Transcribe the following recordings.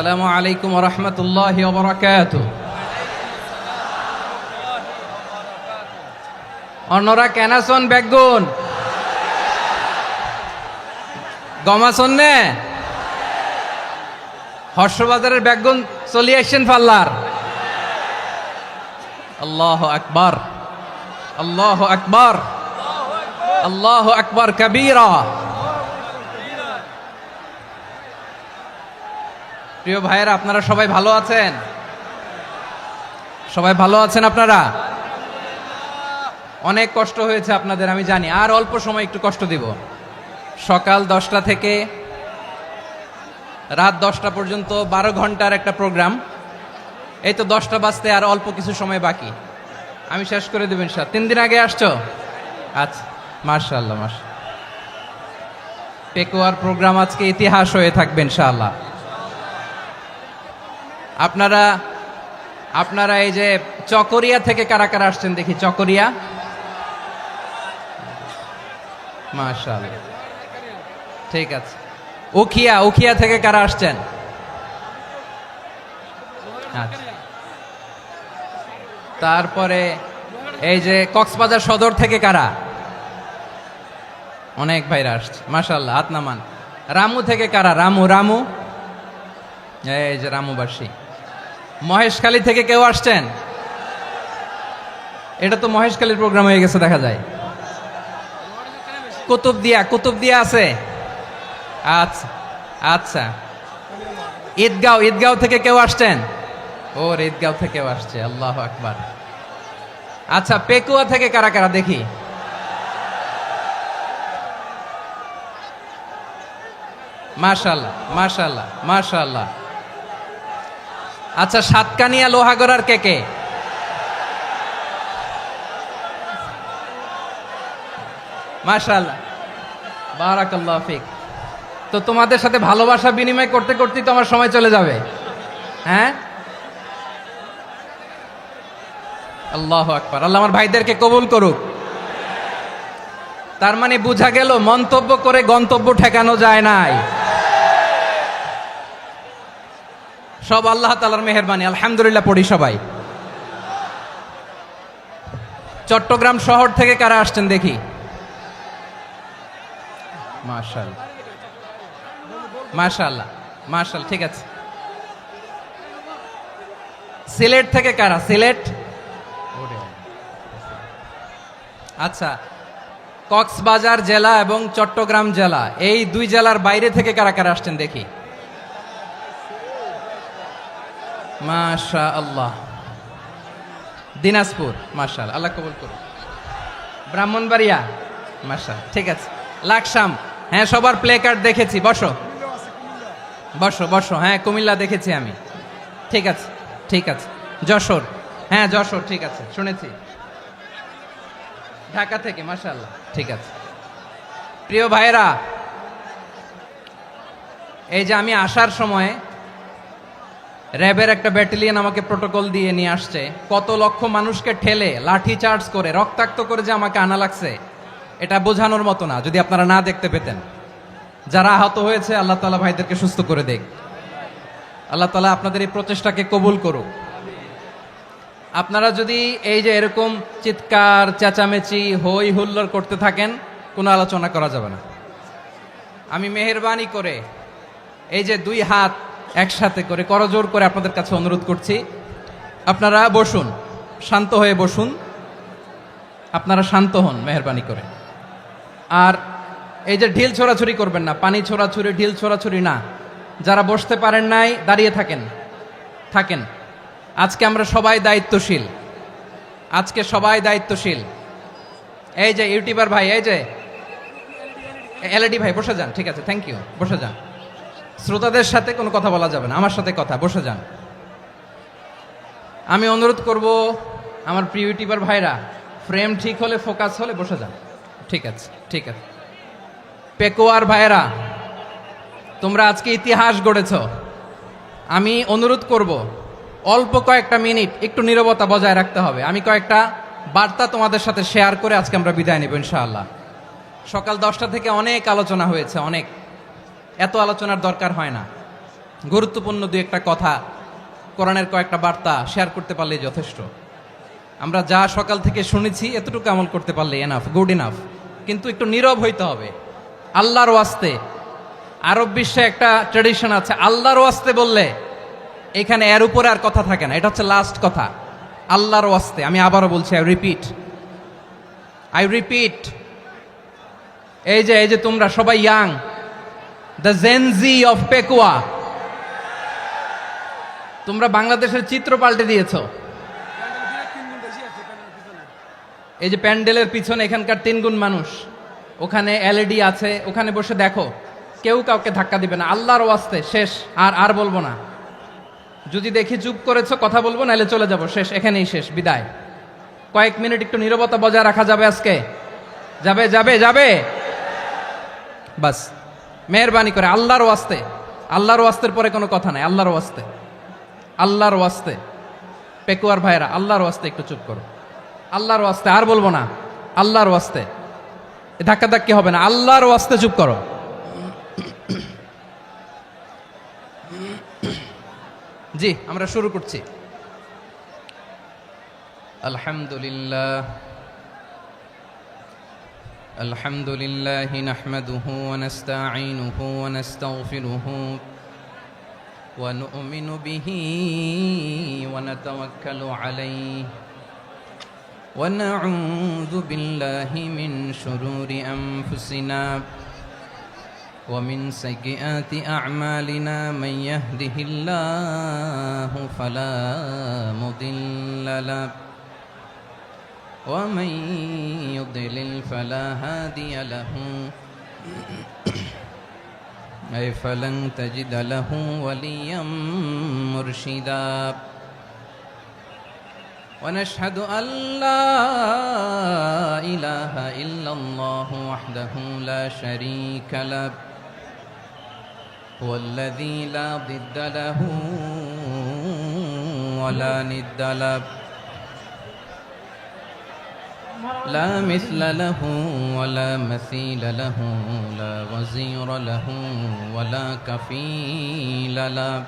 আসসালামু আলাইকুম ওয়া রাহমাতুল্লাহি ওয়া বারাকাতুহু। অন্যরা কেন আছেন বেগুন গমাছন নে হর্ষবাজারের বেগুন চলি আসছেন পাল্লার। আল্লাহু আকবার, আল্লাহু আকবার, আল্লাহু আকবার কবীরা। প্রিয় ভাইয়েরা, আপনারা সবাই ভালো আছেন? সবাই ভালো আছেন? আপনারা অনেক কষ্ট হয়েছে আপনাদের, আমি জানি। আর অল্প সময় একটু কষ্ট দিব। সকাল 10টা থেকে রাত 10টা পর্যন্ত 12 ঘন্টার একটা প্রোগ্রাম। এই তো 10টা বাজতে আর অল্প কিছু সময় বাকি, আমি শেষ করে দেব ইনশাআল্লাহ। 3 দিন আগে আসছো? আচ্ছা, মাশাআল্লাহ মাশাআল্লাহ। পেকুয়ার প্রোগ্রাম আজকে ইতিহাস হয়ে থাকবে ইনশাআল্লাহ। আপনারা এই যে চকরিয়া থেকে কারা কারা আসছেন দেখি? চকরিয়া, মাশাআল্লাহ, ঠিক আছে। উখিয়া থেকে কারা আসছেন? আচ্ছা। তারপরে এই যে কক্সবাজার সদর থেকে কারা? অনেক ভাইরা আসছে, মাশাআল্লাহ, হাত নামান। রামু থেকে কারা? রামু, এই যে রামুবাসী। মহেশখালী থেকে কেউ আসছেন? এটা তো মহেশখালীর প্রোগ্রাম হয়ে গেছে দেখা যায়। কুতুবদিয়া আছে? আচ্ছা আচ্ছা। ঈদগাঁও থেকে কেউ আসছেন? ওর ঈদগাঁও থেকেও আসছে, আল্লাহু আকবার। আচ্ছা, পেকুয়া থেকে কারা কারা দেখি? মাশাআল্লাহ মাশাআল্লাহ মাশাআল্লাহ। আচ্ছা, সাতকানিয়া লোহাগড়ার কে? মাশাআল্লাহ, বারাকাল্লাহু ফিক। তো তোমাদের সাথে ভালোবাসা বিনিময় করতে করতেই তো আমার সময় চলে যাবে। হ্যাঁ, আল্লাহু আকবার। আল্লাহ আমার ভাইদেরকে কবুল করুক। তার মানে বোঝা গেল মন্তব্য করে গন্তব্য ঠেকানো যায় নাই। সব আল্লাহ তাআলার মেহেরবানি, আলহামদুলিল্লাহ পড়ি সবাই। চট্টগ্রাম শহর থেকে কারা আসছেন দেখি? মাশাআল্লাহ মাশাআল্লাহ মাশাআল্লাহ, ঠিক আছে। সিলেট থেকে কারা? সিলেট, আচ্ছা। কক্সবাজার জেলা এবং চট্টগ্রাম জেলা, এই দুই জেলার বাইরে থেকে কারা কারা আসছেন দেখি? মাশাআল্লাহ। দিনাজপুর, মাশাআল্লাহ, আল্লাহ কবুল করুন। ব্রাহ্মণবাড়িয়া, মাশাআল্লাহ, ঠিক আছে। লাকসাম, হ্যাঁ, সবার প্লে কার্ড দেখেছি। বসো বসো বসো। হ্যাঁ, কুমিল্লা দেখেছি আমি, ঠিক আছে ঠিক আছে। যশোর, হ্যাঁ যশোর, ঠিক আছে, শুনেছি। ঢাকা থেকে, মাশাআল্লাহ, ঠিক আছে। প্রিয় ভাইরা, এই যে আমি আসার সময় র্যাবের একটা ব্যাটালিয়ন আমাকে প্রোটোকল দিয়ে নিয়ে আসছে। কত লক্ষ মানুষকে ঠেলে লাঠি চার্জ করে রক্তাক্ত করে যে আমাকে আনা লাগছে, এটা বোঝানোর মতো না। যদি আপনারা না দেখতে পেতেন। যারা আহত হয়েছে, আল্লাহ তাআলা ভাইদেরকে সুস্থ করে দেখ। আল্লাহ তাআলা আপনাদের এই প্রচেষ্টাকে কবুল করুক। আপনারা যদি এই যে এরকম চিৎকার চেঁচামেচি হই হুল্লোড় করতে থাকেন, কোনো আলোচনা করা যাবে না। আমি মেহেরবানি করে এই যে দুই হাত একসাথে করে করজোর করে আপনাদের কাছে অনুরোধ করছি, আপনারা বসুন, শান্ত হয়ে বসুন। আপনারা শান্ত হন মেহেরবানি করে। আর এই যে ঢিল ছোড়াছুরি করবেন না, পানি ছোড়াছুরি, ঢিল ছোড়াছুরি না। যারা বসতে পারেন নাই, দাঁড়িয়ে থাকেন। আজকে আমরা সবাই দায়িত্বশীল, আজকে সবাই দায়িত্বশীল। এই যে ইউটিউবার ভাই, এই যে এলইডি ভাই, বসে যান, ঠিক আছে, থ্যাংক ইউ, বসে যান। শ্রোতাদের সাথে কোনো কথা বলা যাবে না, আমার সাথে কথা, বসে যান। আমি অনুরোধ করব আমার প্রিয় ইউটিউবার ভাইরা, ফ্রেম ঠিক হলে, ফোকাস হলে বসে যান, ঠিক আছে ঠিক আছে। পেকুয়ার ভাইরা, তোমরা আজকে ইতিহাস গড়েছ। আমি অনুরোধ করব অল্প কয়েকটা মিনিট একটু নীরবতা বজায় রাখতে হবে। আমি কয়েকটা বার্তা তোমাদের সাথে শেয়ার করে আজকে আমরা বিদায় নেব ইনশাআল্লাহ। সকাল 10টা থেকে অনেক আলোচনা হয়েছে, অনেক, এত আলোচনার দরকার হয় না। গুরুত্বপূর্ণ দুই একটা কথা, কোরআনের কয়েকটা বার্তা শেয়ার করতে পারলেই যথেষ্ট। আমরা যা সকাল থেকে শুনেছি এতটুকু আমল করতে পারলে এনাফ, গুড ইনাফ। কিন্তু একটু নীরব হইতে হবে আল্লাহর ওয়াস্তে। আরব বিশ্বে একটা ট্রেডিশন আছে, আল্লাহর ওয়াস্তে বললে এখানে এর উপরে আর কথা থাকে না, এটা হচ্ছে লাস্ট কথা। আল্লাহর ওয়াস্তে, আমি আবারও বলছি, আই রিপিট, এই যে তোমরা সবাই young, the Gen Z of Pekua, তোমরা বাংলাদেশের চিত্র পাল্টে দিয়েছ। এই যে প্যান্ডেলের পিছনে এখানকার 3 গুণ মানুষ, ওখানে এলইডি আছে, ওখানে বসে দেখো, কেউ কাউকে ধাক্কা দিবে না। আল্লাহর ওয়াস্তে শেষ, আর বলবো না। যদি দেখি চুপ করেছো, কথা বলবো, নাহলে চলে যাব, শেষ, এখানেই শেষ, বিদায়। কয়েক মিনিট একটু নীরবতা বজায় রাখা যাবে আজকে? যাবে বাস, মেহরবানি করে আল্লাহর ওয়াস্তে। আল্লাহর ওয়াস্তের পরে কোনো কথা নাই, আল্লাহর ওয়াস্তে। পেকুয়ার ভাইরা, আল্লাহর ওয়াস্তে একটু চুপ করো, আল্লাহর ওয়াস্তে, আর বলবো না, আল্লাহর ওয়াস্তে। ধাক্কাধাক্কি হবে না, আল্লাহর ওয়াস্তে চুপ করো। জি, আমরা শুরু করছি। আলহামদুলিল্লাহ নাহমাদুহু ওয়া নাস্তাঈনুহু ওয়া নাস্তাগফিরুহু ওয়া নু'মিনু বিহি ওয়া নাতাওয়াক্কালু আলাইহি ওয়া নাউযু বিল্লাহি মিন শুরুরি আনফুসিনা ومن سيئات أعمالنا من يهده الله فلا مضل له ومن يضلل فلا هادي له أي فلن تجد له وليا مرشدا ونشهد أن لا إله إلا الله وحده لا شريك له هو الذي لا ضد له ولا ند له لا مثل له ولا مثيل له لا وزير له ولا كفيل له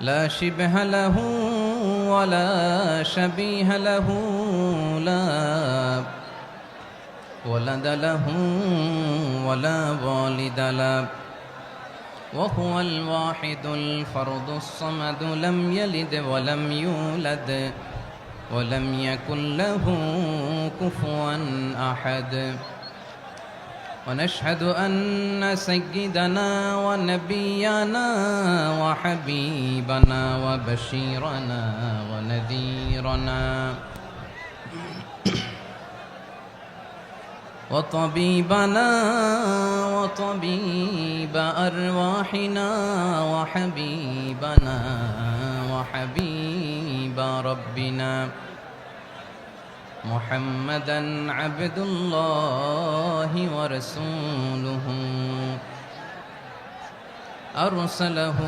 لا شبه له ولا شبيه له لا ولد له ولا والد له وهو الواحد الفرد الصمد لم يلد ولم يولد ولم يكن له كفوا أحد ونشهد أن سيدنا ونبينا وحبيبنا وبشيرنا ونذيرنا وطبيبنا وطبيب أرواحنا وحبيبنا وحبيب ربنا محمدا عبد الله ورسوله أرسله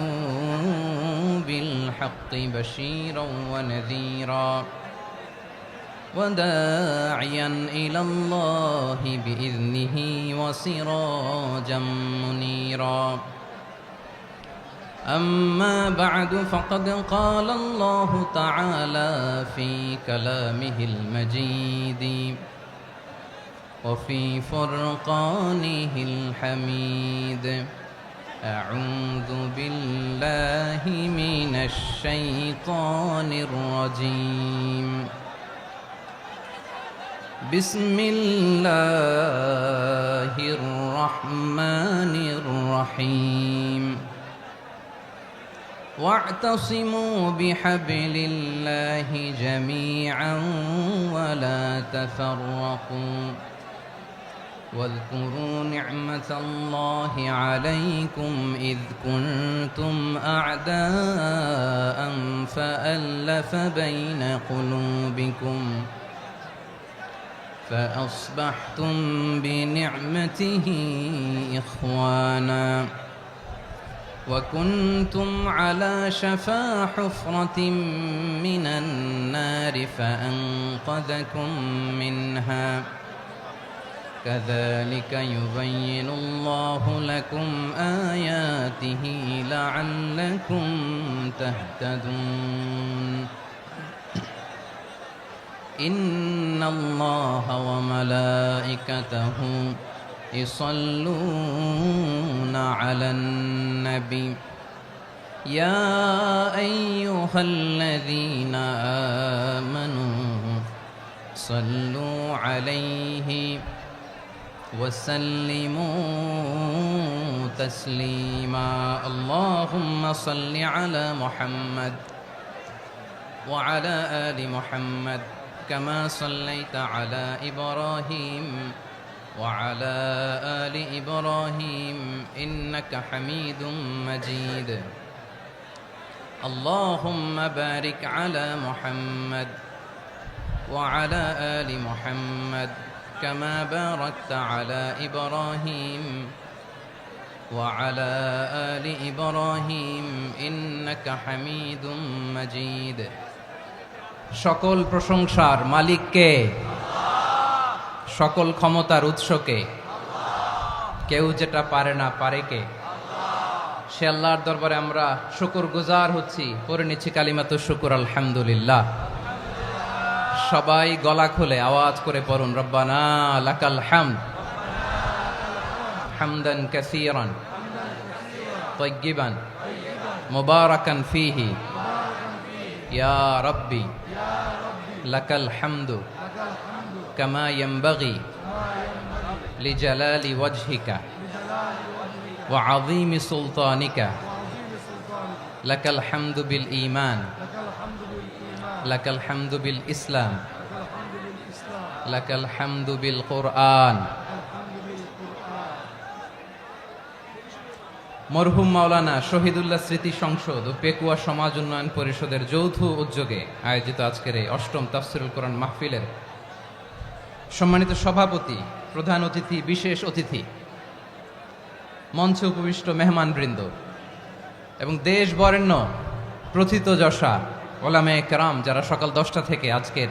بالحق بشيرا ونذيرا وداعيا إلى الله بإذنه وسراجا منيرا أما بعد فقد قال الله تعالى في كلامه المجيد وفي فرقانه الحميد أعوذ بالله من الشيطان الرجيم بسم الله الرحمن الرحيم واعتصموا بحبل الله جميعا ولا تفرقوا واذكروا نعمة الله عليكم إذ كنتم أعداء فألف بين قلوبكم فأصبحتم بنعمته إخوانا وكنتم على شفا حفرة من النار فأنقذكم منها كذلك يبين الله لكم آياته لعلكم تهتدون إن الله وملائكته يصلون على النبي يا أيها الذين آمنوا صلوا عليه وسلموا تسليما اللهم صل على محمد وعلى آل محمد كما صليت على إبراهيم وعلى آل إبراهيم إنك حميد مجيد اللهم بارك على محمد وعلى آل محمد كما باركت على إبراهيم وعلى آل إبراهيم إنك حميد مجيد সকল প্রশংসার মালিক কে? সকল ক্ষমতার উৎস কে? কেউ যেটা পারে না পারে কে? সে আল্লাহর দরবারে আমরা শুকরগুজার হচ্ছি, পড়ে নিচ্ছি কালিমাতু শুকর আলহামদুলিল্লাহ। সবাই গলা খুলে আওয়াজ করে পড়ুন, রব্বানা লাকাল হামদ হামদান কাসীরান তাইয়্যিবান মুবারাকান ফীহি ইয়া রাব্বি লাকাল হামদু কামা ইয়ানবাগি লিজালালি ওয়াজহিকা ওয়া আযীমি সুলতানিকা লাকাল হামদু বিল ঈমান লাকাল হামদু বিল ইসলাম লাকাল হামদু বিল কুরআন। মরহুম মাওলানা শহীদুল্লাহ স্মৃতি সংসদ ও পেকুয়া সমাজ উন্নয়ন পরিষদের যৌথ উদ্যোগে আয়োজিত আজকের এই অষ্টম তাফসীরুল কোরআন মাহফিলের সম্মানিত সভাপতি, প্রধান অতিথি, বিশেষ অতিথি, মঞ্চে উপবিষ্ট মেহমানবৃন্দ এবং দেশ বরেণ্য প্রথিতযশা ওলামায়ে কেরাম যারা সকাল 10টা থেকে আজকের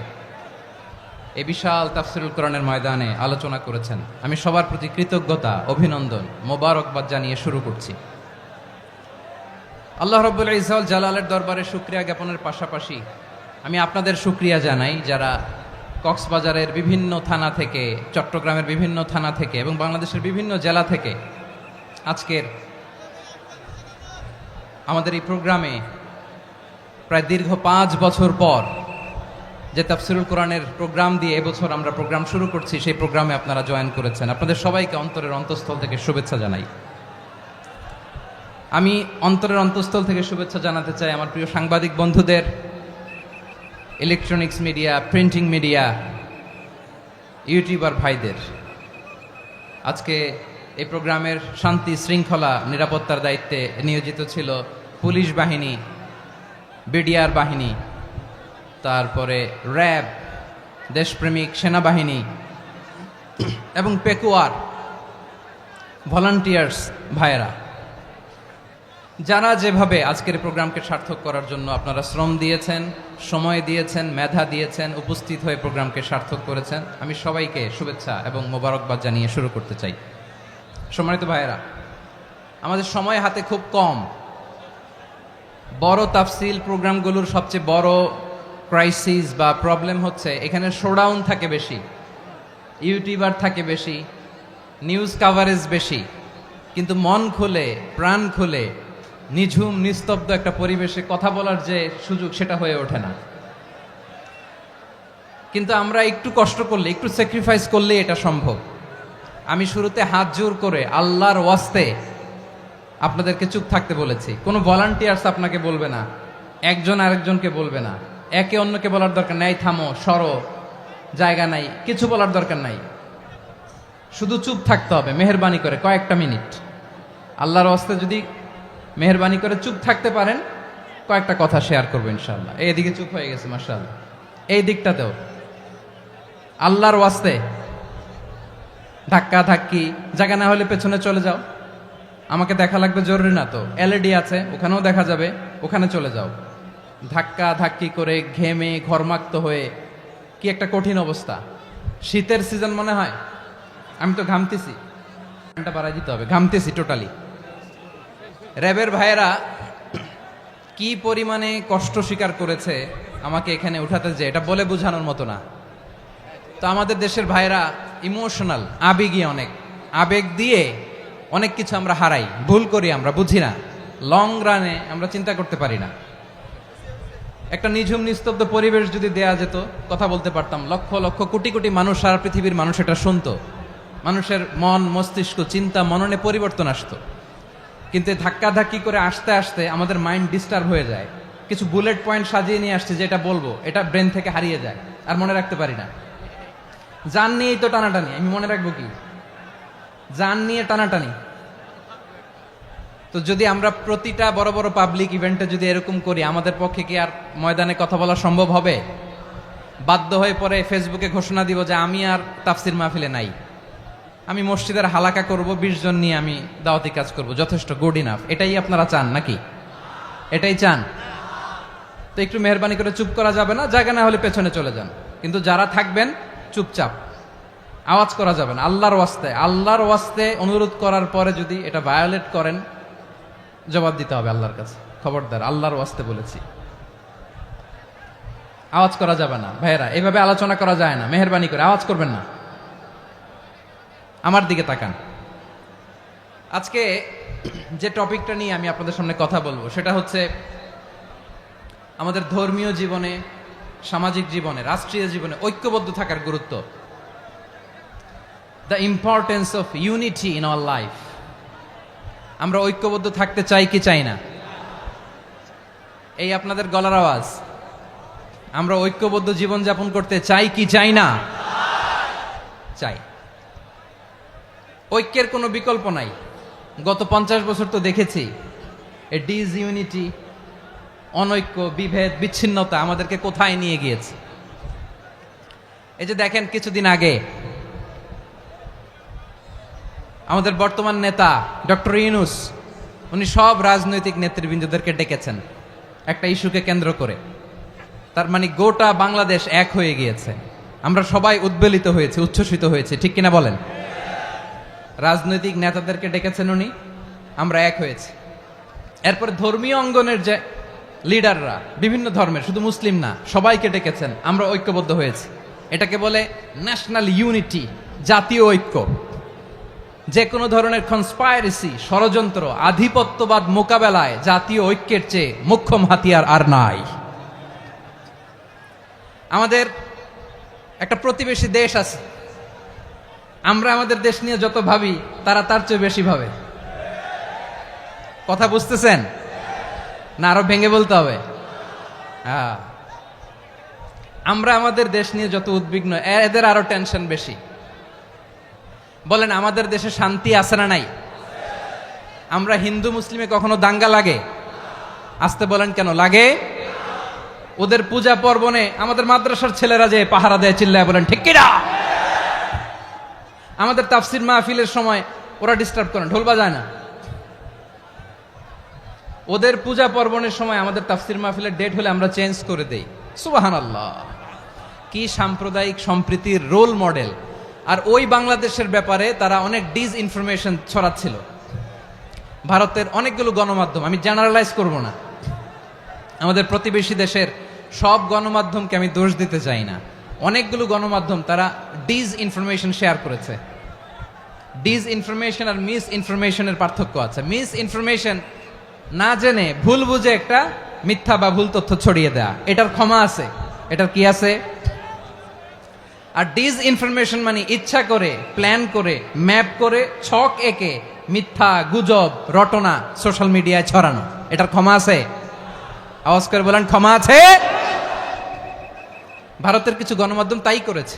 এই বিশাল তাফসীরুল কোরআনের ময়দানে আলোচনা করেছেন, আমি সবার প্রতি কৃতজ্ঞতা, অভিনন্দন, মোবারকবাদ জানিয়ে শুরু করছি। আল্লাহ রাব্বুল ইজ্জত জালালের দরবারে শুকরিয়া জ্ঞাপনের পাশাপাশি আমি আপনাদের শুকরিয়া জানাই যারা কক্সবাজারের বিভিন্ন থানা থেকে, চট্টগ্রামের বিভিন্ন থানা থেকে এবং বাংলাদেশের বিভিন্ন জেলা থেকে আজকের আমাদের এই প্রোগ্রামে প্রায় দীর্ঘ 5 বছর পর যে তাফসীরুল কোরআনের প্রোগ্রাম দিয়ে এবছর আমরা প্রোগ্রাম শুরু করছি, সেই প্রোগ্রামে আপনারা জয়েন করেছেন। আপনাদের সবাইকে অন্তরের অন্তঃস্থল থেকে শুভেচ্ছা জানাই। আমি অন্তরের অন্তঃস্থল থেকে শুভেচ্ছা জানাতে চাই আমার প্রিয় সাংবাদিক বন্ধুদের, electronics media, printing media, YouTuber ভাইদের। আজকে এই প্রোগ্রামের শান্তি শৃঙ্খলা নিরাপত্তার দায়িত্বে নিয়োজিত ছিল পুলিশ বাহিনী, বিডিআর বাহিনী, তারপরে র্যাব, দেশপ্রেমিক সেনাবাহিনী এবং পেকুয়ার ভলান্টিয়ার্স ভাইয়েরা, যারা যেভাবে আজকের প্রোগ্রামকে সার্থক করার জন্য আপনারা শ্রম দিয়েছেন, সময় দিয়েছেন, মেধা দিয়েছেন, উপস্থিত হয়ে প্রোগ্রামকে সার্থক করেছেন, আমি সবাইকে শুভেচ্ছা এবং মোবারকবাদ জানিয়ে শুরু করতে চাই। সম্মানিত ভাইয়েরা, আমাদের সময় হাতে খুব কম। বড় তাফসীল প্রোগ্রামগুলোর সবচেয়ে বড় ক্রাইসিস বা প্রবলেম হচ্ছে এখানে শোডাউন থাকে বেশি, ইউটিউবার থাকে বেশি, নিউজ কাভারেজ বেশি, কিন্তু মন খুলে, প্রাণ খুলে, নিঝুম নিস্তব্ধ একটা পরিবেশে কথা বলার যে সুযোগ, সেটা হয়ে ওঠে না। কিন্তু আমরা একটু কষ্ট করলে, একটু স্যাক্রিফাইস করলে এটা সম্ভব। আমি শুরুতে হাত জোর করে আল্লাহর ওয়াস্তে আপনাদেরকে চুপ থাকতে বলেছি। কোনো ভলান্টিয়ার্স আপনাকে বলবে না, একজন আরেকজনকে বলবে না, একে অন্যকে বলার দরকার নাই, থামো, সরো, জায়গা নাই, কিছু বলার দরকার নাই। শুধু চুপ থাকতে হবে মেহেরবানি করে কয়েকটা মিনিট। আল্লাহর ওয়াস্তে যদি মেহেরবানি করে চুপ থাকতে পারেন, কয়েকটা কথা শেয়ার করবো ইনশাআল্লাহ। এইদিকে চুপ হয়ে গেছে মাশাআল্লাহ, এই দিকটাতেও আল্লাহর ওয়াস্তে ধাক্কা ধাক্কি জায়গা না হলে পেছনে চলে যাও। আমাকে দেখা লাগবে জরুরি না তো, এলইডি আছে, ওখানেও দেখা যাবে, ওখানে চলে যাও। ধাক্কা ধাক্কি করে ঘেমে ঘর্মাক্ত হয়ে কি একটা কঠিন অবস্থা। শীতের সিজন মনে হয়, আমি তো ঘামতেছি, ঘন্টা বাড়াই দিতে হবে, ঘামতেছি টোটালি। র্যাবের ভাইয়েরা কি পরিমাণে কষ্ট স্বীকার করেছে আমাকে এখানে উঠাতে, যে এটা বলে বোঝানোর মতো না। তো আমাদের দেশের ভাইয়েরা ইমোশনাল, আবেগী, অনেক আবেগ দিয়ে অনেক কিছু আমরা হারাই, ভুল করি, আমরা বুঝি না, লং রানে আমরা চিন্তা করতে পারি না। একটা নিঝুম নিস্তব্ধ পরিবেশ যদি দেয়া যেত, কথা বলতে পারতাম, লক্ষ লক্ষ কোটি কোটি মানুষ, সারা পৃথিবীর মানুষ এটা শুনতো, মানুষের মন মস্তিষ্ক চিন্তা মননে পরিবর্তন আসতো। কিন্তু ধাক্কা ধাক্কি করে আসতে আসতে আমাদের মাইন্ড ডিস্টার্ব হয়ে যায়। কিছু বুলেট পয়েন্ট সাজিয়ে নিয়ে আসছে, যেটা বলবো এটা ব্রেন থেকে হারিয়ে যায়, আর মনে রাখতে পারি না। জান নিয়েই তো টানাটানি, আমি মনে রাখবো কি? জান নিয়ে টানাটানি। তো যদি আমরা প্রতিটা বড় বড় পাবলিক ইভেন্টে যদি এরকম করি, আমাদের পক্ষে কি আর ময়দানে কথা বলা সম্ভব হবে? বাধ্য হয়ে পরে ফেসবুকে ঘোষণা দিব যে আমি আর তাফসির মাহফিলে নাই, আমি মসজিদের হালাকা করব, 20 জন নিয়ে আমি দাওয়াতি কাজ করব, যথেষ্ট, গুড ইনাফ। এটাই আপনারা চান নাকি? এটাই চান? তো একটু মেহরবানি করে চুপ করা যাবে না, জায়গা না হলে পেছনে চলে যান, কিন্তু যারা থাকবেন চুপচাপ, আওয়াজ করা যাবে না। আল্লাহর ওয়াস্তে অনুরোধ করার পরে যদি এটা ভায়োলেট করেন, জবাব দিতে হবে আল্লাহর কাছে। খবরদার, আল্লাহর ওয়াস্তে বলেছি, আওয়াজ করা যাবে না। ভাইয়েরা, এভাবে আলোচনা করা যায় না, মেহরবানি করে আওয়াজ করবেন না। আমার দিকে তাকান। আজকে যে টপিকটা নিয়ে আমি আপনাদের সামনে কথা বলবো, সেটা হচ্ছে আমাদের ধর্মীয় জীবনে, সামাজিক জীবনে, রাষ্ট্রীয় জীবনে ঐক্যবদ্ধ থাকার গুরুত্ব। The importance of unity in our life. আমরা ঐক্যবদ্ধ থাকতে চাই কি চাই না? এই আপনাদের গলার আওয়াজ। আমরা ঐক্যবদ্ধ জীবন যাপন করতে চাই কি চাই না? চাই। ঐক্যের কোনো বিকল্প নাই। গত 50 বছর তো দেখেছি এই ডিসইউনিটি, অনৈক্য, বিভেদ, বিচ্ছিন্নতা আমাদেরকে কোথায় নিয়ে গিয়েছে। এই যে দেখেন, কিছুদিন আগে আমাদের বর্তমান নেতা ডক্টর ইউনূস, উনি সব রাজনৈতিক নেতৃবৃন্দদেরকে ডেকেছেন একটা ইস্যুকে কেন্দ্র করে। তার মানে গোটা বাংলাদেশ এক হয়ে গিয়েছে। আমরা সবাই উদ্বেলিত হয়েছে, উচ্ছ্বসিত হয়েছে, ঠিক কিনা বলেন? রাজনৈতিক নেতাদেরকে ডেকেছেন উনি, আমরা এক হয়েছি। এরপরে ধর্মীয় অঙ্গনের যে লিডাররা, বিভিন্ন ধর্মের, শুধু মুসলিম না, সবাইকে ডেকেছেন, আমরা ঐক্যবদ্ধ হয়েছি। এটাকে বলে ন্যাশনাল ইউনিটি, জাতীয় ঐক্য। যে কোনো ধরনের কনস্পাইরেসি, ষড়যন্ত্র, আধিপত্যবাদ মোকাবেলায় জাতীয় ঐক্যের চেয়ে মোক্ষম হাতিয়ার আর নাই। আমাদের একটা প্রতিবেশী দেশ আছে, আমরা আমাদের দেশ নিয়ে যত ভাবি, তারা তার চেয়ে বেশি ভাবে। কথা বুঝতেছেন না? আরো ভেঙে বলতে হবে। হ্যাঁ, আমরা আমাদের দেশ নিয়ে যত উদ্বিগ্ন, এদের আরো টেনশন বেশি। বলেন, আমাদের দেশে শান্তি আছে না নাই? আমরা হিন্দু মুসলিমে কখনো দাঙ্গা লাগে? আসতে বলেন, কেন লাগে? ওদের পূজা পর্বণে আমাদের মাদ্রাসার ছেলেরা যে পাহারা দেয়, চিল্লায় বলেন ঠিক কিনা? আমাদের তাফসির মাহফিলের সময় ওরা ডিস্টার্ব করেন, ঢোল বাজায় না। ওদের পূজা পর্বণের সময় আমাদের তাফসির মাহফিলের ডেট হলে আমরা চেঞ্জ করে দেই। সুবহানাল্লাহ, কি সাম্প্রদায়িক সম্প্রীতির রোল মডেল। আর ওই বাংলাদেশের ব্যাপারে তারা অনেক ডিসইনফরমেশন ছড়াচ্ছিল। ভারতের অনেকগুলো গণমাধ্যম, আমি জেনারেলাইজ করব না, আমাদের প্রতিবেশী দেশের সব গণমাধ্যমকে আমি দোষ দিতে চাই না, অনেকগুলো গণমাধ্যম তারা ডিসইনফরমেশন শেয়ার করেছে। ডিসইনফরমেশন আর মিস ইনফরমেশনের পার্থক্য আছে। মিস ইনফরমেশন না জেনে ভুল বুঝে একটা মিথ্যা বা ভুল তথ্য ছড়িয়ে দেয়া, এটার ক্ষমা আছে, এটার কি আছে? আর ডিসইনফরমেশন মানে ইচ্ছা করে, প্ল্যান করে, ম্যাপ করে, ছক এঁকে মিথ্যা, গুজব, রটনা সোশ্যাল মিডিয়ায় ছড়ানো, এটার ক্ষমা আছে? আওয়াজ করে বলেন, ক্ষমা আছে? ভারতের কিছু গণমাধ্যম তাই করেছে।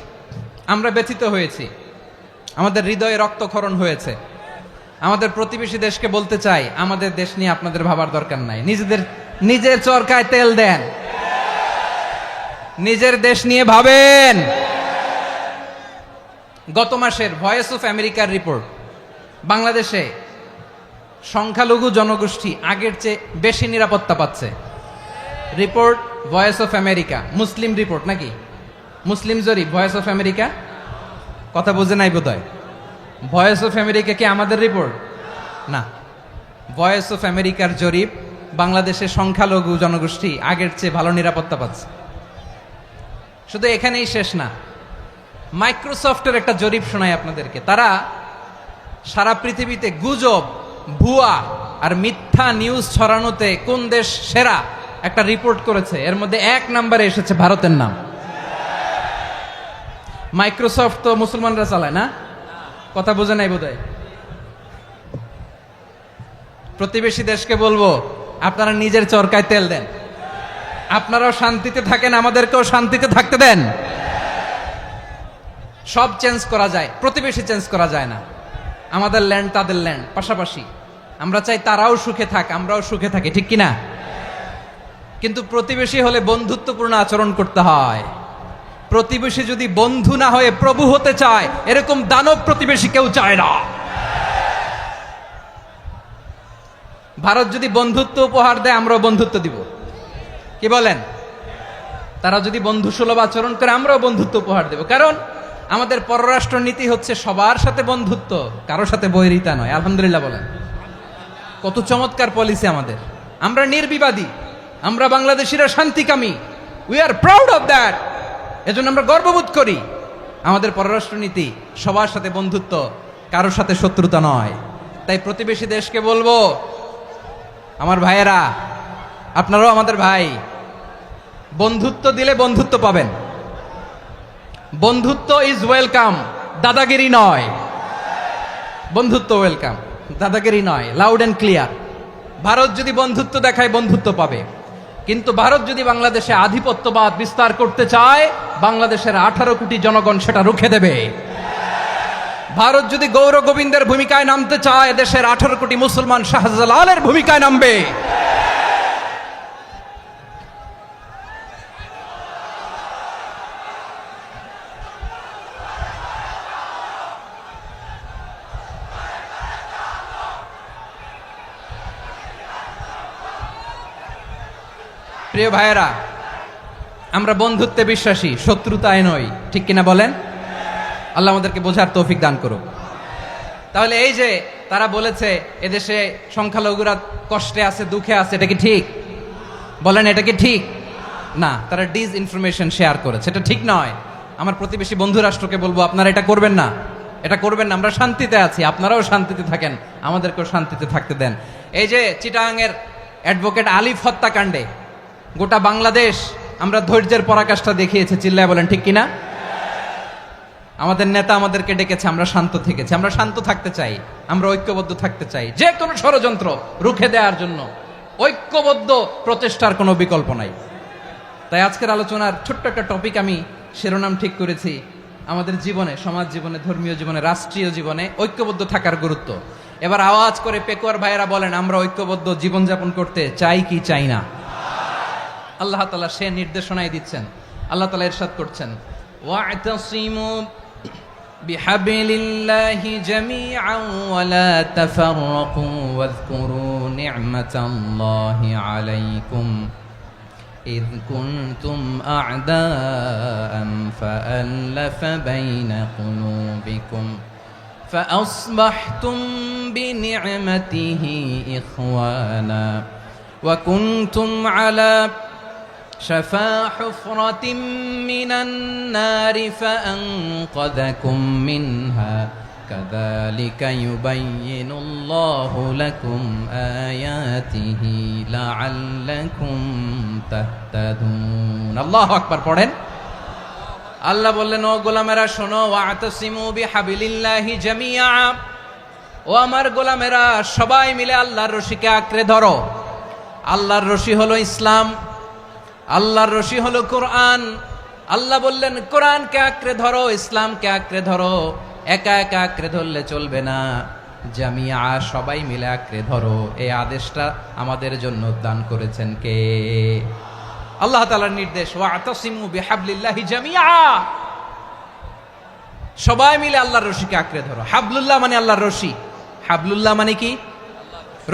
আমরা ব্যথিত হয়েছি, আমাদের হৃদয়ে রক্তক্ষরণ হয়েছে। আমাদের প্রতিবেশী দেশকে বলতে চাই, আমাদের দেশ নিয়ে আপনাদের ভাবার দরকার নাই। নিজের চরকায় তেল দেন, নিজের দেশ নিয়ে ভাবেন। গত মাসের ভয়েস অফ আমেরিকার রিপোর্ট, বাংলাদেশে সংখ্যালঘু জনগোষ্ঠী আগের চেয়ে বেশি নিরাপত্তা পাচ্ছে। Report voice of America, Muslim report নাকি? মুসলিম জরিপ, ভয়েস অফ আমেরিকা। কথা বুঝে নাই বোধহয়। ভয়েস অফ আমেরিকা কি আমাদের রিপোর্ট না? ভয়েস অফ আমেরিকার জরিপ, বাংলাদেশের সংখ্যালঘু জনগোষ্ঠী আগের চেয়ে ভালো নিরাপত্তা পাচ্ছে। শুধু এখানেই শেষ না, মাইক্রোসফটের একটা জরিপ শোনায় আপনাদেরকে। তারা সারা পৃথিবীতে গুজব, ভুয়া আর মিথ্যা নিউজ ছড়ানোতে কোন দেশ সেরা একটা রিপোর্ট করেছে। এর মধ্যে 1 নম্বরে এসেছে ভারতের নাম। মাইক্রোসফট তো মুসলমানরা চালায় না, কথা বোঝে নাই বোধহয়। প্রতিবেশী দেশকে বলবো, আপনারা নিজের চরকায় তেল দেন, আপনারাও শান্তিতে থাকেন, আমাদেরকেও শান্তিতে থাকতে দেন। সব চেঞ্জ করা যায়, প্রতিবেশী চেঞ্জ করা যায় না। আমাদের ল্যান্ড তাদের ল্যান্ড, পাশাপাশি। আমরা চাই তারাও সুখে থাক, আমরাও সুখে থাকি, ঠিক কিনা? কিন্তু প্রতিবেশী হলে বন্ধুত্বপূর্ণ আচরণ করতে হয়। প্রতিবেশী যদি বন্ধু না হয়ে প্রভু হতে চায়, এরকম দানব প্রতিবেশী কেউ চায় না। ভারত যদি বন্ধুত্ব উপহার দেয়, আমরাও বন্ধুত্ব দিব, কি বলেন? তারা যদি বন্ধু সুলভ আচরণ করে, আমরাও বন্ধুত্ব উপহার দেব। কারণ আমাদের পররাষ্ট্র নীতি হচ্ছে সবার সাথে বন্ধুত্ব, কারো সাথে বৈরিতা নয়। আলহামদুলিল্লাহ বলেন, কত চমৎকার পলিসি আমাদের। আমরা নির্বিবাদী, আমরা বাংলাদেশিরা শান্তিকামী, we are proud of that. এজন্য আমরা গর্ববোধ করি। আমাদের পররাষ্ট্র নীতি সবার সাথে বন্ধুত্ব, কারোর সাথে শত্রুতা নয়। তাই প্রতিবেশী দেশকে বলবো, আমার ভাইয়েরা, আপনারাও আমাদের ভাই, বন্ধুত্ব দিলে বন্ধুত্ব পাবেন। বন্ধুত্ব ইজ ওয়েলকাম, দাদাগিরি নয়। বন্ধুত্ব ওয়েলকাম, দাদাগিরি নয়, লাউড এন্ড ক্লিয়ার। ভারত যদি বন্ধুত্ব দেখায়, বন্ধুত্ব পাবে। কিন্তু ভারত যদি বাংলাদেশে আধিপত্যবাদ বিস্তার করতে চায়, বাংলাদেশের 18 কোটি জনগণ সেটা রুখে দেবে। ভারত যদি গৌর গোবিন্দের ভূমিকায় নামতে চায়, দেশের 18 কোটি মুসলমান শাহজালালের ভূমিকায় নামবে। প্রিয় ভাইয়েরা, আমরা বন্ধুত্বে বিশ্বাসী, শত্রুতায় নই, ঠিক কিনা বলেন? আল্লাহ আমাদেরকে বোঝার তৌফিক দান করুক। তাহলে এই যে তারা বলেছে এদেশে সংখ্যালঘুরা কষ্টে আছে, দুঃখে আছে, এটা কি ঠিক? বলেন, এটা কি ঠিক? না, তারা ডিস ইনফরমেশন শেয়ার করেছে, এটা ঠিক নয়। আমার প্রতিবেশী বন্ধু রাষ্ট্রকে বলবো, আপনারা এটা করবেন না, এটা করবেন না। আমরা শান্তিতে আছি, আপনারাও শান্তিতে থাকেন, আমাদেরকেও শান্তিতে থাকতে দেন। এই যে চিটাগাংয়ের অ্যাডভোকেট আলিফ হত্যাকাণ্ডে গোটা বাংলাদেশ আমরা ধৈর্যের পরাকাষ্ঠা দেখিয়েছে, চিল্লায় বলেন ঠিক কিনা? আমাদের নেতা আমাদেরকে ডেকেছে, আমরা শান্ত থেকেছি। আমরা শান্ত থাকতে চাই, আমরা ঐক্যবদ্ধ থাকতে চাই। যে কোনো ষড়যন্ত্র রুখে দেওয়ার জন্য ঐক্যবদ্ধ প্রচেষ্টার কোনো বিকল্প নাই। তাই আজকের আলোচনার ছোট্ট একটা টপিক আমি শিরোনাম ঠিক করেছি, আমাদের জীবনে, সমাজ জীবনে, ধর্মীয় জীবনে, রাষ্ট্রীয় জীবনে ঐক্যবদ্ধ থাকার গুরুত্ব। এবার আওয়াজ করে পেকুয়ার ভাইয়েরা বলেন, আমরা ঐক্যবদ্ধ জীবনযাপন করতে চাই কি চাই না? আল্লাহ তাআলা সে নির্দেশনাই দিচ্ছেন। আল্লাহ তাআলা ইরশাদ করছেন, ওয়া'তাসিমু বিহাবলিল্লাহি জামিআন ওয়া লা তাফাররাকু ওয়াযকুরু নি'মাতাল্লাহি আলাইকুম إذ كنتم أعداء فألف بين قلوبكم فأصبحتم بنعمته إخوانا وكنتم على شفا حفرة من النار فأنقذكم منها كذلك يبين الله لكم آياته لعلكم تهتدون الله أكبر পড়েন। আল্লাহ বললেন, ও গোলামেরা শোনো, ওয়া'তাসিমু বিহাবিলিল্লাহি জামিআ, ও আমার গোলামেরা সবাই মিলে আল্লাহর রশিকে আঁকড়ে ধরো। আল্লাহর রশি হলো ইসলাম, আল্লাহর রশি হলো কোরআন। আল্লাহ বললেন, কোরআনকে আঁকড়ে ধরো, ইসলামকে আঁকড়ে ধরো। একা একা আঁকড়ে ধরলে চলবে না, জামিয়া, সবাই মিলে আঁকড়ে ধরো। এই আদেশটা আমাদের জন্য দান করেছেন কে? আল্লাহ তাআলার নির্দেশ, ওয়া'তাসিমু বিহাবলিল্লাহি জামিআ, সবাই মিলে আল্লাহর রশিকে আঁকড়ে ধরো। হাবলুল্লাহ মানে আল্লাহর রশি। হাবলুল্লাহ মানে কি?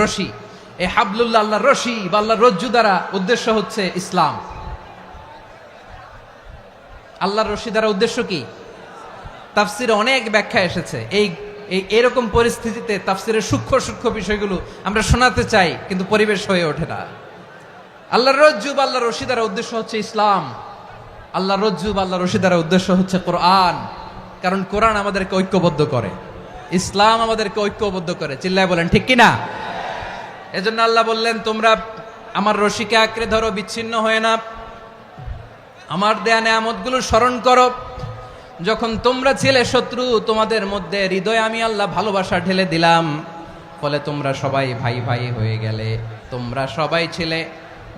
রশি। এই হাবলুল্লাহ আল্লাহর রশি বা আল্লাহর রজ্জু দ্বারা উদ্দেশ্য হচ্ছে ইসলাম। আল্লাহর রশি দ্বারা উদ্দেশ্য কি? তাফসিরে অনেক ব্যাখ্যা এসেছে। এই এরকম পরিস্থিতিতে তাফসিরের সূক্ষ্ম সূক্ষ্ম বিষয়গুলো আমরা শোনাতে চাই, কিন্তু পরিবেশ হয়ে ওঠে না। আল্লাহর রজ্জুব, আল্লাহর রশি দ্বারা উদ্দেশ্য হচ্ছে ইসলাম। আল্লাহর রজ্জুব, আল্লাহর রশি দ্বারা উদ্দেশ্য হচ্ছে কোরআন। কারণ কোরআন আমাদেরকে ঐক্যবদ্ধ করে, ইসলাম আমাদেরকে ঐক্যবদ্ধ করে। চিল্লায় বলেন ঠিক কিনা? এজন্য আল্লাহ বললেন, তোমরা আমার রশিকে আঁকড়ে ধরো, বিচ্ছিন্ন হয়ে না। আমার দেয়া নেয়ামতগুলো স্মরণ করো। যখন তোমরা ছিলে শত্রু, তোমাদের মধ্যে হৃদয়ে আমি আল্লাহ ভালোবাসা ঢেলে দিলাম, ফলে তোমরা সবাই ভাই ভাই হয়ে গেলে। তোমরা সবাই ছিলে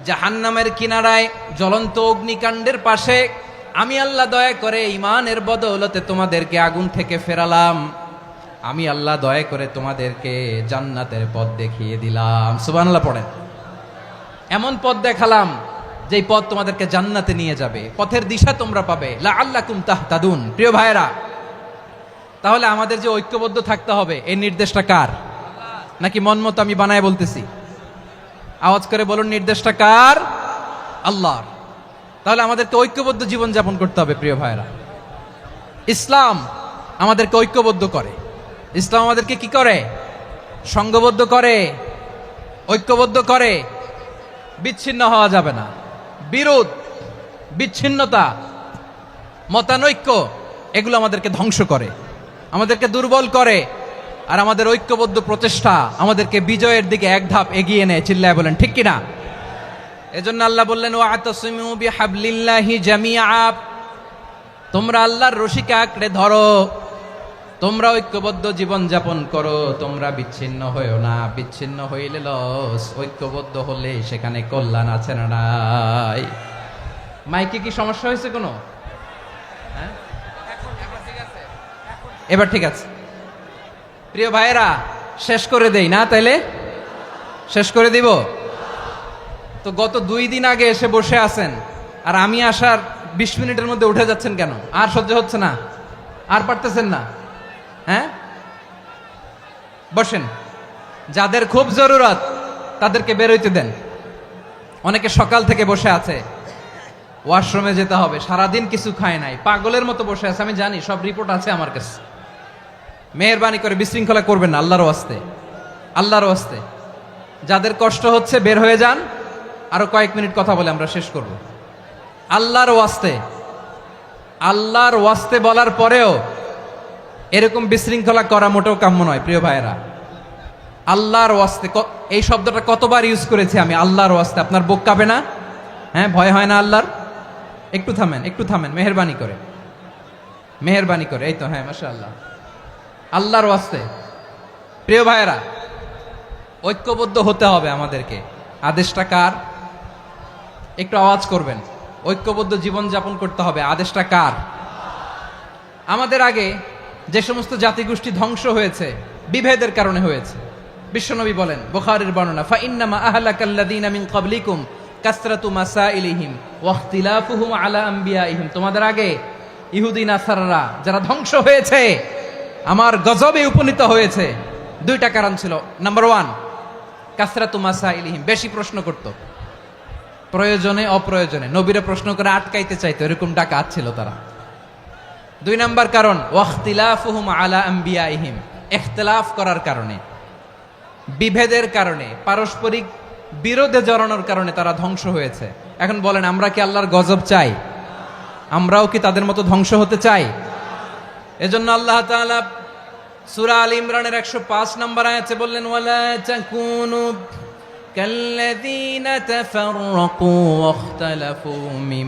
জাহান্নামের কিনারায়, জ্বলন্ত অগ্নিকাণ্ডের পাশে। আমি আল্লাহ দয়া করে ঈমানের বদৌলতে তোমাদেরকে আগুন থেকে ফেরালাম। আমি আল্লাহ দয়া করে তোমাদেরকে জান্নাতের পথ দেখিয়ে দিলাম। সুবহানাল্লাহ পড়েন। এমন পথ দেখালাম যেই পথ তোমাদেরকে জান্নাতে নিয়ে যাবে, পথের দিশা তোমরা পাবে। লাআল্লাকুম তাহতাদুন। প্রিয় ভাইরা, তাহলে আমাদের যে ঐক্যবদ্ধ থাকতে হবে, এই নির্দেশটা কার? নাকি মন মতো আমি বানায় বলতেছি? আওয়াজ করে বলুন, নির্দেশটা কার? আল্লাহর। তাহলে আমাদেরকে ঐক্যবদ্ধ জীবন যাপন করতে হবে। প্রিয় ভাইরা, ইসলাম আমাদেরকে ঐক্যবদ্ধ করে। ইসলাম আমাদেরকে কি করে? সংঘবদ্ধ করে, ঐক্যবদ্ধ করে। বিচ্ছিন্ন হওয়া যাবে না। বিরোধ, বিচ্ছিন্নতা, মতানৈক্য, এগুলো আমাদেরকে ধ্বংস করে, আমাদেরকে দুর্বল করে। আর আমাদের ঐক্যবদ্ধ প্রচেষ্টা আমাদেরকে বিজয়ের দিকে এক ধাপ এগিয়ে নেয়। চিল্লায় বলেন ঠিক কিনা? এজন্য আল্লাহ বললেন, ওয়াতাসিমু বিহাবলিল্লাহি জামিআ। তোমরা আল্লাহর রশিকে আঁকড়ে ধরো, তোমরা ঐক্যবদ্ধ জীবন যাপন করো, তোমরা বিচ্ছিন্ন হইও না। বিচ্ছিন্ন হইলে লস, ঐক্যবদ্ধ হলে সেখানে কল্যাণ আছে না নাই? মাইকে কি সমস্যা হয়েছে কোনো? হ্যাঁ, এবার ঠিক আছে। প্রিয় ভাইয়েরা, শেষ করে দেই না? তাইলে শেষ করে দিব তো। গত 2 দিন আগে এসে বসে আছেন, আর আমি আসার 20 মিনিটের মধ্যে উঠে যাচ্ছেন কেন? আর সহ্য হচ্ছে না? আর পারতেছেন না? হ্যাঁ, বসেন। যাদের খুব জরুরত তাদেরকে বেরোইতে দেন। অনেকে সকাল থেকে বসে আছে, ওয়াশরুমে যেতে হবে, সারাদিন কিছু খায় নাই, পাগলের মতো বসে আছে। আমি জানি, সব রিপোর্ট আছে আমার কাছে। মেহেরবানি করে বিশৃঙ্খলা করবেন না, আল্লাহর ওয়াস্তে, আল্লাহর ওয়াস্তে। যাদের কষ্ট হচ্ছে বের হয়ে যান। আরো কয়েক মিনিট কথা বলে আমরা শেষ করব। আল্লাহর ওয়াস্তে, আল্লাহর ওয়াস্তে বলার পরেও এরকম বিশৃঙ্খলা করা মোটেও কাম্য নয়। প্রিয় ভাইয়েরা, আল্লাহর ওয়াস্তে, এই শব্দটা কতবার ইউজ করেছি আমি, আল্লাহর ওয়াস্তে। আপনার বুক কাঁপে না? হ্যাঁ, ভয় হয় না আল্লাহর? একটু থামেন, একটু থামেন, মেহেরবানি করে, মেহেরবানি করে। এই তো, হ্যাঁ, মাশাআল্লাহ। আল্লাহর ওয়াস্তে। প্রিয় ভাইয়েরা, ঐক্যবদ্ধ হতে হবে আমাদেরকে। আদেশটা কার? একটু আওয়াজ করবেন। ঐক্যবদ্ধ জীবন যাপন করতে হবে। আদেশটা কার? আমাদের আগে যে সমস্ত জাতিগোষ্ঠী ধ্বংস হয়েছে, বিভেদের কারণে হয়েছে। বিশ্বনবী বলেন, বুখারীর বর্ণনা, ফা ইন্নামা আহলাকাল্লাযীনা মিন ক্বাবলিকুম কাসরাতু মাসাইলিহিম ওয়া ইখতিলাফুহুম আলা আম্বিয়াইহিম। তোমাদের আগে ইহুদি নাসারারা যারা ধ্বংস হয়েছে, আমার গজবে উপনীত হয়েছে, 2টা কারণ ছিল। নাম্বার 1, কাসরাতু মাসাইলিহিম, বেশি প্রশ্ন করত, প্রয়োজনে অপ্রয়োজনে নবীরা প্রশ্ন করে আটকাইতে চাইতো, এরকম ডাকাত ছিল তারা। 2 নাম্বার কারণ, ওয়াখতিলাফুহুম আলা আম্বিয়াইহিম, ইখতিলাফ করার কারণে, বিভেদের কারণে, পারস্পরিক বিরোধে জড়ানোর কারণে তারা ধ্বংস হয়েছে। এখন বলেন, আমরা কি আল্লাহর গজব চাই? আমরাও কি তাদের মতো ধ্বংস হতে চাই? এজন্য আল্লাহ তাআলা সূরা আল ইমরানের 105 নম্বর আয়াতে বললেন, ওয়ালা তাকুনু কাল্লাযীনা তাফাররাকু ওয়াখতালাফু মিন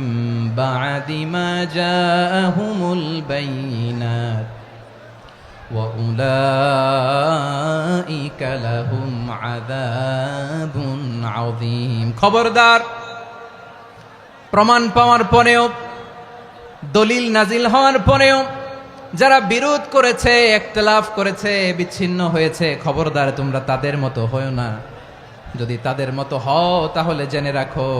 বা'দি মা জাআহুমুল বাইয়িনাত ওয়া উলাইকা লাহুম আযাবুন আযীম। খবরদার, প্রমাণ পাওয়ার পরেও, দলিল নাজিল হওয়ার পরেও যারা বিরোধ করেছে, ইখতিলাফ করেছে, বিচ্ছিন্ন হয়েছে, খবরদার তোমরা তাদের মতো হয়ো না। যদি তাদের মতো হও তাহলে জেনে রাখো,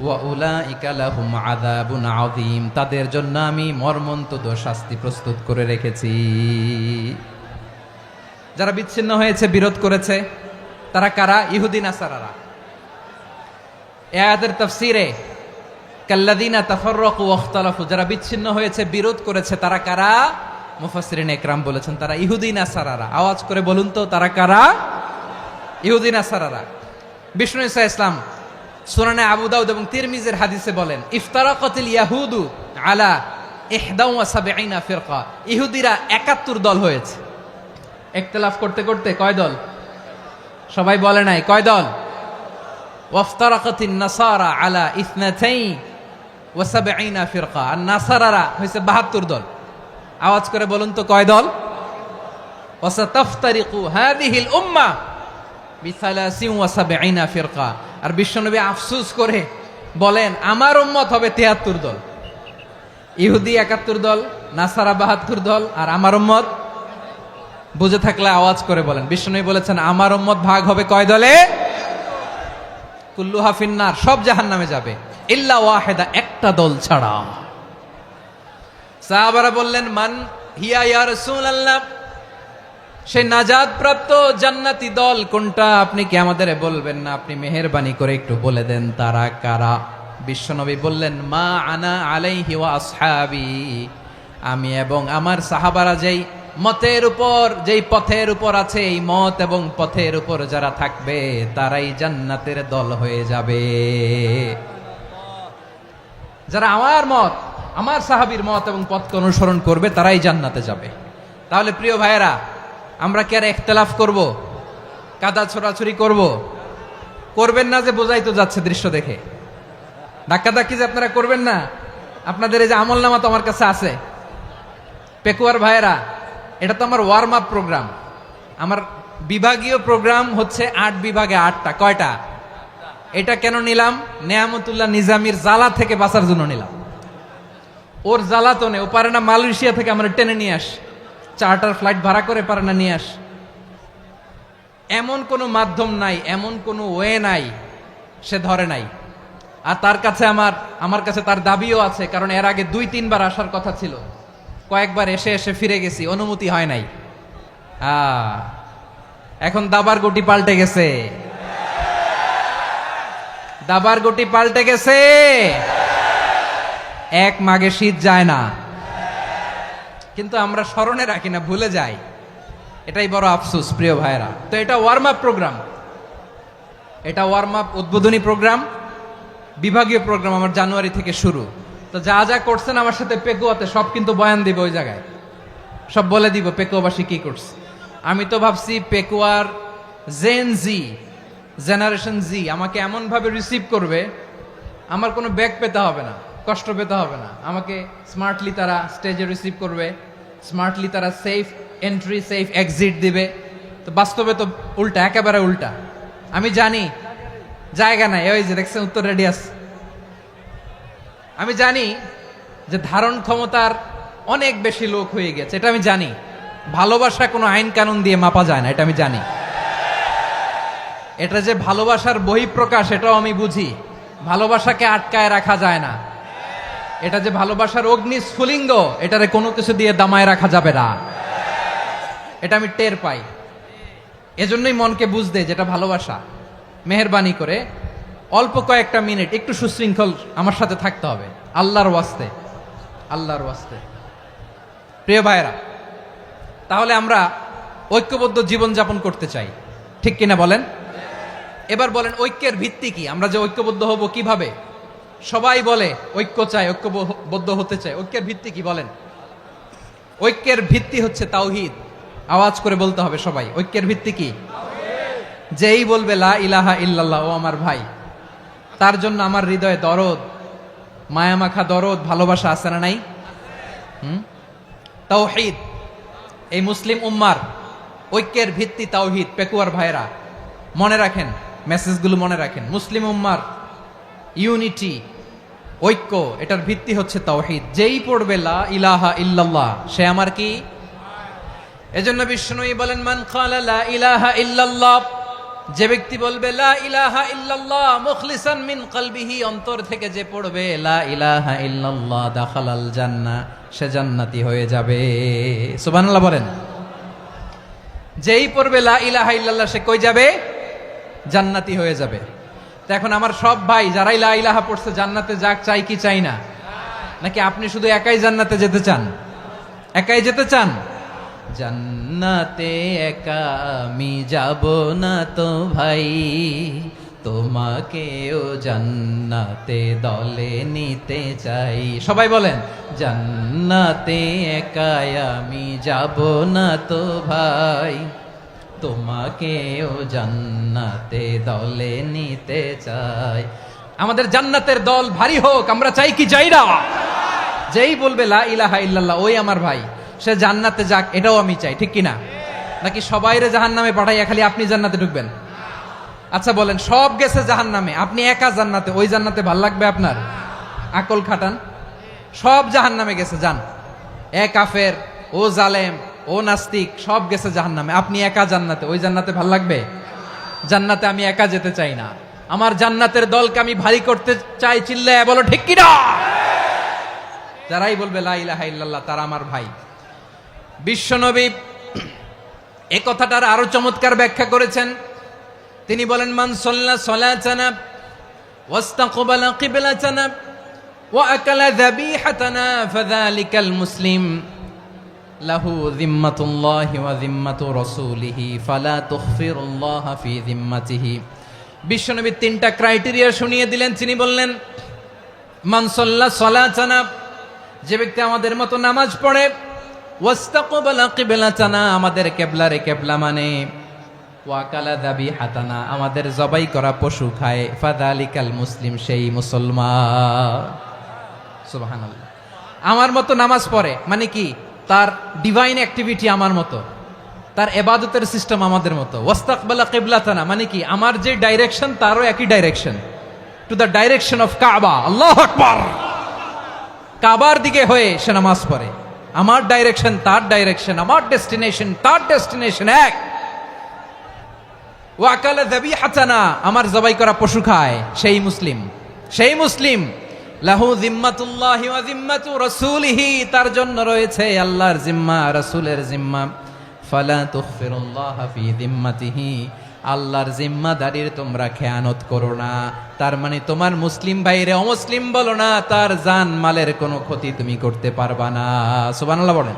ওয়া উলাইকা লাহুম আযাবুন আযীম, তাদের জন্য আমি মর্মন্তুদ শাস্তি প্রস্তুত করে রেখেছি। যারা বিচ্ছিন্ন হয়েছে, বিরোধ করেছে, তারা কারা? ইহুদি নাসারারা। এই আয়াতের তাফসীরে কাল্লাযীনা তাফাররাকু ওয়াখতালাফু, যারা বিচ্ছিন্ন হয়েছে, বিরোধ করেছে, তারা কারা? মুফাসসিরিন একরাম বলেছেন তারা ইহুদি নাসারারা। আওয়াজ করে বলুন তো তারা কারা? ইহুদি নাসারারা। বিষ্ণু ঈসা ইসলাম সুনানে আবু দাউদ এবং তিরমিজির হাদিসে বলেন ইফতারাকাতিল ইয়াহুদু আলা 71 ফিরকা। ইহুদিরা 71 দল হয়েছে। ইখতিলাফ করতে করতে কয় দল? সবাই বলে নাই কয় দল? ওয়াফতারাকাতিন নাসারা আলা 72 ফিরকা। আর নাসারারা হয়েছে 72 দল। আওয়াজ করে বলুন তো কয় দল? ওয়াসাতাফতারিকু হাযিহিল উম্মাহ বি73 ফিরকা। আর বিশ্বনবী আফসোস করে বলেন আমার উম্মত হবে 73 দল। ইহুদি 71 দল, নাসারা 72 দল, আর আমার উম্মত বুঝে থাকলে আওয়াজ করে বলেন। বিশ্বনবী বলেছেন আমার উম্মত ভাগ হবে কয় দলে? কুল্লুহা ফিন্নার, সব জাহান্নামে যাবে, ইল্লা ওয়াহিদা, একটা দল ছাড়া। সাহাবারা বললেন মান হিয়া ইয়া রাসূলুল্লাহ, সেই নাজাত প্রাপ্ত জান্নাতি দল কোনটা? আপনি কি আমাদের বলবেন না? আপনি মেহেরবানি করে একটু বলে দেন তারা কারা? বিশ্বনবী বললেন মা আনা আলাইহি ওয়া আসহাবি, আমি এবং আমার সাহাবারা যেই মতের উপর, যেই পথের উপর আছে, এই মত এবং পথের উপর যারা থাকবে তারাই জান্নাতের দল হয়ে যাবে। যারা আমার মত, আমার সাহাবীর মত এবং পথকে অনুসরণ করবে তারাই জান্নাতে যাবে। তাহলে প্রিয় ভাইয়েরা, আমরা কি আর ইখতিলাফ করব? কাদা ছোড়াছুরি করব? করবেন না যে বোঝাই তো যাচ্ছে দৃশ্য দেখে। ধাক্কাধাক্কি যে আপনারা করবেন না। আপনাদের এই যে আমলনামা তো আমার কাছে আছে। পেকুয়ার ভাইয়েরা, এটা তো আমার ওয়ার্ম আপ প্রোগ্রাম। আমার বিভাগীয় প্রোগ্রাম হচ্ছে 8 বিভাগে 8টা। কয়টা? এটা কেন নিলাম? নেয়ামতুল্লাহ নিজামীর জ্বালা থেকে বাঁচার জন্য নিলাম। ওর জ্বালাতনে ও পারে না মালয়েশিয়া থেকে আমরা টেনে নিয়ে আস, চার্টার ফ্লাইট ভাড়া করে পারে না নিয়ে আস। এমন কোনো মাধ্যম নাই, এমন কোনো ওয়ে নাই সে ধরে নাই। আর তার কাছে আমার কাছে তার দাবিও আছে, কারণ এর আগে 2-3 বার আসার কথা ছিল। কয়েকবার এসে এসে ফিরে গেছি, অনুমতি হয় নাই। এখন দাবার গুটি পাল্টে গেছে, দাবার গুটি পাল্টে গেছে। এক মাঘে শীত যায় না, কিন্তু আমরা স্মরণে রাখি না, ভুলে যাই। এটাই বড় আফসোস প্রিয় ভাইরা। তো এটা ওয়ার্ম আপ প্রোগ্রাম, এটা ওয়ার্ম আপ উদ্বোধনী প্রোগ্রাম, বিভাগীয় প্রোগ্রাম আমার জানুয়ারি থেকে শুরু। তো যা যা করছেন আমার সাথে পেকুয়াতে সব কিন্তু বয়ান দিব, ওই জায়গায় সব বলে দিব পেকুয়াবাসী কি করছে। আমি তো ভাবছি পেকুয়ার জেনারেশন জি আমাকে এমন ভাবে রিসিভ করবে, আমার কোনো ব্যাগ পেতে হবে না, কষ্ট পেতে হবে না। আমাকে স্মার্টলি তারা স্টেজে রিসিভ করবে, স্মার্টলি তারা সেফ এন্ট্রি সেফ এক্সিট দিবে। তো বাস্তবে তো উল্টা, একেবারে উল্টা। আমি জানি জায়গা নাই, ওই যে দেখছেন উত্তর রেডিয়াস। আমি জানি যে ধারণ ক্ষমতার অনেক বেশি লোক হয়ে গেছে, এটা আমি জানি। ভালোবাসা কোনো আইন কানুন দিয়ে মাপা যায় না, এটা আমি জানি। এটা যে ভালোবাসার বহিঃপ্রকাশ এটাও আমি বুঝি। ভালোবাসাকে আটকায় রাখা যায় না। এটা যে ভালোবাসার অগ্নি স্ফুলিঙ্গ, এটারে কোনো কিছু দিয়ে দামায় রাখা যাবে না, এটা আমি টের পাই। এজন্যই মনকে বুঝতে যেটা ভালোবাসা। মেহেরবানি করে অল্প কয়েকটা মিনিট একটু সুশৃঙ্খল আমার সাথে থাকতে হবে, আল্লাহর ওয়াস্তে, আল্লাহর ওয়াস্তে। প্রিয় ভাইরা, তাহলে আমরা ঐক্যবদ্ধ জীবনযাপন করতে চাই, ঠিক কিনা বলেন? এবার বলেন ঐক্যের ভিত্তি কি? আমরা যে ঐক্যবদ্ধ হব কিভাবে? সবাই বলে ঐক্য চাই, ঐক্যবদ্ধ হতে চাই। ঐক্যের ভিত্তি কি বলেন? ঐক্যের ভিত্তি হচ্ছে তাওহীদ। আওয়াজ করে বলতে হবে সবাই, ঐক্যের ভিত্তি কি? যেই বলবে লা ইলাহা ইল্লাল্লাহ, ও আমার ভাই, তার জন্য আমার হৃদয়ে দরদ, মায়ামাখা দরদ, ভালোবাসা আছে না নাই? তাওহীদ। এই মুসলিম উম্মার ঐক্যের ভিত্তি তাওহীদ। পেকুয়ার ভাইরা মনে রাখেন, মেসেজগুলো মনে রাখেন। মুসলিম উম্মার ইউনিটি, ঐক্য, এটার ভিত্তি হচ্ছে তাওহীদ। যেই পড়বে লা ইলাহা ইল্লাল্লাহ সে আমার কি? এজন্য বিষ্ণুই বলেন মান ক্বালা লা ইলাহা ইল্লাল্লাহ, যে ব্যক্তি বলবে লা ইলাহা ইল্লাল্লাহ মুখলিসান মিন কলবিহি, অন্তর থেকে যে পড়বে লা ইলাহা ইল্লাল্লাহ, দাখালাল জান্নাহ, সে জান্নাতি হয়ে যাবে। সুবহানাল্লাহ বলেন। যেই পড়বে লা ইলাহা ইল্লাল্লাহ সে কই যাবে? জান্নাতি হয়ে যাবে। তো এখন আমার সব ভাই যারাই লা ইলাহা পড়ছে জান্নাতে যাক, চাই কি চাই না? নাকি আপনি শুধু একাই জান্নাতে যেতে চান? একাই যেতে চান? জান্নাতে একা আমি যাব না তো ভাই, তোমাকেও জান্নাতে দলে নিতে চাই। সবাই বলেন, জান্নাতে একা আমি যাব না তো ভাই, তোমাকেও জান্নাতে দলে নিতে চাই। আমাদের জান্নাতের দল ভারী হোক, আমরা চাই কি চাই না? যেই বলবে লা ইলাহা ইল্লাল্লাহ ওই আমার ভাই, সে জান্নাতে যাক, এটাও আমি চাই, ঠিক কিনা? নাকি সবাইরে জাহান্নামে পাঠাইয়া খালি আপনি জান্নাতে ঢুকবেন? আচ্ছা বলেন, সব গেছে জাহান্নামে, আপনি একা জান্নাতে, ওই জান্নাতে ভাল লাগবে আপনার? আকল খাটান। সব জাহান্নামে গেছে, যান। এ কাফের, ও জালেম, ও নাস্তিক, সব গেছে জাহান্নামে, আপনি একা জান্নাতে, ওই জান্নাতে ভাল লাগবে? জান্নাতে আমি একা যেতে চাই না, আমার জান্নাতের দলকে আমি ভারী করতে চাই। চিল্লায় বলো ঠিক কিনা? যারাই বলবে লা ইলাহা ইল্লাল্লাহ তারা আমার ভাই। বিশ্বনবী এই কথাটার আরো চমৎকার ব্যাখ্যা করেছেন। তিনি বলেন, মান সাল্লা সালাতানা ওয়াস্তাকবালা কিবলাতানা ওয়া আকালা যাবিহাতানা ফাযালিকাল মুসলিম লাহু যিম্মাতুল্লাহি ওয়া যিম্মাতু রাসূলিহি ফালা তুখফিরুল্লাহা ফি যিম্মাতিহি। বিশ্বনবী তিনটা ক্রাইটেরিয়া শুনিয়ে দিলেন। তিনি বললেন, মান সাল্লা সালাতানা, যে ব্যক্তি আমাদের মতো নামাজ পড়ে, ওয়াস্তাকবালা কিবলাতানা, আমাদের কিবলারে কিবলা মানে, ওয়াকালা যাবিহাতানা, আমাদের জবাই করা পশু খায়, ফাযালিকাল মুসলিম, সেই মুসলমান। সুবহানাল্লাহ। আমার মতো নামাজ পড়ে মানে কি? তার ডিভাইন অ্যাক্টিভিটি আমার মতো, তার ইবাদতের সিস্টেম আমাদের মতো। ওয়াস্তাকবালা কিবলাতানা মানে কি? আমার যে ডাইরেকশন তারও একই direction, to the direction of কাবা। আল্লাহু আকবার। কাবার দিকে হয়ে সে নামাজ পড়ে, আমার ডাইরেকশন তার ডাইরেকশন, আমার ডেস্টিনেশন তার ডেস্টিনেশন এক। ওয়াকালা যাবিহাতানা, আমার জবাই করা পশু খায়, সেই মুসলিম, সেই মুসলিম। লাহু যিম্মাতুল্লাহি ওয়া যিম্মাতু রাসূলিহি, তার জন্য রয়েছে আল্লাহর জিম্মা, রাসূলের জিম্মা। ফালা তুখফিরুল্লাহা ফি যিম্মাতিহি, আল্লাহর জিম্মাদারির তোমরা খেয়ানত করো না। তার মানে তোমার মুসলিম ভাইরে অমুসলিম বলো না, তার জান মালের কোনো ক্ষতি তুমি করতে পারবা না। সুবহানাল্লাহ বলেন।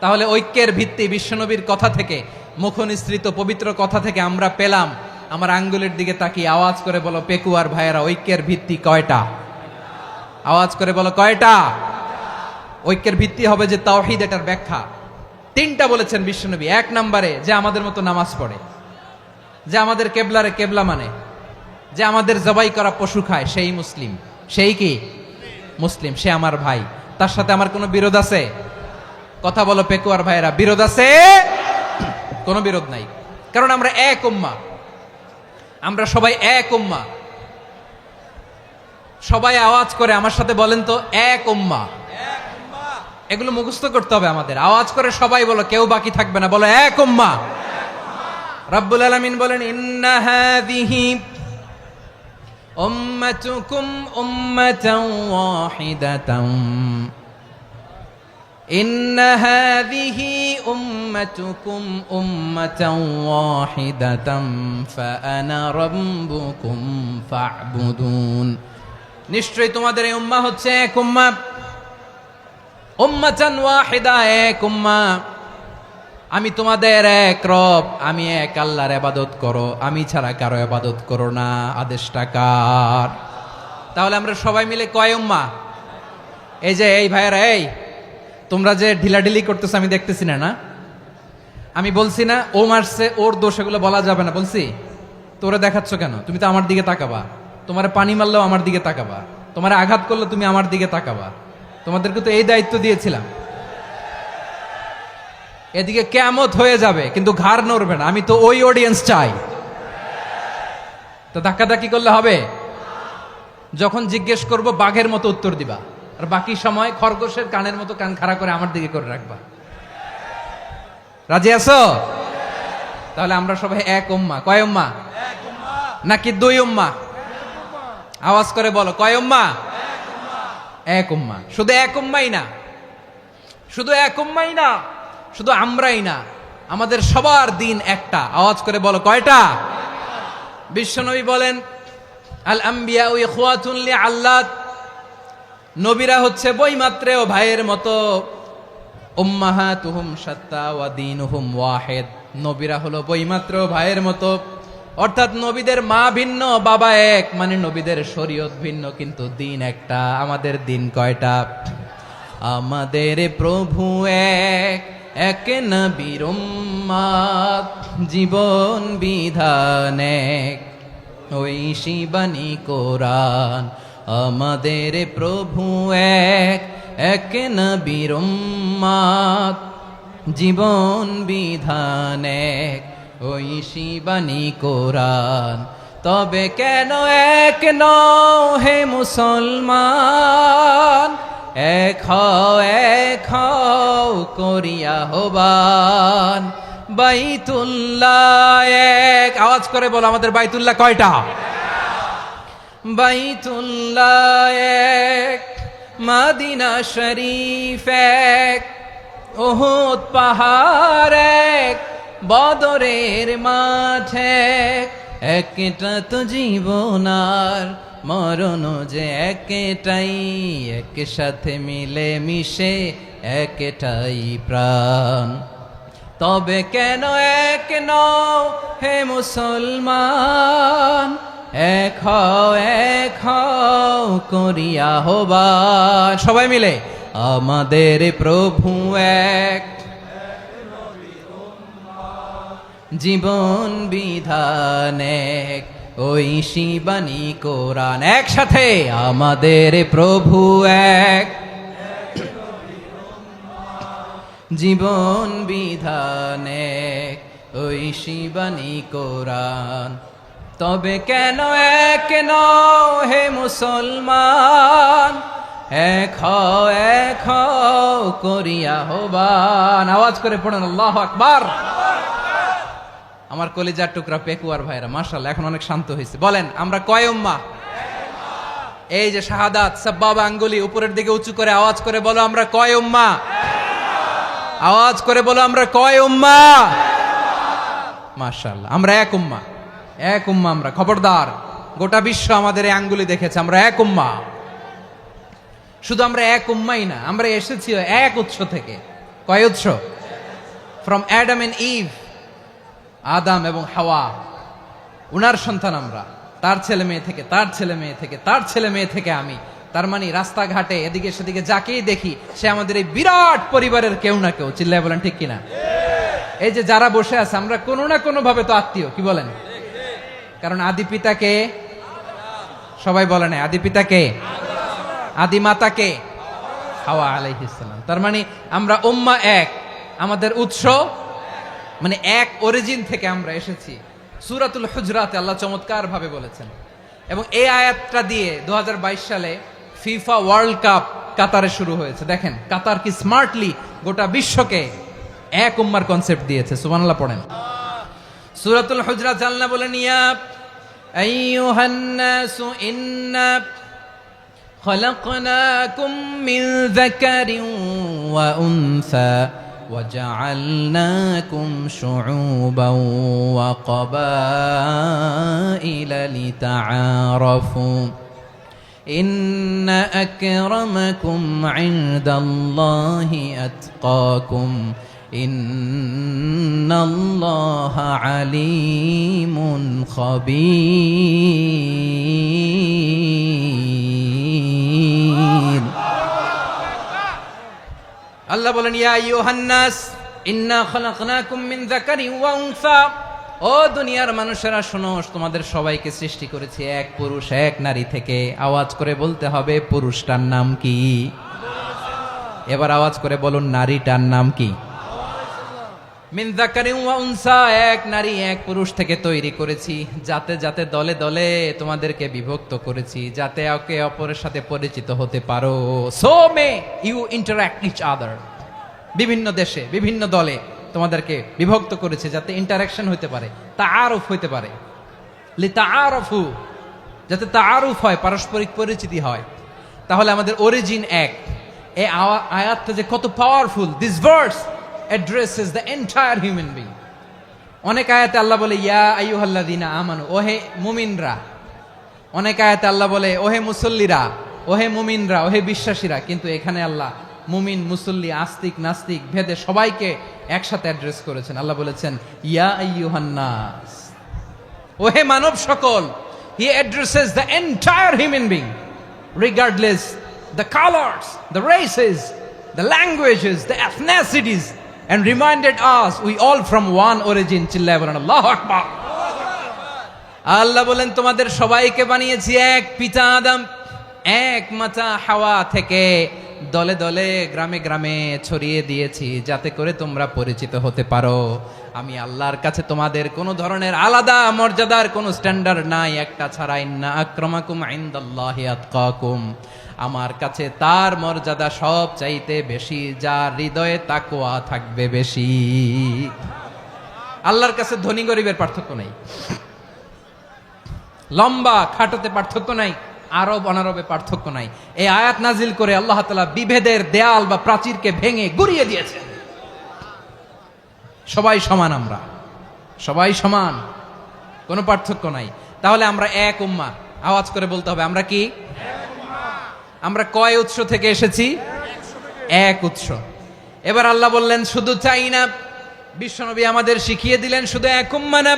তাহলে ঐক্যের ভিত্তি বিশ্বনবীর কথা থেকে, মুখনিসৃত পবিত্র কথা থেকে আমরা পেলাম। আমার আঙ্গুলের দিকে তাকিয়ে আওয়াজ করে বলো পেকুয়ার ভাইয়েরা, ঐক্যের ভিত্তি কয়টা? আওয়াজ করে বলো কয়টা? ঐক্যের ভিত্তি হবে যে তাওহীদ, এটার ব্যাখ্যা তিনটা বলেছেন বিশ্বনবী। এক নম্বরে, যে আমাদের মতো নামাজ পড়ে, যে আমাদের কেবলারে কেবলা মানে, যে আমাদের জবাই করা পশু খায়, সেই মুসলিম। সেই কি মুসলিম? সে আমার ভাই। তার সাথে আমার কোনো বিরোধ আছে? কথা বলো পেকুয়ার ভাইয়েরা, বিরোধ আছে? কোনো বিরোধ নাই, কারণ আমরা এক উম্মা, আমরা সবাই এক উম্মা। সবাই আওয়াজ করে আমার সাথে বলেন তো, এক উম্মা। এগুলো মুখস্থ করতে হবে আমাদের। আওয়াজ করে সবাই বলো, কেউ বাকি থাকবে না, বলো এক উম্মা। রব্বুল আলামিন বলেন, ইন্না হাযিহি উম্মাতুকুম উম্মাতান ওয়াহিদাতান, ইন্না হাযিহি উম্মাতুকুম উম্মাতান ওয়াহিদাতান ফাআনা রাব্বুকুম ফা'বুদুন। নিশ্চয়ই তোমাদের এই উম্মাহ হচ্ছে এক উম্মাহ, উম্মাতান ওয়াহিদা, এক উম্মাহ। আমি তোমাদের এক রব, আমি এক আল্লাহর ইবাদত করো, আমি ছাড়া কারো ইবাদত করো না। আদেশটা কার? তাহলে আমরা সবাই মিলে কয় উম্মাহ? এই যে এই ভাইয়েরা, এই তোমরা যে ঢিলাঢিলি করতেছো আমি দেখতেছি না, না? আমি বলছি না ও মারছে, ওর দোষ, এগুলো বলা যাবে না বলছি? তোরা দেখাচ্ছ কেন? তুমি তো আমার দিকে তাকাবা। তোমার পানি মারলেও আমার দিকে তাকাবা, তোমার আঘাত করলে তুমি আমার দিকে তাকাবা। তোমাদেরকে তো এই দায়িত্ব দিয়েছিলাম। এদিকে কিয়ামত হয়ে যাবে কিন্তু ঘাড় নড়বে না, আমি তো ওই অডিয়েন্স চাই। তো ধাক্কাধাক্কি করলে হবে? যখন জিজ্ঞেস করব বাঘের মতো উত্তর দিবা, আর বাকি সময় খরগোশের কানের মতো কান খাড়া করে আমার দিকে করে রাখবা। রাজি আছো? তাহলে আমরা সবাই এক উম্মাহ। কয় উম্মাহ? নাকি দুই উম্মাহ? আওয়াজ করে বলো, কয় উম্মাহ? এক উম্মাহ। শুধু এক উম্মাই না, শুধু এক উম্মাই না, শুধু আমরাই না, আমাদের সবার দিন একটা। আওয়াজ করে বলো কয়টা? বিশ্বনবী বলেন, আল আম্বিয়া ইখওয়াতুন লিআল্লাত, নবীরা হচ্ছে বৈমাত্রেয় ভাইয়ের মতো। উম্মাহাতুহুম শাত্তা ওয়া দীনুহুম ওয়াহিদ। নবীরা হলো বইমাত্র ভাইয়ের মতো, অর্থাৎ নবীদের মা ভিন্ন বাবা এক, মানে নবীদের শরীয়ত ভিন্ন কিন্তু দিন একটা। আমাদের দিন কয়টা? আমাদের প্রভু এক, এক নবীর উম্মত, জীবন বিধান এক, ওই শিবানী কোরআন। আমাদের প্রভু এক, এক নবীর উম্মত, জীবন বিধান এক, ওই শিবানী কোরআন। তবে কেন এক নও হে মুসলমান, এক হও করিয়া হবান। বাইতুল্লাহ এক, আওয়াজ করে বলো আমাদের বাইতুল্লাহ কয়টা? বাইতুল্লাহ এক, মদিনা শরীফ এক, উহুদ পাহাড় এক, বদরের মাঠ এক। একটা তো জীবন আর মরণ যে একটাই, একসাথে মিলে মিশে একটাই প্রাণ। তবে কেন এক নও হে মুসলমান, এক হও করিয়া হবান। সবাই মিলে আমাদের প্রভু এক, জীবন বিধান এক, ওই শিবানী কোরআন। একসাথে আমাদের প্রভু এক, জীবন বিধান এক, ওই শিবানী কোরআন। তবে কেন এক নও হে মুসলমান, এক হও করিয়া হবান। আওয়াজ করে পড়েন আল্লাহু আকবার। আমার কলিজার টুকরা পেকুয়ার ভাইরা মাশাআল্লাহ এখন অনেক শান্ত হয়েছে। বলেন আমরা কয় উম্মাহ? এই যে শাহাদাত সাব্বাবা আঙ্গুলি উপরের দিকে উঁচু করে আওয়াজ করে বলো আমরা কয় উম্মাহ? আওয়াজ করে বলো আমরা কয় উম্মাহ? মাশাআল্লাহ আমরা এক উম্মাহ, এক উম্মাহ আমরা। খবরদার, গোটা বিশ্ব আমাদের এই আঙ্গুলি দেখেছে আমরা এক উম্মাহ। শুধু আমরা এক উম্মাই না, আমরা এসেছি এক উৎস থেকে। কয় উৎস? ফ্রম অ্যাডাম এন্ড ইভ, আদাম এবং হাওয়া, উনার সন্তান আমরা। তার ছেলে মেয়ে থেকে, তার ছেলে মেয়ে থেকে, তার ছেলে মেয়ে থেকে আমি। তার মানে রাস্তাঘাটে এদিকে সেদিকে যাকেই দেখি সে আমাদের এই বিরাট পরিবারের কেউ না কেউ। চিল্লায় বলেন ঠিক কিনা? এই যে যারা বসে আছে আমরা কোনো না কোনো ভাবে তো আত্মীয়, কি বলেন? কারণ আদি পিতাকে সবাই বলে না, আদি পিতাকে, আদি মাতাকে হাওয়া আলাইহিস সালাম। তার মানে আমরা উম্মাহ এক, আমাদের উৎস মানে এক অরিজিন থেকে আমরা এসেছি। সূরাতুল হুজরাতে আল্লাহ চমৎকার ভাবে বলেছেন। এবং এই আয়াতটা দিয়ে 2022 সালে ফিফা ওয়ার্ল্ড কাপ কাতারে শুরু হয়েছে। দেখেন কাতার কি স্মার্টলি গোটা বিশ্বকে এক উম্মার কনসেপ্ট দিয়েছে। সুবহানাল্লাহ পড়েন। সূরাতুল হুজরাত আল্লাহ বলেন ইয়া আইয়ুহান নাসু ইন্না খলাকনাকুম মিন যাকারিন ওয়া উনসা وجعلناكم شعوبا وقبائل لتعارفوا إن أكرمكم عند الله أتقاكم إن الله عليم خبير। আল্লাহ বলেন ইয়া আইয়ুহান নাস ইন্না খলাকনাকুম মিন যাকারিন ওয়া উনসা, ও দুনিয়ার মানুষেরা শোনো, তোমাদের সবাইকে সৃষ্টি করেছি এক পুরুষ এক নারী থেকে। আওয়াজ করে বলতে হবে পুরুষটার নাম কি? এবার আওয়াজ করে বলুন নারীটার নাম কি? মিন যাকারিন ওয়া উনসা, এক নারী এক পুরুষ থেকে তৈরি করেছি। যাতে যাতে দলে দলে তোমাদেরকে বিভক্ত করেছি, যাতে একে অপরের সাথে পরিচিত হতে পারো। So may you interact each other. বিভিন্ন দেশে বিভিন্ন দলে তোমাদেরকে বিভক্ত করেছে যাতে ইন্টারাকশন হতে পারে, তাআরুফ হতে পারে। লিতাআরফু, যাতে তাআরুফ হয়, পারস্পরিক পরিচিতি হয়। তাহলে আমাদের অরিজিন এক। এই আয়াতটা যে কত powerful. This verse addresses the entire human being. অনেক আয়াতে আল্লাহ বলে ইয়া আইয়ুহাল্লাযীনা আমানু, ওহে মুমিনরা। অনেক আয়াতে আল্লাহ বলে ওহে মুসল্লিরা, ওহে মুমিনরা, ওহে বিশ্বাসীরা। কিন্তু এখানে আল্লাহ মুমিন মুসল্লি আস্তিক নাস্তিক ভেদে সবাইকে একসাথে অ্যাড্রেস করেছেন। আল্লাহ বলেছেন ইয়া আইয়ুহান নাস, ওহে মানব সকল। হি addresses the entire human being regardless the colors, the races, the languages, the ethnicities, and reminded us we all from one origin. চিল্লায় বলেন আল্লাহু আকবার। আল্লাহ বলেন তোমাদের সবাইকে বানিয়েছি এক পিতা আদম, এক মাতা হাওয়া থেকে, দলে দলে গ্রামে গ্রামে ছড়িয়ে দিয়েছি যাতে করে তোমরা পরিচিত হতে পারো। আমি আল্লাহর কাছে তোমাদের কোনো ধরনের আলাদা মর্যাদার কোনো স্ট্যান্ডার্ড নাই একটা ছাড়া। ইন্না আক্রামাকুম ইনদাল্লাহি আতকাকুম, আমার কাছে তার মর্যাদা সব চাইতে বেশি যার হৃদয়ে তাকওয়া থাকবে বেশি। আল্লাহর কাছে ধনী গরিবের পার্থক্য নাই, লম্বা খাটোতে পার্থক্য নাই, আরব অনারবে পার্থক্য নাই। এই আয়াত নাজিল করে আল্লাহ তাআলা বিভেদের দেয়াল বা প্রাচীরকে ভেঙে গুড়িয়ে দিয়েছেন। সবাই সমান, আমরা সবাই সমান, কোনো পার্থক্য নাই। তাহলে আমরা এক উম্মাহ, আওয়াজ করে বলতে হবে আমরা কি? আমরা কয় উৎস থেকে এসেছি? এক উৎস। এবার আল্লাহ বললেন শুধু চাই না, বিশ্বনবী আমাদের শিখিয়ে দিলেন শুধু এক উম্মাহ না,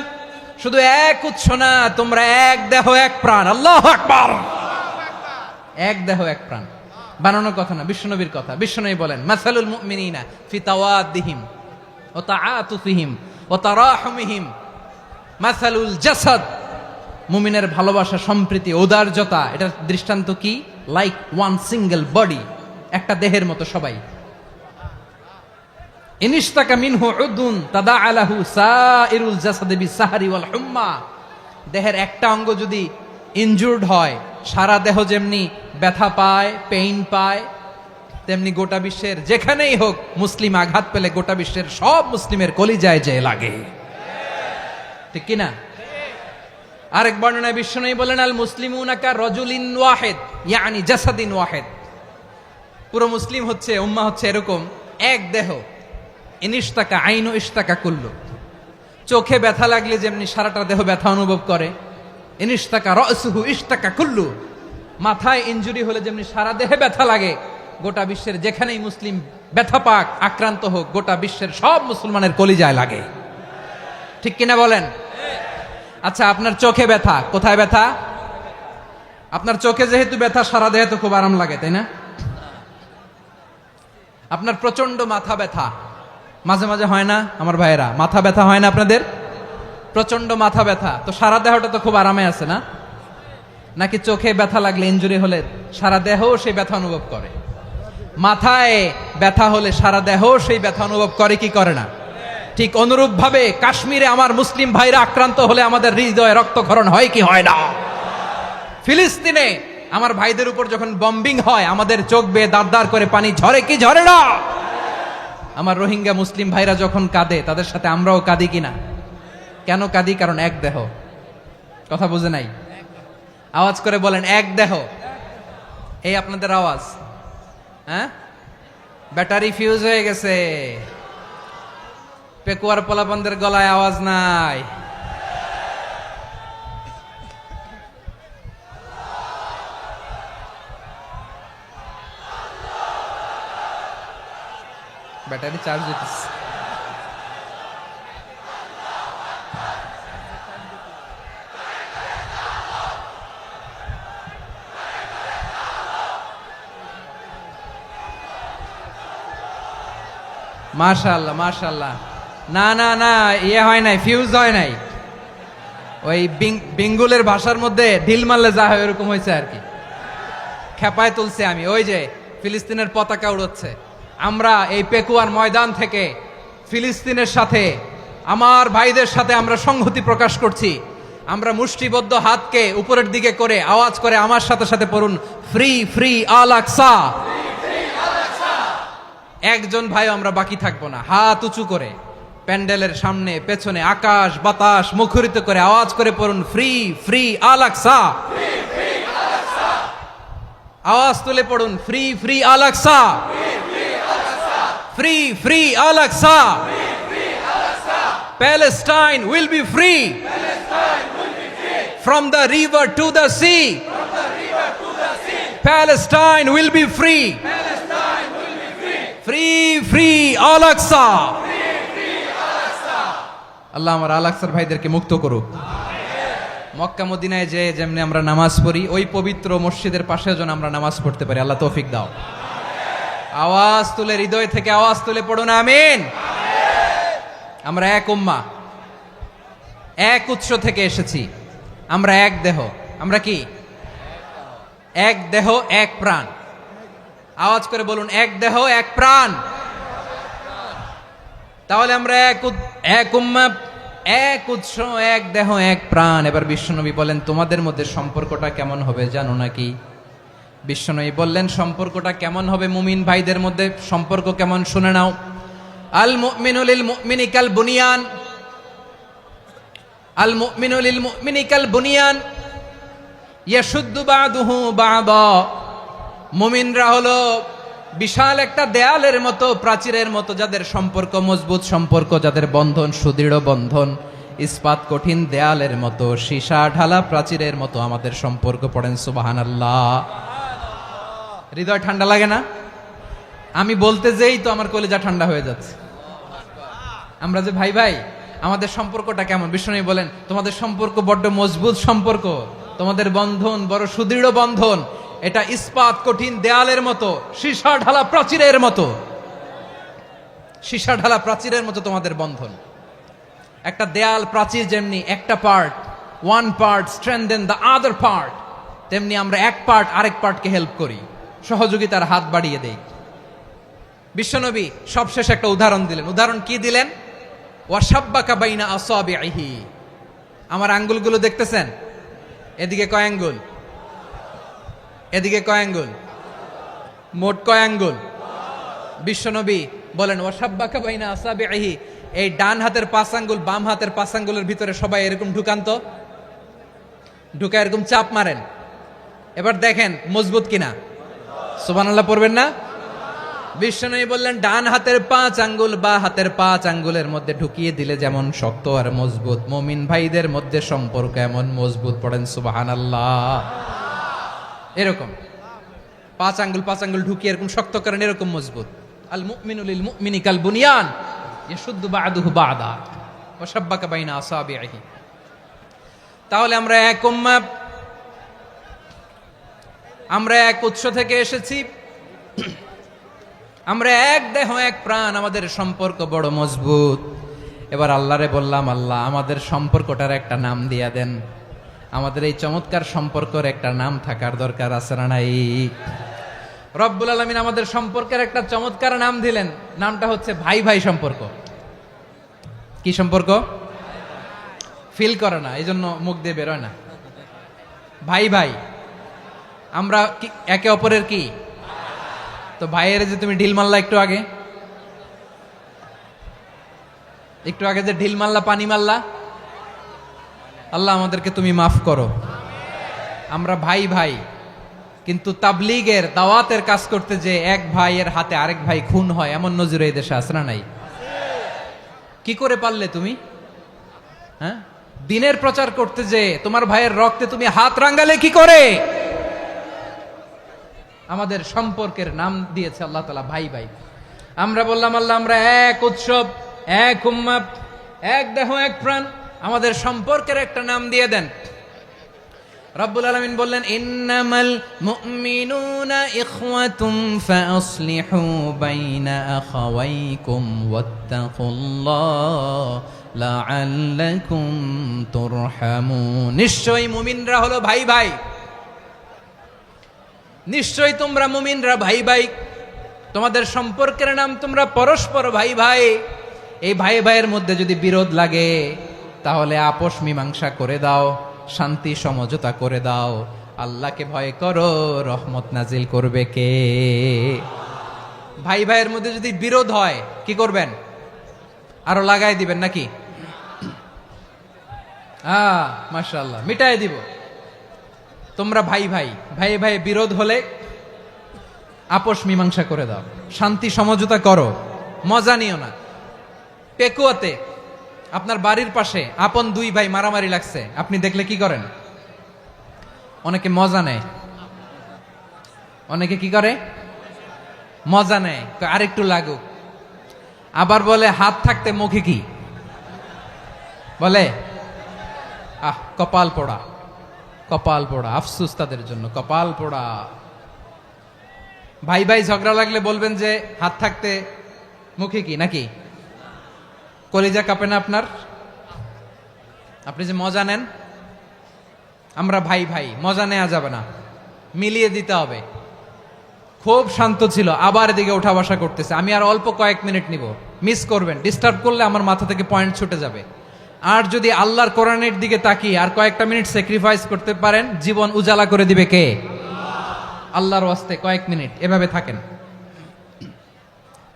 শুধু এক উৎস না, তোমরা এক দেহ এক প্রাণ। আল্লাহু আকবার। এক দেহ এক প্রাণ বানানোর কথা না, বিশ্বনবীর কথা। বিশ্বনবী বলেন মাসালুল মুমিনিনা ফি তাওয়াদ্দিহিম ওয়া তাআতুফিহিম ওয়া তারাহুমিহিম মাসালুল জাসাদ। মুমিনের ভালোবাসা, সম্প্রীতি, ঔদার্যতা, এটার দৃষ্টান্ত কি? লাইক ওয়ান সিঙ্গেল বডি, একটা দেহের মতো সবাই। ইনিশতাকা মিনহু উদুন তাদাআ লাহু সাইরুল জাসাদি বিসাহরি ওয়াল হুম্মা। দেহের একটা অঙ্গ যদি ইনজুর্ড হয়, সারা দেহ যেমনি ব্যথা পায়, পেইন পায়, তেমনি গোটা বিশ্বের যেখানেই হোক মুসলিম আঘাত পেলে গোটা বিশ্বের সব মুসলিমের কলিজায় যে লাগে, ঠিক কিনা? আরেক বর্ণনায় বিশ্বনবী বলেন আল মুসলিমুনা কা রাজুলিন ওয়াহিদ ইয়ানি জাসাদিন ওয়াহিদ। পুরো মুসলিম হচ্ছে, উম্মাহ হচ্ছে এরকম এক দেহ। ইনিশতাকা আইনু ইশতাকা কুল্লু। চোখে ব্যথা লাগলে যেমনি সারাটা দেহ ব্যথা অনুভব করে, ইনিশতাকা রাসুহু ইশতাকা কুল্লু। মাথায় ইনজুরি হলে যেমনি সারা দেহে ব্যথা লাগে, গোটা বিশ্বের যেখানেই মুসলিম ব্যথা পাক, আক্রান্ত হোক, গোটা বিশ্বের সব মুসলমানের কলিজায় লাগে, ঠিক কিনা বলেন? আচ্ছা, আপনার চোখে ব্যথা, কোথায় ব্যথা? আপনার চোখে যেহেতু ব্যথা, সারা দেহে তো খুব আরাম লাগে, তাই না? আপনার প্রচন্ড মাথা ব্যথা মাঝে মাঝে হয় না আমার ভাইয়েরা? মাথা ব্যথা হয় না আপনাদের? প্রচন্ড মাথা ব্যথা, তো সারা দেহটা তো খুব আরামে আছে না? নাকি চোখে ব্যথা লাগলে, ইনজুরি হলে সারা দেহ সেই ব্যথা অনুভব করে? মাথায় ব্যথা হলে সারা দেহ সেই ব্যথা অনুভব করে কি করে না? ঠিক অনুরূপ ভাবে কাশ্মীরে আমার মুসলিম ভাইরা আক্রান্ত হলে আমাদের হৃদয়ে রক্তক্ষরণ হয় কি হয় না? ফিলিস্তিনে আমার ভাইদের উপর যখন বম্বিং হয়, আমাদের চোখ বেয়ে দাঁড় দাঁড় করে পানি ঝরে কি ঝরে না? আমার রোহিঙ্গা মুসলিম ভাইরা যখন কাঁদে, তাদের সাথে আমরাও কাঁদি কিনা? কেন কাঁদি? কারণ এক দেহ। কথা বুঝে নাই? আওয়াজ করে বলেন এক দেহ। এই আপনাদের আওয়াজ, হ্যাঁ? ব্যাটারি ফিউজ হয়ে গেছে, পেকুয়ার পোলাপানদের গলায় আওয়াজ নাই। ব্যাটারি চার্জ হইতেছে। মাশাআল্লাহ মাশাআল্লাহ। না না না, ইয়ে হয় নাই, ফিউজ হয় নাই। ওই বেঙ্গলের ভাষার মধ্যে ঢিল মারলে যা হয় এরকম হয়েছে আর কি। খেপায় তুলছে আমি। ওই যে ফিলিস্তিনের পতাকা উড়ছে, আমরা এই পেকুয়ার ময়দান থেকে ফিলিস্তিনের সাথে, আমার ভাইদের সাথে আমরা সংহতি প্রকাশ করছি। আমরা মুষ্টিবদ্ধ হাতকে উপরের দিকে করে আওয়াজ করে আমার সাথে সাথে পড়ুন, ফ্রি ফ্রি আল আকসা। একজন ভাই আমরা বাকি থাকবো না। হাত উঁচু করে প্যান্ডেলের সামনে পেছনে আকাশ বাতাস মুখরিত করে আওয়াজ করে পড়ুন, ফ্রি ফ্রি আল আকসা। আওয়াজ তুলে পড়ুন, free free Al Aqsa, free free Al Aqsa. Palestine will be free from the river to the sea. Palestine will be free free free Al Aqsa. আল্লাহ আমার আল আকসার ভাইদেরকে মুক্ত করুক। মক্কা মদিনায় যে যেমনি আমরা নামাজ পড়ি, ওই পবিত্র মসজিদের পাশে যেন আমরা নামাজ পড়তে পারি। আল্লাহ তৌফিক দাও। আওয়াজ তুলে, হৃদয় থেকে আওয়াজ তুলে পড়ুন আমিন। আমরা এক উম্মাহ, এক উৎস থেকে এসেছি। আমরা এক দেহ। আমরা কি? এক দেহ এক প্রাণ। আওয়াজ করে বলুন, এক দেহ এক প্রাণ। তাহলে আমরা এক উম্মাহ, এক উৎস, এক দেহ এক প্রাণ। এবার বিশ্বনবী বলেন, তোমাদের মধ্যে সম্পর্কটা কেমন হবে জানো নাকি? বিশ্বনবী বললেন, সম্পর্কটা কেমন হবে মুমিন ভাইদের মধ্যে? সম্পর্ক কেমন শুনে নাও। আল মুমিনু লিল মুমিনি কাল বুনিয়ান, আল মুমিনু লিল মুমিনি কাল বুনিয়ান ইয়াশুদ্দু বাদুহু বাদা। মুমিনরা হলো বিশাল একটা দেয়ালের মতো, প্রাচীরের মতো, যাদের সম্পর্ক মজবুত সম্পর্ক, যাদের বন্ধন সুদৃঢ় বন্ধন, ইস্পাত কঠিন দেয়ালের মতো, সীসা ঢালা প্রাচীরের মতো আমাদের সম্পর্ক। পড়েন সুবহানাল্লাহ। হৃদয় ঠান্ডা লাগে না? আমি বলতে যেই তো আমার কলিজা ঠান্ডা হয়ে যাচ্ছে। আমরা যে ভাই ভাই, আমাদের সম্পর্কটা কেমন? বিষ্ণু বলেন, তোমাদের সম্পর্ক বড্ড মজবুত সম্পর্ক, তোমাদের বন্ধন বড় সুদৃঢ় বন্ধন। এটা ইস্পাত কঠিন দেয়ালের মতো, সীসা ঢালা প্রাচীরের মতো, সীসা ঢালা প্রাচীরের মতো তোমাদের বন্ধন। একটা দেয়াল প্রাচীর যেমনি একটা part, one part strengthen the other part, তেমনি আমরা এক পার্ট আরেক পার্টকে হেল্প করি, সহযোগিতার হাত বাড়িয়ে দেই। বিশ্বনবী সবশেষে একটা উদাহরণ দিলেন। উদাহরণ কি দিলেন? ওয়াসাব্বাকা বাইনা আসাবিহি। আমার আঙ্গুলগুলো দেখতেছেন? এদিকে কয় আঙ্গুল? এদিকে কয় আঙ্গুল? মোট কয় আঙ্গুল? বিশ্বনবী বলেন, ওয়াসাব্বাকা বাইনা আসাবিহি। এই ডান হাতের 5 আঙ্গুল বাম হাতের 5 আঙ্গুলের ভিতরে সবাই এরকম ঢুকান্ত, ঢুকা এরকম চাপ মারেন। এবার দেখেন মজবুত কিনা। সুবহানাল্লাহ পড়বেন না? বিশ্বনবী বললেন, ডান হাতের 5 আঙ্গুল বা হাতের 5 আঙ্গুলের মধ্যে ঢুকিয়ে দিলে যেমন শক্ত আর মজবুত, মুমিন ভাইদের মধ্যে সম্পর্ক এমন মজবুত। পড়েন সুবহানাল্লাহ। এরকম 5 আঙ্গুল ঢুকিয়ে এরকম শক্ত করেন, এরকম মজবুত। আল মুমিনু লিল মুমিনি কাল বুনিয়ান ইয়াশুদ্দু বাদুহু বাদা ওয়া শাব্বাকা বাইনা আসাবিহি। তাহলে আমরা এক উম্মাহ, আমরা এক উৎস থেকে এসেছি, আমরা এক দেহ এক প্রাণ, আমাদের সম্পর্ক বড় মজবুত। এবার আল্লাহরে বললাম, আল্লাহ আমাদের সম্পর্কটার একটা নাম দিয়া দেন। আমাদের এই চমৎকার সম্পর্কের একটা নাম থাকার দরকার আছে না নাই? রব্বুল আলামিন আমাদের সম্পর্কের একটা চমৎকার নাম দিলেন। নামটা হচ্ছে ভাই ভাই সম্পর্ক। কি সম্পর্ক? ফিল করে না, এই জন্য মুখ দিয়ে বেরোয় না। ভাই ভাই, আমরা একে অপরের কি? তো ভাইয়ের যে তুমি ঢিল মারলা একটু আগে, যে ঢিল মারলা, পানি মারলা, আল্লাহ আমাদেরকে তুমি মাফ করো। আমরা ভাই ভাই, কিন্তু তাবলীগের দাওয়াতের কাজ করতে যে এক ভাইয়ের হাতে আরেক ভাই খুন হয়, এমন নজির এই দেশে আছে না নাই? কি করে পারলে তুমি? হ্যাঁ, দিনের প্রচার করতে যে তোমার ভাইয়ের রক্তে তুমি হাত রাঙ্গালে কি করে? আমাদের সম্পর্কের নাম দিয়েছে আল্লাহ তাআলা ভাই ভাই। আমরা বললাম, আল্লাহ আমরা এক উৎসব, এক উম্মাহ, এক দেহ এক প্রাণ, আমাদের সম্পর্কের একটা নাম দিয়ে দেন। রব্বুল আলামিন বললেন, ইন্নামাল মুমিনুনা ইখওয়াতুম ফাসলিহু বাইনা আখাওয়াইকুম ওয়াত্তাকুল্লাহ লাআল্লাকুম তুরহামুন। নিশ্চয়ই মুমিনরা হলো ভাই ভাই, নিশ্চয়ই তোমরা মুমিনরা ভাই ভাই, তোমাদের সম্পর্কের নাম তোমরা পরস্পর ভাই ভাই। এই ভাই ভাইয়ের মধ্যে যদি বিরোধ লাগে তাহলে আপোষ মীমাংসা করে দাও, শান্তি সমঝোতা করে দাও। আল্লাহকে ভয় করো, রহমত নাজিল করবে কে? ভাই ভাইয়ের মধ্যে যদি বিরোধ হয় কি করবেন? আরো লাগাই দিবেন নাকি? মাশাআল্লাহ, মিটাই দিব। তোমরা ভাই ভাই, ভাই ভাই বিরোধ হলে আপোষ মীমাংসা করে দাও, শান্তি সমঝোতা করো, মজা নিও না। পেকুয়াতে আপনার বাড়ির পাশে আপন 2 ভাই মারামারি লাগছে, আপনি দেখলে কি করেন? অনেকে মজা নেয়। অনেকে কি করে? মজা নেয়, আরেকটু লাগুক। আবার বলে হাত থাকতে মুখে কি বলে, কপাল পোড়া, কপাল পোড়া, আফসুস তাদের জন্য, কপাল পোড়া। ভাই ভাই ঝগড়া লাগলে বলবেন যে হাত থাকতে মুখে কি, নাকি কলিজা কাঁপে না আপনার? আপনি যে মজা নেন, আমরা ভাই ভাই, মজা নেওয়া যাবে না, মিলিয়ে দিতে হবে। খুব শান্ত ছিল, আবার এদিকে উঠা বসা করতেছে। আমি আর অল্প কয়েক মিনিট নিব, মিস করবেন, ডিস্টার্ব করলে আমার মাথা থেকে পয়েন্ট ছুটে যাবে। আর যদি আল্লাহর কোরআনের দিকে তাকিয়ে আর কয়েকটা মিনিট স্যাক্রিফাইস করতে পারেন, জীবন উজালা করে দিবে কে? আল্লাহর ওয়াস্তে কয়েক মিনিট এভাবে থাকেন।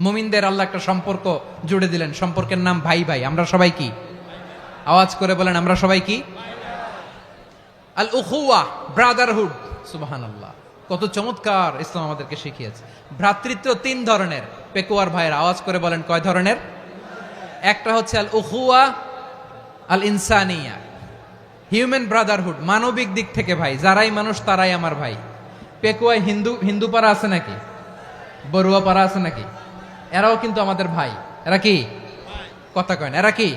মুমিনদের আল্লাহ একটা সম্পর্ক জুড়ে দিলেন, সম্পর্কের নাম ভাই ভাই। আমরা সবাই কি? আওয়াজ করে বলেন, আমরা সবাই কি? আল উখুয়া, ব্রাদারহুড। সুবহানাল্লাহ, কত চমৎকার ইসলাম আমাদেরকে শিখিয়েছে। ভ্রাতৃত্ব তিন ধরনের। পেকুয়ার ভাইয়ের আওয়াজ করে বলেন, কয় ধরনের? একটা হচ্ছে আল উখুয়া আল ইনসানিয়া, হিউম্যান ব্রাদারহুড, মানবিক দিক থেকে ভাই, যারাই মানুষ তারাই আমার ভাই। পেকুয়ায় হিন্দু পাড়া আছে নাকি? বড়ুয়া পাড়া আছে নাকি? এরাও কিন্তু আমাদের ভাই। এরা কি? কথা কয় না, এরা কি?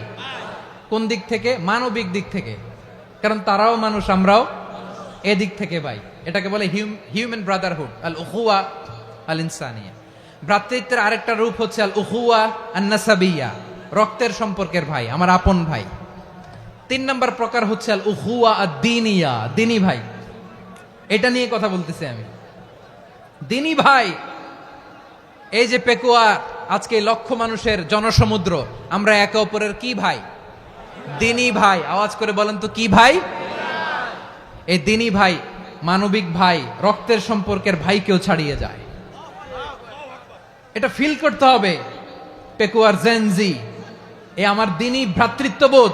কোন দিক থেকে? মানবিক দিক থেকে, কারণ তারাও মানুষ, আমরাও এদিক থেকে ভাই। এটাকে বলে হিউম্যান ব্রাদারহুড, আল উখুয়া আল ইনসানিয়া। ভ্রাতৃত্বের আরেকটা রূপ হচ্ছে আল উখুয়া আন নাসাবিয়া, রক্তের সম্পর্কের ভাই, আমার আপন ভাই। তিন নম্বর প্রকার হচ্ছে আল উখুয়া আদ দ্বীনিয়া, দ্বীনি ভাই। এটা নিয়ে কথা বলতেছি আমি। দ্বীনি ভাই, এই যে পেকুয়া, আজকে লক্ষ মানুষের জনসমুদ্র, আমরা একে অপরের কি ভাই? দ্বীনি ভাই। আওয়াজ করে বলেন তো, কি ভাই? এই দ্বীনি ভাই, মানবিক ভাই, রক্তের সম্পর্কের ভাইকেও ছাড়িয়ে যায়। এটা ফিল করতে হবে। পেকুয়ার জেনজি, এ আমার দ্বীনি ভ্রাতৃত্ববোধ।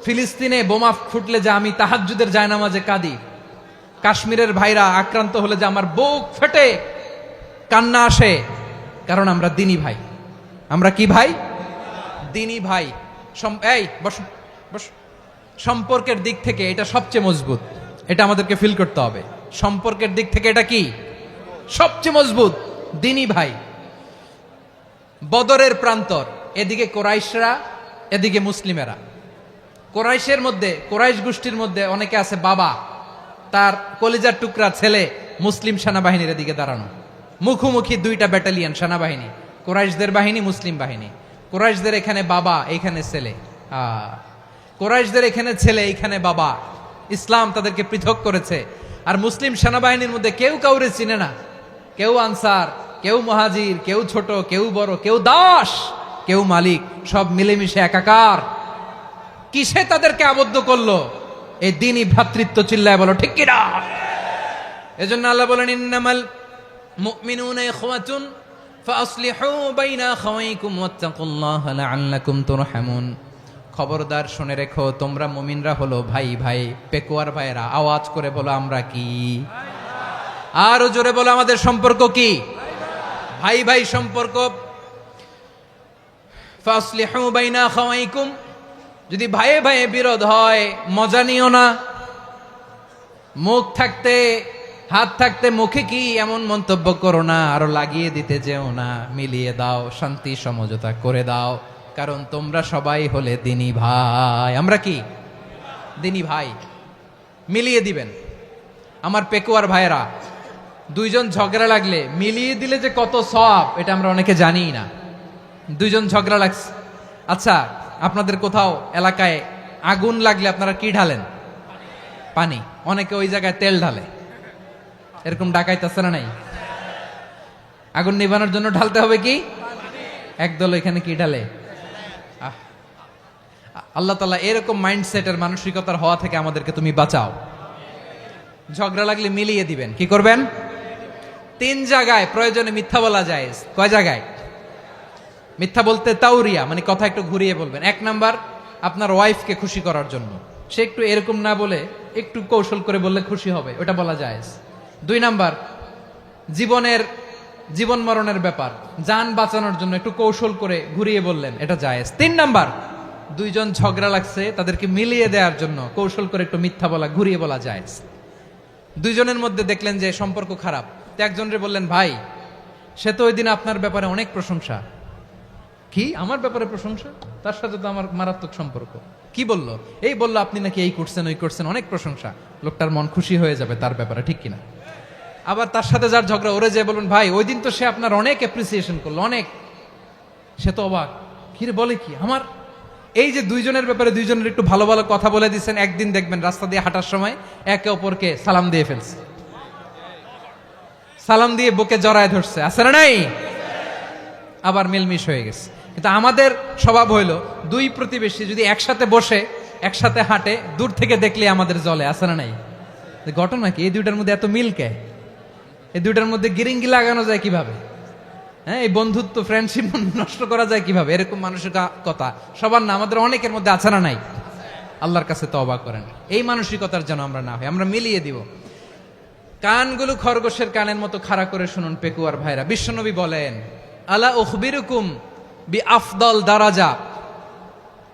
ফিলিস্তিনে বোমা ফুটলে যে আমি তাহাজ্জুদের জায়নামাজে কাঁদি, কাশ্মীরের ভাইরা আক্রান্ত হলে যে আমার বুক ফেটে কান্না আসে, কারণ আমরা দ্বীনি ভাই। আমরা কি ভাই? দ্বীনি ভাই। এই বসো বসো। সম্পর্কের দিক থেকে এটা সবচেয়ে মজবুত, এটা আমাদেরকে ফিল করতে হবে। সম্পর্কের দিক থেকে এটা কি? সবচেয়ে মজবুত, দ্বীনি ভাই। বদরের প্রান্তর, এদিকে কোরাইশরা, এদিকে মুসলিমেরা। কোরাইশের মধ্যে, কোরাইশ গোষ্ঠীর মধ্যে অনেকে আছে বাবা, তার কলিজার টুকরা ছেলে মুসলিম সেনাবাহিনীর এদিকে দাঁড়ানো, মুখোমুখি দুইটা ব্যাটালিয়ন সেনাবাহিনী, কোরাইশদের বাহিনী, মুসলিম বাহিনী। কোরাইশদের এখানে বাবা, এইখানে ছেলে। কোরাইশদের এখানে ছেলে, এইখানে বাবা। ইসলাম তাদেরকে পৃথক করেছে। আর মুসলিম সেনাবাহিনীর মধ্যে কেউ কাউরে চিনে না, কেউ আনসার, কেউ মুহাজির, কেউ ছোট, কেউ বড়, কেউ দাস, কেউ মালিক, সব মিলেমিশে একাকার। কিসে তাদেরকে আবদ্ধ করলো? এই দ্বীনি ভ্রাতৃত্ব। চিল্লায় বলো ঠিক কিনা? এজন্য আল্লাহ বলেন, ইন্নামাল মুমিনুনা ইখওয়াতুন ফাসলিহু বাইনা আখাওয়াইকুম ওয়াত্তাকুল্লাহা লাআল্লাকুম তুরহামুন। খবরদার শুনে রেখো, তোমরা মুমিনরা হলো ভাই ভাই। পেকুয়ার ভাইরা আওয়াজ করে বলো, আমরা কি? আরো জোরে বলো, আমাদের সম্পর্ক কি? ভাই ভাই সম্পর্ক। ফাসলিহু বাইনা আখাওয়াইকুম, যদি ভাইয়ে ভাইয়ে বিরোধ হয় মজা নিও না। মুখ থাকতে, হাত থাকতে মুখে কি এমন মন্তব্য করো না, আরো লাগিয়ে দিতে যেও না। মিলিয়ে দাও, শান্তি সমঝোতা করে দাও, কারণ তোমরা সবাই হলে দ্বীনি ভাই। আমরা কি? দ্বীনি ভাই। মিলিয়ে দিবেন। আমার পেকুয়ার ভাইয়েরা, দুইজন ঝগড়া লাগলে মিলিয়ে দিলে যে কত সওয়াব, এটা আমরা অনেকে জানি না। দুইজন ঝগড়া লাগছে, আচ্ছা আপনাদের কোথাও এলাকায় আগুন লাগলে আপনারা কি ঢালেন? পানি। অনেকে ওই জায়গায় তেল ঢালে, এরকম ডাকাইতেছে না? নাই, আগুন নিভানোর জন্য ঢালতে হবে কি? একদল এখানে কি ঢালে? আল্লাহ তাআলা এরকম মাইন্ডসেটের, মানসিকতার হওয়া থেকে আমাদেরকে তুমি বাঁচাও। ঝগড়া লাগলে মিলিয়ে দিবেন। কি করবেন? তিন জায়গায় প্রয়োজনে মিথ্যা বলা যায়। কয় জায়গায় মিথ্যা বলতে? তাউরিয়া, মানে কথা একটু ঘুরিয়ে বলবেন। এক নাম্বার, আপনার ওয়াইফকে খুশি করার জন্য, সে একটু এরকম না বলে একটু কৌশল করে বললে খুশি হবে, ওটা বলা যায়। দুই নাম্বার, জীবন মরণের ব্যাপার, জান বাঁচানোর জন্য একটু কৌশল করে ঘুরিয়ে বললেন, এটা জায়েজ। তিন নাম্বার, দুইজন ঝগড়া লাগছে, তাদেরকে মিলিয়ে দেওয়ার জন্য কৌশল করে একটু মিথ্যা বলা, ঘুরিয়ে বলা জায়েজ। দুইজনের মধ্যে দেখলেন যে সম্পর্ক খারাপ, তো একজনরে বললেন, ভাই সে তো ওই দিন আপনার ব্যাপারে অনেক প্রশংসা। কি আমার ব্যাপারে প্রশংসা? তার সাথে তো আমার মারাত্মক সম্পর্ক। কি বললো? এই বললো আপনি নাকি এই করছেন ওই করছেন, অনেক প্রশংসা। লোকটার মন খুশি হয়ে যাবে তার ব্যাপারে, ঠিক কিনা? আবার তার সাথে যার ঝগড়া, ওরে যে বলুন ভাই ওই দিন তো সে আপনার অনেক অ্যাপ্রিসিয়েশন করলো, অনেক। সে তো অবাক, কিরে বলে কি আমার? এই যে দুইজনের ব্যাপারে দুইজনের একটু ভালো ভালো কথা বলে দিচ্ছেন, একদিন দেখবেন রাস্তা দিয়ে হাঁটার সময় একে অপরকে সালাম দিয়ে ফেলছে, সালাম দিয়ে বুকে জড়ায় ধরছে, আছে না নাই? আবার মিলমিশ হয়ে গেছে। কিন্তু আমাদের স্বভাব হইলো দুই প্রতিবেশী যদি একসাথে বসে একসাথে হাঁটে, দূর থেকে দেখলে আমাদের জলে, আছে না নাই? ঘটনা কি? এই দুইটার মধ্যে এত মিল কে? এই দুইটার মধ্যে গিরিঙ্গি লাগানো যায় কিভাবে? হ্যাঁ, এই বন্ধুত্ব ফ্রেন্ডশিপ নষ্ট করা যায় কিভাবে? এরকম মানসিকতা সবার না, আমাদের অনেকের মধ্যে আছে না নাই? আল্লাহর কাছে তওবা করেন এই মানসিকতার যেন আমরা না হই, আমরা মিলিয়ে দিব। কানগুলো খরগোশের কানের মতো খাড়া করে শুনুন পেকুয়ার ভাইরা। বিশ্বনবী বলেন, আলা উখবিরুকুম বি আফদল দারাজা,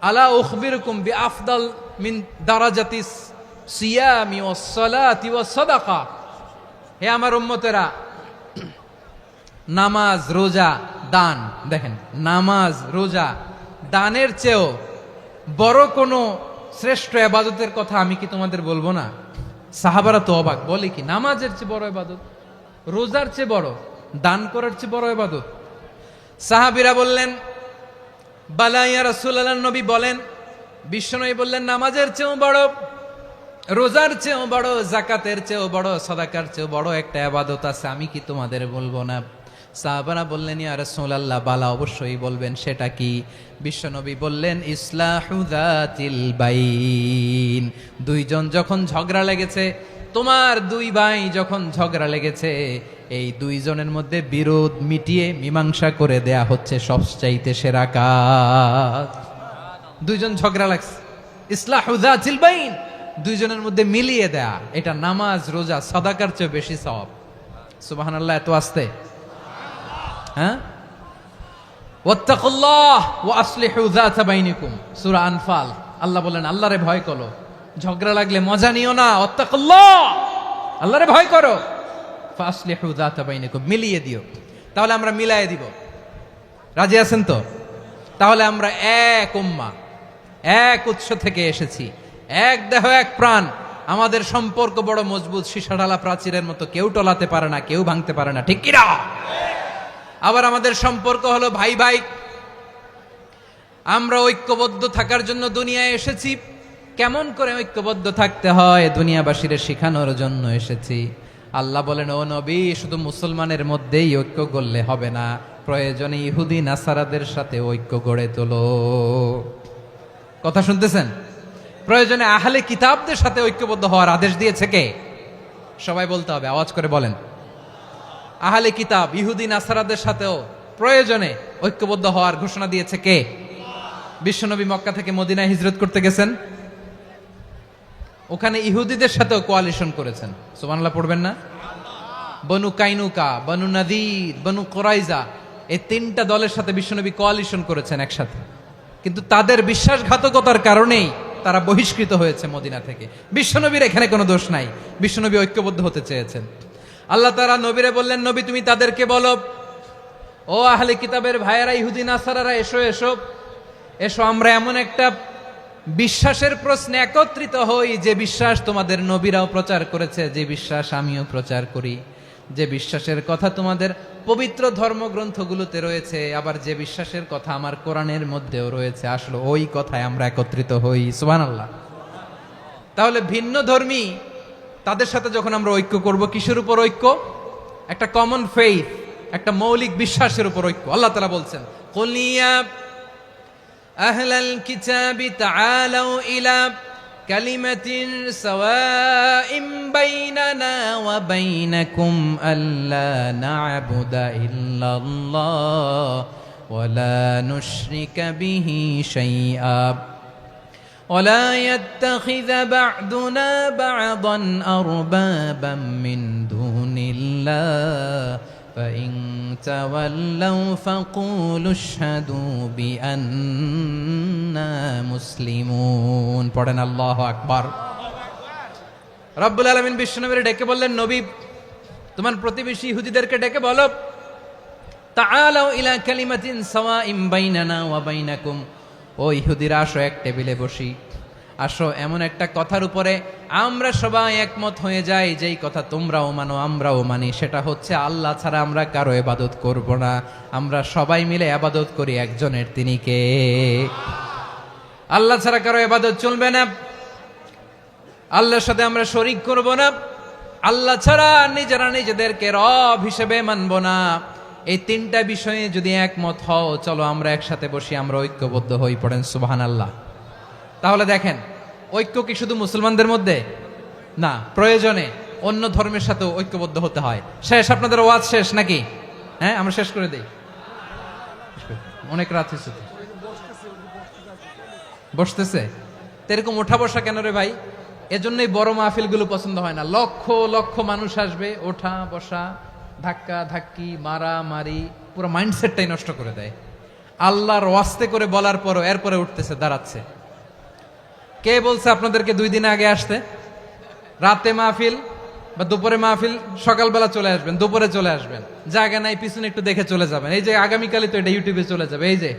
আলা উখবিরুকুম বি আফদল মিন দারাজাতিস সিয়ামি ওয়াস সালাতি ওয়াস সাদাকা। হে আমার উম্মতেরা, নামাজ, রোজা, দান, দেখেন নামাজ, রোজা, দানের চেয়েও বড় কোনো শ্রেষ্ঠ ইবাদতের কথা আমি কি তোমাদের বলবো না? সাহাবারা তো অবাক, বলে কি নামাজের চেয়ে বড় ইবাদত, রোজার চেয়ে বড়, দান করার চেয়ে বড় ইবাদত? সাহাবীরা বললেন, বালা ইয়া রাসূলুল্লাহ, নবী বলেন। বিশ্বনবী বললেন, নামাজের চেয়েও বড়, রোজার চেয়েও বড়, যাকাতের চেয়েও বড়, সাদাকার চেয়েও বড় একটা ইবাদত আছে, আমি কি তোমাদের বলবো না? সাহাবারা বললেন, ইয়া রাসূলুল্লাহ, বালা, অবশ্যই বলবেন, সেটা কি? বিশ্বনবী বললেন, ইসলাহু যাতিল বাইন। দুইজন যখন ঝগড়া লেগেছে, তোমার দুই ভাই যখন ঝগড়া লেগেছে, এই দুইজনের মধ্যে বিরোধ মিটিয়ে মীমাংসা করে দেয়া হচ্ছে সবচাইতে সেরা কাজ। দুইজন ঝগড়া লাগছে, ইসলাহু যাতিল বাইন, দুইজনের মধ্যে মিলিয়ে দেয়া, এটা নামাজ, রোজা, সাদাকার চেয়ে বেশি সওয়াব। সুবহানাল্লাহ, এত আস্তে? হ্যাঁ, ওয়াত্তাকুল্লাহ ওয়া আসলিহু যাতা বাইনিকুম, সূরা আনফাল। আল্লাহ বলেন, আল্লাহরে ভয় করো, ঝগড়া লাগলে মজা নিও না, ওয়াত্তাকুল্লাহ, আল্লাহরে ভয় করো, ফাসলিহু যাতা বাইনিকুম, মিলিয়ে দিও। তাহলে আমরা মিলায়ে দিব, রাজি আছেন তো? তাহলে আমরা এক উম্মাহ, এক উৎস থেকে এসেছি, এক দেহ এক প্রাণ, আমাদের সম্পর্ক বড় মজবুত, সীসাঢালা প্রাচীরের মতো, কেউ টলাতে পারে না, কেউ ভাঙতে পারে না, ঠিক কিনা? আবার আমাদের সম্পর্ক হলো ভাই ভাই, আমরা ঐক্যবদ্ধ থাকার জন্য দুনিয়ায় এসেছি। কেমন করে ঐক্যবদ্ধ থাকতে হয় দুনিয়াবাসীর শেখানোর জন্য এসেছি। আল্লাহ বলেন, ও নবী, শুধু মুসলমানের মধ্যেই ঐক্য গড়লে হবে না, প্রয়োজনে ইহুদি নাসারাদের সাথে ঐক্য গড়ে তোলো। কথা শুনতেছেন? প্রয়োজনে আহলে কিতাবদের সাথে ঐক্যবদ্ধ হওয়ার আদেশ দিয়েছে কে? সবাই বলতে হবে, আওয়াজ করে বলেন। আহলে কিতাব ইহুদি নাসারাদের সাথেও প্রয়োজনে ঐক্যবদ্ধ হওয়ার ঘোষণা দিয়েছে কে? বিশ্বনবী মক্কা থেকে মদিনায় হিজরত করতে গেছেন, ওখানে ইহুদিদের সাথেও কোয়ালিশন করেছেন। সুবহানাল্লাহ পড়বেন না? বনু কাইনুকা, বনু নাদির, বনু কুরাইজা, এই তিনটা দলের সাথে বিশ্বনবী কোয়ালিশন করেছেন একসাথে। কিন্তু তাদের বিশ্বাসঘাতকতার কারণেই তারা বহিষ্কৃত হয়েছে মদিনা থেকে। বিশ্বনবীর এখানে কোনো দোষ নাই, বিশ্বনবী ঐক্যবদ্ধ হতে চেয়েছেন। আল্লাহ তাআলা নবীরে বললেন, নবী তুমি তাদেরকে বলো, ও আহলে কিতাবের ভাইয়েরা, ইহুদি নাসারারা, এসো এসো এসো, আমরা এমন একটা বিশ্বাসের প্রশ্নে একত্রিত হই, যে বিশ্বাস তোমাদের নবীরাও প্রচার করেছে, যে বিশ্বাস আমিও প্রচার করি, যে বিশ্বাসের কথা তোমাদের পবিত্র ধর্মগ্রন্থগুলোতে রয়েছে, আবার যে বিশ্বাসের কথা আমার কোরআনের মধ্যেও রয়েছে, আসলে ওই কথায় আমরা একত্রিত হই। সুবহানাল্লাহ। তাহলে ভিন্ন ধর্মী তাদের সাথে যখন আমরা ঐক্য করব, কিসের উপর ঐক্য? একটা কমন ফেইথ, একটা মৌলিক বিশ্বাসের উপর ঐক্য। আল্লাহ তাআলা বলছেন, কুল ইয়া আহলাল কিতাবি তাআলাউ ইলা কালিমাতিন সাওয়াইন বাইনানা ওয়া বাইনাকুম আল্লা না'বুদা ইল্লাল্লাহ ওয়া লা নুশরিকা বিহি শাইআ ولا يتخذ بعضنا بعضا أربابا من دون الله فإن تولوا فقولوا اشهدوا بأننا مسلمون। পড়েন আল্লাহু আকবার। রব্বুল আলামিন বিশ্বনবীর ডেকে বললেন, নবী তোমার প্রতিবেশী ইহুদিদেরকে ডেকে বলো, তাআলাউ ইলা কালিমাতিন সাওয়াইন বাইনানা ওয়া বাইনাকুম, ও ইহুদিরা আসো এক টেবিলে বসি, আসো এমন একটা কথার উপরে আমরা সবাই একমত হয়ে যাই, যেই কথা তোমরাও মানো আমরাও মানি, সেটা হচ্ছে আল্লাহ ছাড়া আমরা কারো ইবাদত করব না, আমরা সবাই মিলে ইবাদত করি একজনের, তিনি কে? আল্লাহ ছাড়া কারো ইবাদত চলবে না, আল্লাহর সাথে আমরা শরীক করব না, আল্লাহ ছাড়া নিজেরা নিজেদেরকে রব হিসেবে মানব না। এই তিনটা বিষয়ে যদি একমত হও, চলো আমরা একসাথে বসি, আমরা ঐক্যবদ্ধ হই, পড়েন সুবহানাল্লাহ। তাহলে দেখেন, ঐক্য কি শুধু মুসলমানদের মধ্যে না, প্রয়োজনে অন্য ধর্মের সাথে ঐক্যবদ্ধ হতে হয়। শেষ, আপনাদের ওয়াজ শেষ নাকি? হ্যাঁ, আমরা শেষ করে দেই, অনেক রাত হয়েছে। বসতেছে তো এরকম ওঠা বসা কেন রে ভাই? এজন্যই বড় মাহফিলগুলো পছন্দ হয় না। লক্ষ লক্ষ মানুষ আসবে, ওঠা বসা, ধাক্কা ধাক্কি, মারা মারি, পুরো মাইন্ডসেটটাই নষ্ট করে দেয়। আল্লাহর ওয়াস্তে করে বলার পরও এরপরে উঠতেছে, দাঁড়াচ্ছে। কে বলছে আপনাদেরকে 2 দিন আগে আসতে? রাতে মাহফিল বা দুপুরে মাহফিল, সকালবেলা চলে আসবেন, দুপুরে চলে আসবেন, জায়গা নাই পিছনে একটু দেখে চলে যাবেন। এই যে আগামীকালই তো এটা ইউটিউবে চলে যাবে, এই যে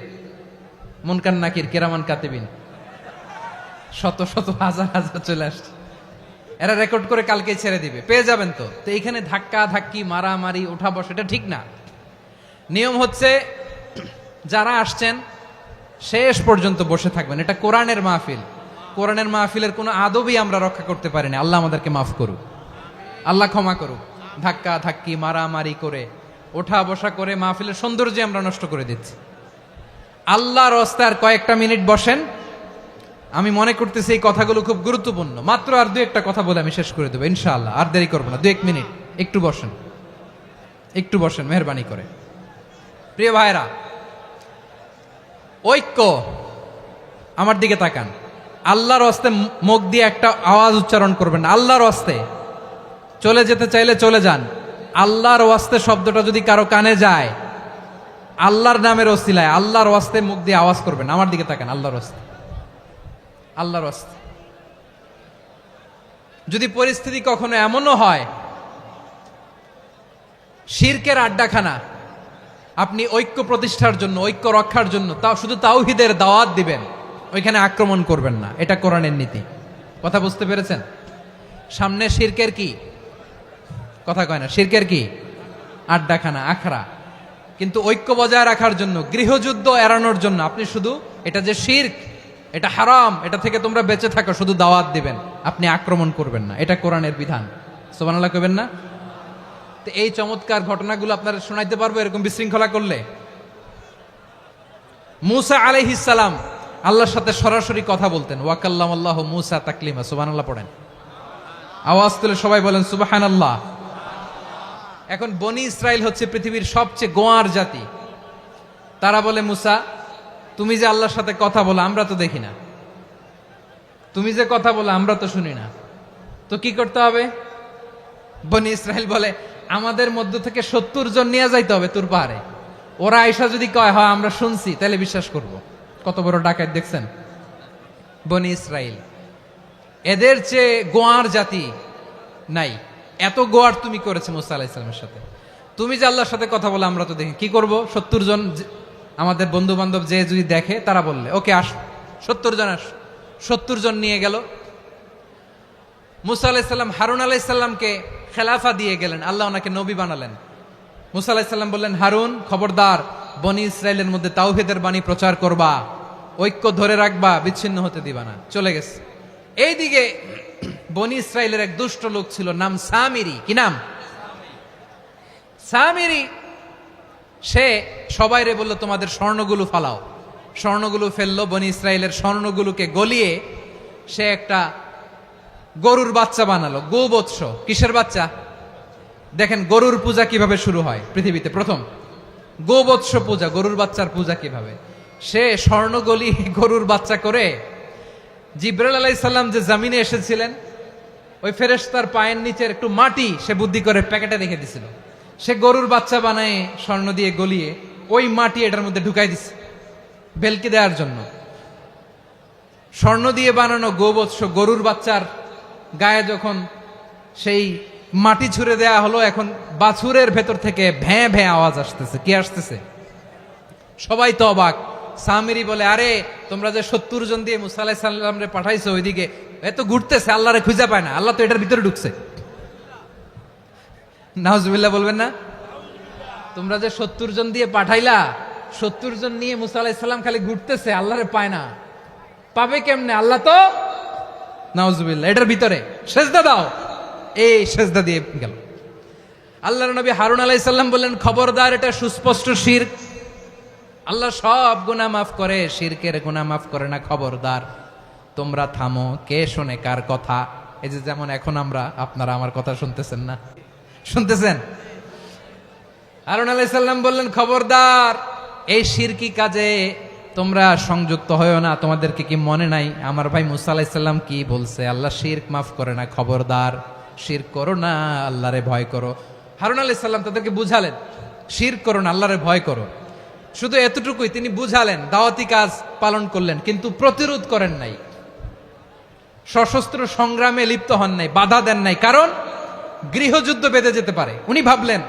মুনকার নাকির কিরামান কাতিবিন, শত শত হাজার হাজার চলে আসছে, এরা রেকর্ড করে কালকে ছেড়ে দিবে, পেয়ে যাবেন। তো তো এখানে ধাক্কা ধাক্কি, মারামারি, ওঠা বসা, এটা ঠিক না। নিয়ম হচ্ছে যারা আসছেন শেষ পর্যন্ত বসে থাকবেন। এটা কোরআনের মাহফিল, কোরআনের মাহফিলের কোনো আদবই আমরা রক্ষা করতে পারিনি। আল্লাহ আমাদেরকে মাফ করুক, আল্লাহ ক্ষমা করুক। ধাক্কা ধাক্কি, মারামারি করে, ওঠা বসা করে মাহফিলের সৌন্দর্য আমরা নষ্ট করে দিচ্ছি। আল্লাহর রাস্তায় আর কয়েকটা মিনিট বসেন। আমি মনে করতেছি এই কথাগুলো খুব গুরুত্বপূর্ণ। মাত্র আর 2-1টা কথা বলে আমি শেষ করে দেবো ইনশাআল্লাহ, আর দেরি করবো না। 2-1 মিনিট একটু বসেন, একটু বসেন মেহরবানি করে। প্রিয় ভাইরা, ঐক্য, আমার দিকে তাকান। আল্লাহর রাস্তে মুখ দিয়ে একটা আওয়াজ উচ্চারণ করবেন, আল্লাহর রাস্তে। চলে যেতে চাইলে চলে যান। আল্লাহর ওয়াস্তে শব্দটা যদি কারো কানে যায়, আল্লাহর নামের ওসিলায় আল্লাহর ওয়াস্তে মুখ দিয়ে আওয়াজ করবেন। আমার দিকে তাকান, আল্লাহর ওয়াস্তে, আল্লাহর ওয়াস্তে। যদি পরিস্থিতি কখনো এমনও হয় শিরকের আড্ডাখানা, আপনি ঐক্য প্রতিষ্ঠার জন্য, ঐক্য রক্ষার জন্য তাও শুধু তাওহীদের দাওয়াত দিবেন, ওইখানে আক্রমণ করবেন না। এটা কোরআনের নীতি। কথা বুঝতে পেরেছেন? সামনে শিরকের কি কথা কয় না, শিরকের কি আড্ডাখানা, আখড়া। কিন্তু ঐক্য বজায় রাখার জন্য, গৃহযুদ্ধ এড়ানোর জন্য আপনি শুধু এটা যে শিরক, এটা হারাম, এটা থেকে তোমরা বেঁচে থাকো, শুধু দাওয়াত দিবেন, আপনি আক্রমণ করবেন না। এটা কোরআনের বিধান। সুবহানাল্লাহ কইবেন না? তো এই চমৎকার ঘটনাগুলো আপনারা শোনাইতে পারবো এরকম বিশৃঙ্খলা করলে। মূসা আলাইহিস সালাম আল্লাহর সাথে সরাসরি কথা বলতেন। ওয়াকাল্লামাল্লাহু মূসা তাকলিমা। সুবহানাল্লাহ পড়েন, আওয়াজ তুলে সবাই বলেন সুবহানাল্লাহ। এখন বনি ইসরাইল হচ্ছে পৃথিবীর সবচেয়ে গোয়ার জাতি। তারা বলে, মূসা তুমি যে আল্লাহর সাথে কথা বলো আমরা তো দেখি না, তুমি যে কথা বলো আমরা তো শুনি না, তো কি করতে হবে? বনি ইসরাইল বলে, আমাদের মধ্য থেকে 70 জন নিয়ে যাইতে হবে তুর পাহাড়ে। ওরা আয়েশা যদি কয় হয় আমরা শুনছি, তাহলে বিশ্বাস করব। কত বড় ডাকাত দেখছেন বনি ইসরাইল। এদের চেয়ে গোয়ার জাতি নাই। এত গোয়ার তুমি করেছে মূসা আলাইহিস সালামের সাথে। তুমি যে আল্লাহর সাথে কথা বলে আমরা তো দেখি, কি করব? 70 জন আমাদের বন্ধু বান্ধব যে যদি দেখে, তারা বললে ওকে আস, 70 জন আস। 70 জন নিয়ে গেল। মূসা আলাইহিস সালাম হারুন আলাইহিস সালামকে খেলাফা দিয়ে গেলেন, আল্লাহ ওনাকে নবী বানালেন। মূসা আলাইহিস সালাম বললেন, হারুন খবরদার, বনি ইসরাইলের মধ্যে তাওহীদের বাণী প্রচার করবা, ঐক্য ধরে রাখবা, বিচ্ছিন্ন হতে দিবা না। চলে গেছে। এইদিকে বনি ইসরাইলের এক দুষ্ট লোক ছিল, নাম সামিরি। কি নাম? সামিরি। সে সবাইরে বলল, তোমাদের স্বর্ণগুলো ফালাও। স্বর্ণগুলো ফেললো। বনি ইসরাইলের স্বর্ণগুলোকে গলিয়ে সে একটা গরুর বাচ্চা বানালো। গোবৎস। কিসের বাচ্চা? দেখেন গরুর পূজা কিভাবে শুরু হয় পৃথিবীতে প্রথম। গোবৎস পূজা, গরুর বাচ্চার পূজা কিভাবে। সে স্বর্ণ গলি গরুর বাচ্চা করে, জিবরাইল আলাইহিস সালাম যে জমিনে এসেছিলেন, ওই ফেরেশতার পায়ের নিচের একটু মাটি সে বুদ্ধি করে প্যাকেটে রেখে দিছিল। সে গরুর বাচ্চা বানায় স্বর্ণ দিয়ে গলিয়ে ওই মাটি এটার মধ্যে ঢুকাই দিছে ভেলকি দেওয়ার জন্য। স্বর্ণ দিয়ে বানানো গোবৎস গরুর বাচ্চার গায়ে যখন সেই মাটি ছুঁড়ে দেয়া হলো, এখন বাছুরের ভেতর থেকে ভ্যাঁ ভ্যাঁ আওয়াজ আসতেছে। কি আসতেছে? সবাই তো অবাক। সামিরি বলে, আরে তোমরা যে 70 জন দিয়ে মুসা আলাইহিস সালাম রে পাঠাইছো, ওইদিকে এত ঘুরতেছে, আল্লাহরে খুঁজে পায় না, আল্লাহ তো এটার ভিতরে ঢুকছে। নাউজুবিল্লাহ বলবেন না? তোমরা যে 70 জন দিয়ে পাঠাইলা, 70 জন নিয়ে মুসা আলাইহিস সালাম খালি ঘুরতেছে, আল্লাহরে পায় না। পাবে কেমনে? আল্লাহ তো, নাউজুবিল্লাহ, এটার ভিতরে সেজদা দাও। এই সেজদা দিয়ে গেল। আল্লাহর নবী হারুন আলাইহিস সালাম বললেন, খবরদার, এটা সুস্পষ্ট শিরক। আল্লাহ সব গুনাহ মাফ করে, শিরকের গুনাহ মাফ করে না, খবরদার তোমরা থামো। কে শোনে কার কথা? এই যে যেমন এখন আপনারা আমার কথা শুনতেছেন না? শুনতেছেন? হারুন আলাইহিস সালাম বললেন, খবরদার, এই শিরকি কাজে তোমরা সংযুক্ত হয়ো না। তোমাদেরকে কি মনে নাই আমার ভাই মুসা আলাইহিস সালাম কি বলছে? আল্লাহ শিরক মাফ করে না, খবরদার শিরক করো না, আল্লাহরে ভয় করো। হারুন আলাইহিস সালাম তাদেরকে বুঝালেন, শিরক করো না, আল্লাহরে ভয় করো। শুধু এতটুকুই তিনি বুঝালেন, দাওয়াতি কাজ পালন করলেন, কিন্তু প্রতিরোধ করেন নাই, সশস্ত্র সংগ্রামে লিপ্ত হন নাই, বাধা দেন নাই, কারণ গৃহযুদ্ধ বেঁধে যেতে পারে। উনি ভাবলেন,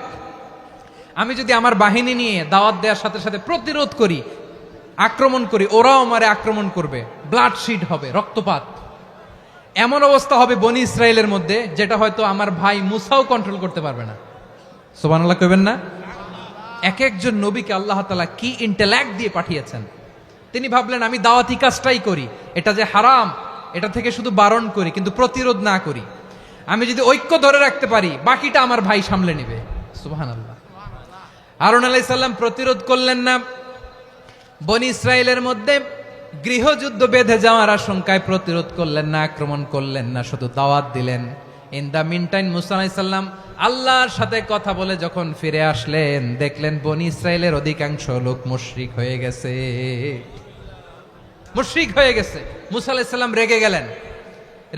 আমি যদি আমার বাহিনী নিয়ে দাওয়াত দেওয়ার সাথে সাথে প্রতিরোধ করি, আক্রমণ করি, ওরাও আমারে আক্রমণ করবে, ব্লাডশিড হবে, রক্তপাত, এমন অবস্থা হবে বনি ইসরায়েলের মধ্যে, যেটা হয়তো আমার ভাই মুসাও কন্ট্রোল করতে পারবে না। সুবহানাল্লাহ কইবেন না? এক একজন নবীকে আল্লাহ তাআলা কি ইন্টেলেক্ট দিয়ে পাঠিয়েছেন। তিনি ভাবলেন, আমি দাওয়াতি কাজটাই করি, এটা যে হারাম এটা থেকে শুধু বারণ করি, কিন্তু প্রতিরোধ না করি। আমি যদি ঐক্য ধরে রাখতে পারি, বাকিটা আমার ভাই সামলে নেবে। সুবহানাল্লাহ। হারুন আলাইহিস সালাম প্রতিরোধ করলেন না, বনি ইসরায়েলের মধ্যে গৃহযুদ্ধ বেঁধে যাওয়ার আশঙ্কায় প্রতিরোধ করলেন না, আক্রমণ করলেন না, শুধু দাওয়াত দিলেন। ইন দা মিন টাইম মুসা আলাইহিস সালাম আল্লাহর সাথে কথা বলে যখন ফিরে আসলেন, দেখলেন বনি ইসরায়েলের অধিকাংশ লোক মুশরিক হয়ে গেছে, মুশরিক হয়ে গেছে। মুসা আলাইহিস সালাম রেগে গেলেন।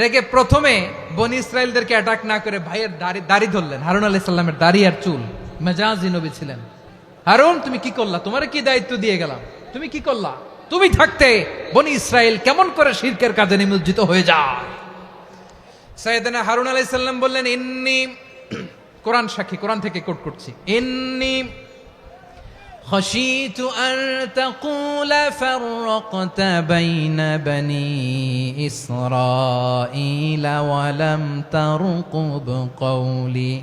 রেগে প্রথমে বনি ইসরায়েলদেরকে অ্যাটাক না করে ভাইয়ের দাড়ি ধরলেন। হারুন আলাইহিস সালামের দাড়ি আর চুল, মেজাজি নবী ছিলেন। হারুন, তুমি কি করলা? তোমার কি দায়িত্ব দিয়ে গেলাম, তুমি কি করলা? তুমি থাকতে বনি ইসরায়েল কেমন করে শিরকের কাজে নিমজ্জিত হয়ে যায়? সাইয়েদনা হারুন আলাইহিস সালাম বললেন, ইন্নী, কোরআন সাক্ষী, কোরআন থেকে কোট করছি, ইন্নী খাশিতু আন তাকুলা ফাররাকতা বাইনা বনি ইসরাঈলা ওয়া লাম তারকুব কওলি।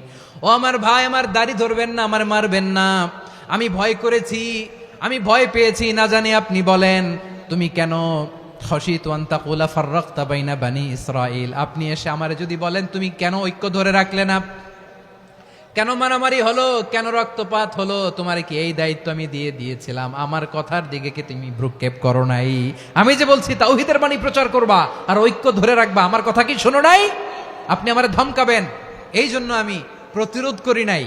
ও আমার ভাই, আমার দাড়ি ধরবেন না, আমার মারবেন না। আমি ভয় করেছি, আমি ভয় পেয়েছি, না জানি আপনি বলেন তুমি কেন খাশিতু আন তাকুলা ফাররাকতা বাইনা বনি ইসরাঈল, আপনি এসে আমারে যদি বলেন তুমি কেন ঐক্য ধরে রাখলে না, কেন মারামারি হলো, কেন রক্তপাত হলো, তোমার কি এই দায়িত্ব আমি দিয়ে দিয়েছিলাম? আমার কথার দিকে কি তুমি ভ্রুক্ষেপ করো নাই? আমি যে বলছি তাওহীদের বাণী প্রচার করবা আর ঐক্য ধরে রাখবা, আমার কথা কি শোনো নাই? আপনি আমারে ধমকাবেন, এই জন্য আমি প্রতিরোধ করি নাই,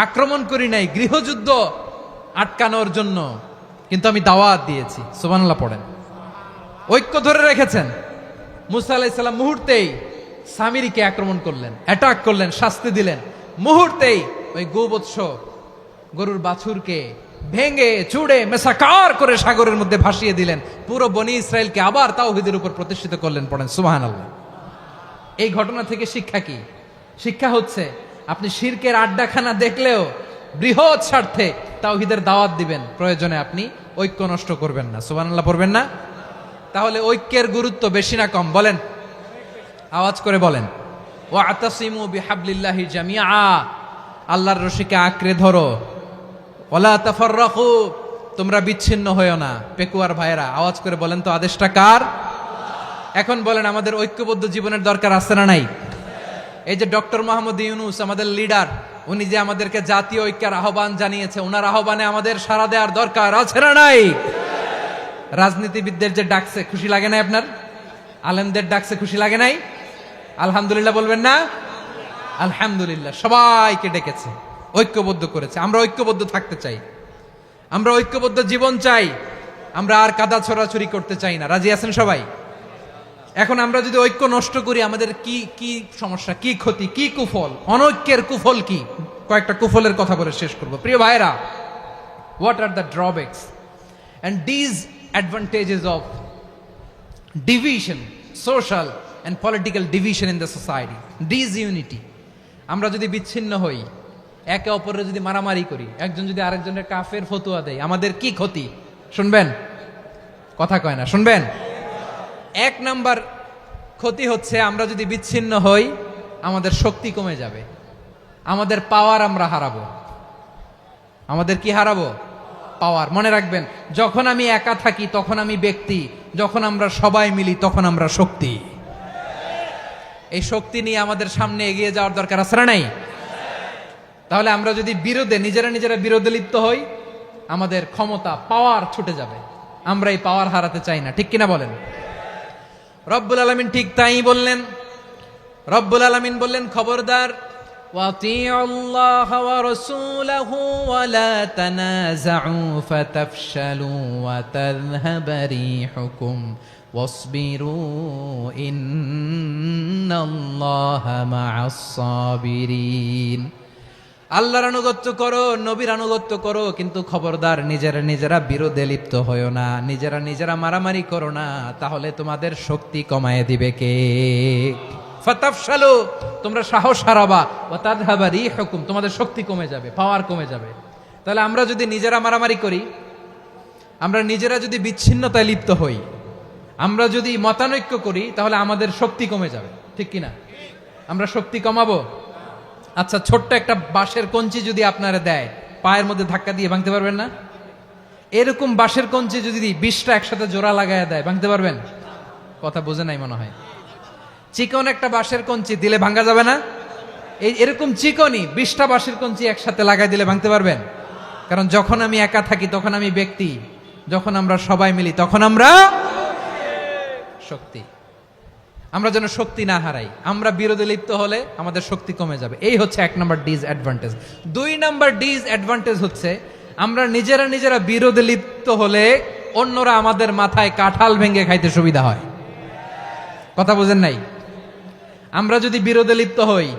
আক্রমণ করি নাই, গৃহযুদ্ধ আটকানোর জন্য, কিন্তু আমি দাওয়াত দিয়েছি। সুবহানাল্লাহ পড়েন। ঐক্য ধরে রেখেছেন। মুসা আলাইহিস সালাম মুহূর্তেই সামিরীকে আক্রমণ করলেন, অ্যাটাক করলেন, শাস্তি দিলেন। মুহূর্তেই ওই গোবৎস গরুর বাছুরকে ভেঙে চুড়ে মেসাকার করে সাগরের মধ্যে ভাসিয়ে দিলেন। পুরো বনি ইসরায়েলকে আবার তাওহীদের উপর প্রতিষ্ঠিত করলেন। পড়েন সুবহানাল্লাহ। এই ঘটনা থেকে শিক্ষা কি? শিক্ষা হচ্ছে, আপনি শিরকের আড্ডাখানা দেখলেও বৃহৎ স্বার্থে তাওহীদের দাওয়াত দিবেন, প্রয়োজনে আপনি ঐক্য নষ্ট করবেন না। সুবহানাল্লাহ পড়বেন না? তাহলে ঐক্যের গুরুত্ব বেশি না কম? বলেন, আওয়াজ করে বলেন। ওয়াতাসিমু বিহাবলিল্লাহি জামিআ, আল্লাহর রশিকে আঁকড়ে ধরো। ওয়ালা তাফাররাকু, তোমরা বিচ্ছিন্ন হয়ো না। পেকুয়ার ভাইয়েরা আওয়াজ করে বলেন তো, আদেশটা কার? এখন বলেন, আমাদের ঐক্যবদ্ধ জীবনের দরকার আছে না নাই? এই যে ডক্টর মোহাম্মদ ইউনূস আমাদের লিডার, উনি যে আমাদেরকে জাতীয় ঐক্যের আহ্বান জানিয়েছে, ওনার আহ্বানে আমাদের সাড়া দেওয়ার দরকার আছে না নাই? রাজনীতিবিদদের যে ডাকছে, খুশি লাগে নাই আপনার? আলেমদের ডাকছে, খুশি লাগে নাই? আলহামদুলিল্লাহ বলবেন না? আলহামদুলিল্লাহ। সবাইকে ডেকেছে, ঐক্যবদ্ধ করেছে। আমরা ঐক্যবদ্ধ থাকতে চাই, আমরা ঐক্যবদ্ধ জীবন চাই, আমরা আর কাদা ছড়াছড়ি করতে চাই না। রাজি আছেন সবাই? এখন আমরা যদি ঐক্য নষ্ট করি, আমাদের কি কি সমস্যা, কি ক্ষতি, কি কুফল? অনৈক্যের কুফল কি? কয়েকটা কুফলের কথা বলে শেষ করব। প্রিয় ভাইরা, what are the drawbacks and disadvantages of division, social and political division in the society, disunity? আমরা যদি বিচ্ছিন্ন হই, একে অপরের যদি মারামারি করি, একজন যদি আরেকজনের কাফের ফতুয়া দেয়, আমাদের কি ক্ষতি? শুনবেন? কথা কয় না, শুনবেন? এক নাম্বার ক্ষতি হচ্ছে, আমরা যদি বিচ্ছিন্ন হই আমাদের শক্তি কমে যাবে, আমাদের পাওয়ার আমরা হারাবো। আমাদের কি হারাবো? পাওয়ার। মনে রাখবেন, যখন আমি একা থাকি তখন আমি ব্যক্তি, যখন আমরা সবাই মিলি তখন আমরা শক্তি। এই শক্তি নিয়ে আমাদের সামনে এগিয়ে যাওয়ার দরকার আছে না নাই? তাহলে আমরা যদি নিজেরা বিরোধে লিপ্ত হই, আমাদের ক্ষমতা, পাওয়ার ছুটে যাবে। আমরা এই পাওয়ার হারাতে চাই না, ঠিক কিনা বলেন? রব্বুল আলামিন ঠিক তাই বললেন। রব্বুল আলামিন বললেন, খবরদার, ওয়াতিউল্লাহ ওয়া রাসূলাহু ওয়া লা তানাযাউ ফাতাফশালু ওয়া তাযহাবা রিহুকুম ওয়াসবিরু ইন্নাল্লাহা মা'আস সাবিরিন। আল্লাহর আনুগত্য করো, নবীর আনুগত্য করো, কিন্তু খবরদার নিজেরা বিরোধে লিপ্ত হয়ো না, নিজেরা মারামারি করো না, তাহলে তোমাদের শক্তি কমায় দিবে কে? ফাতাফশালু, তোমরা সাহস হারাবা, ওয়া তাযহাবা রিহুকুম, তোমাদের শক্তি কমে যাবে, পাওয়ার কমে যাবে। তাহলে আমরা যদি নিজেরা মারামারি করি, আমরা নিজেরা যদি বিচ্ছিন্নতায় লিপ্ত হই, আমরা যদি মতানৈক্য করি, তাহলে আমাদের শক্তি কমে যাবে, ঠিক কিনা? আমরা শক্তি কমাবো। আচ্ছা, ছোট্ট একটা বাঁশের কঞ্চি যদি আপনারা দেয়, পায়ের মধ্যে ধাক্কা দিয়ে ভাঙতে পারবেন না? এরকম বাঁশের কঞ্চি যদি 20টা একসাথে জোড়া লাগায় দেয়, ভাঙতে পারবেন? কথা বোঝে নাই মনে হয়। চিকন একটা বাঁশের কঞ্চি দিলে ভাঙা যাবে না? এরকম চিকনই 20টা বাঁশের কঞ্চি একসাথে লাগাই দিলে ভাঙতে পারবেন? কারণ যখন আমি একা থাকি তখন আমি ব্যক্তি, যখন আমরা সবাই মিলি তখন আমরা শক্তি। আমরা যেন শক্তি না হারাই। আমরা বিরোধে লিপ্ত হলে আমাদের শক্তি কমে যাবে। এই হচ্ছে 1 নাম্বার ডিসঅ্যাডভান্টেজ। 2 নাম্বার ডিসঅ্যাডভান্টেজ হচ্ছে, আমরা নিজেরা বিরোধে লিপ্ত হলে অন্যরা আমাদের মাথায় কাঁঠাল ভেঙে খাইতে সুবিধা হয়। কথা বোঝেন নাই? আমরা যদি বিরোধে লিপ্ত হই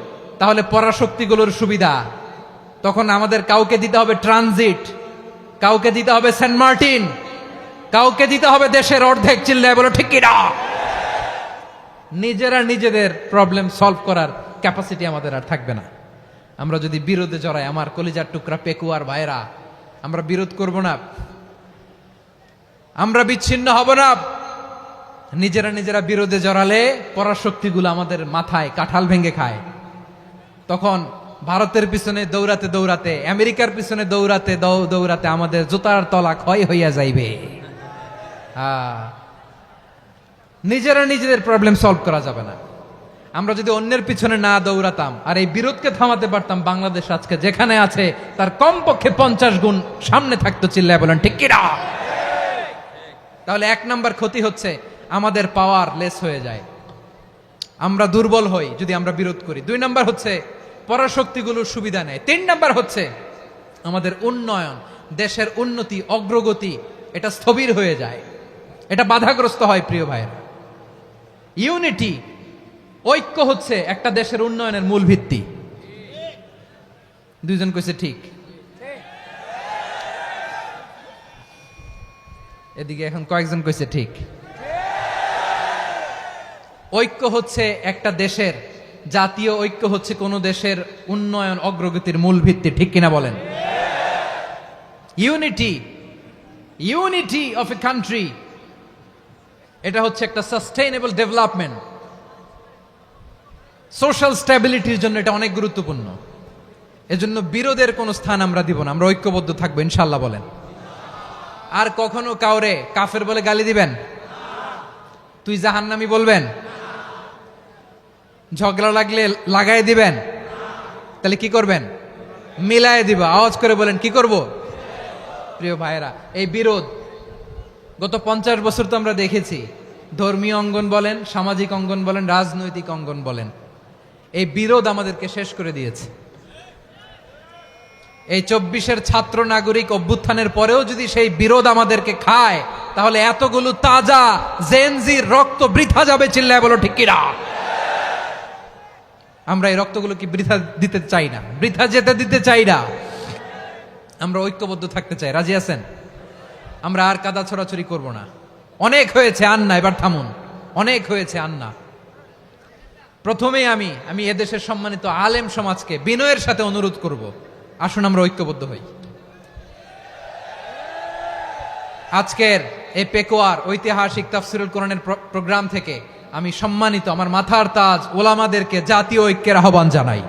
তাহলে পরাশক্তিগুলোর সুবিধা, তখন আমাদের কাউকে দিতে হবে ট্রানজিট, কাউকে দিতে হবে সেন্ট মার্টিন, কাউকে দিতে হবে দেশের অর্ধেক। চিল্লায় বলো ঠিক কিনা? নিজেদের প্রবলেম সলভ করার ক্যাপাসিটি আমাদের আর থাকবে না। আমরা যদি বিরোধে জড়াই, আমার কলিজার টুকরা পেকুয়ার ভাইরা, আমরা বিরোধ করব না, আমরা বিচ্ছিন্ন হব না। নিজেরা বিরোধে জড়ালে পরাশক্তিগুলো আমাদের মাথায় কাঁঠাল ভেঙে খায়। তখন ভারতের পিছনে দৌড়াতে, আমেরিকার পিছনে দৌড়াতে আমাদের জুতার তলা ক্ষয় হইয়া যাইবে। নিজেদের প্রবলেম সলভ করা যাবে না। আমরা যদি অন্যের পিছনে না দৌড়াতাম আর এই বিরোধকে থামাতে পারতাম, বাংলাদেশ আজকে যেখানে আছে তার কমপক্ষে 50 গুণ সামনে থাকতো। চিল্লায় বলেন ঠিক কিনা? তাহলে 1 নাম্বার ক্ষতি হচ্ছে, আমাদের পাওয়ার লেস হয়ে যায়, আমরা দুর্বল হই যদি আমরা বিরোধ করি। 2 নাম্বার হচ্ছে, পরাশক্তিগুলোর সুবিধা নেয়। 3 নাম্বার হচ্ছে, আমাদের উন্নয়ন, দেশের উন্নতি, অগ্রগতি, এটা স্থবির হয়ে যায়, এটা বাধাগ্রস্ত হয়। প্রিয় ভাইয়েরা, ইউনিটি, ঐক্য হচ্ছে একটা দেশের উন্নয়নের মূল ভিত্তি। 2 জন কইছে ঠিক। এদিকে এখন কয়েকজন কইছে ঠিক। ঐক্য হচ্ছে একটা দেশের, জাতীয় ঐক্য হচ্ছে কোন দেশের উন্নয়ন, অগ্রগতির মূল ভিত্তি, ঠিক কিনা বলেন? ইউনিটি অফ এ কান্ট্রি, এটা হচ্ছে একটা সাস্টেইনেবল ডেভেলপমেন্ট, সোশ্যাল স্ট্যাবিলিটির জন্য এটা অনেক গুরুত্বপূর্ণ। এজন্য বিরোধের কোনো স্থান আমরা দিব না, আমরা ঐক্যবদ্ধ থাকবো ইনশাআল্লাহ বলেন। আর কখনো কাউরে কাফের বলে গালি দিবেন? তুই জাহান্নামী বলবেন? ঝগড়া লাগলে লাগাই দিবেন? তাহলে কি করবেন? মিলায় দিব। আওয়াজ করে বলেন, কি করব? প্রিয় ভাইয়েরা, এই বিরোধ গত 50 বছর তো আমরা দেখেছি, ধর্মীয় অঙ্গন বলেন, সামাজিক অঙ্গন বলেন, রাজনৈতিক অঙ্গন বলেন, এই বিরোধ আমাদেরকে শেষ করে দিয়েছে। এই 24-এর ছাত্র নাগরিক অভ্যুত্থানের পরেও যদি সেই বিরোধ আমাদেরকে খায়, তাহলে এতগুলো তাজা জেনজির রক্ত বৃথা যাবে। চিল্লায় বলো ঠিক কিনা? আমরা এই রক্তগুলো কি বৃথা দিতে চাই না, বৃথা যেতে দিতে চাই না। আমরা ঐক্যবদ্ধ থাকতে চাই। রাজি আছেন? আমরা আর কাদা ছড়াছড়ি করব না। অনেক হয়েছে, আন্না, এবার থামুন। অনেক হয়েছে, আন্না। প্রথমেই আমি এদেশের সম্মানিত আলেম সমাজকে বিনয়ের সাথে অনুরোধ করব, আসুন আমরা ঐক্যবদ্ধ হই। আজকের এই পেকুয়ার ঐতিহাসিক তাফসিরুল কোরআনের প্রোগ্রাম থেকে আমি সম্মানিত আমার মাথার তাজ ওলামাদেরকে জাতীয় ঐক্যের আহ্বান জানাই।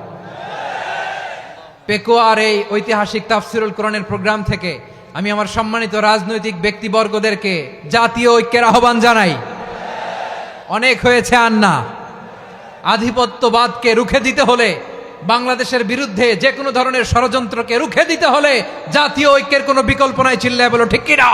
পেকুয়ার এই ঐতিহাসিক তাফসিরুল কোরআনের প্রোগ্রাম থেকে আমি আমার সম্মানিত রাজনৈতিক ব্যক্তিবর্গদেরকে জাতীয় ঐক্যের আহ্বান জানাই। অনেক হয়েছে আর না। আধিপত্যবাদকে রুখে দিতে হলে, বাংলাদেশের বিরুদ্ধে যে কোনো ধরনের ষড়যন্ত্রকে রুখে দিতে হলে জাতীয় ঐক্যের কোনো বিকল্প নাই। চিল্লায় বলো ঠিক কিনা?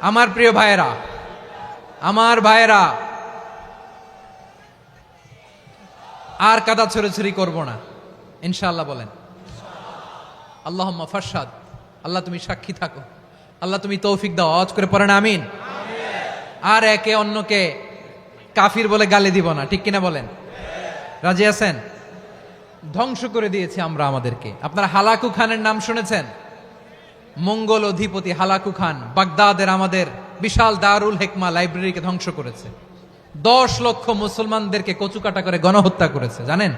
আমার প্রিয় ভাইয়েরা, আমার ভাইয়েরা, আর কাদা ছড়াছড়ি করব না, ইনশাআল্লাহ বলেন। আল্লাহুম্মা ফারশাদ, আল্লাহ তুমি সাক্ষী থাকো, আল্লাহ তুমি তৌফিক দাও। আওয়াজ করে পড়েন আমিন। আর একে অন্যকে কাফির বলে গালি দিব না, ঠিক কিনা বলেন? রাজি আছেন? ধ্বংস করে দিয়েছি আমরা আমাদেরকে। আপনারা হালাকু খানের নাম শুনেছেন? মঙ্গল অধিপতি হালাকু খান বাগদাদের আমাদের বিশাল দারুল হিকমা লাইব্রেরিকে ধ্বংস করেছে। 10 লক্ষ মুসলমানদেরকে কচুকাটা করে গণহত্যা করেছে। জানেন,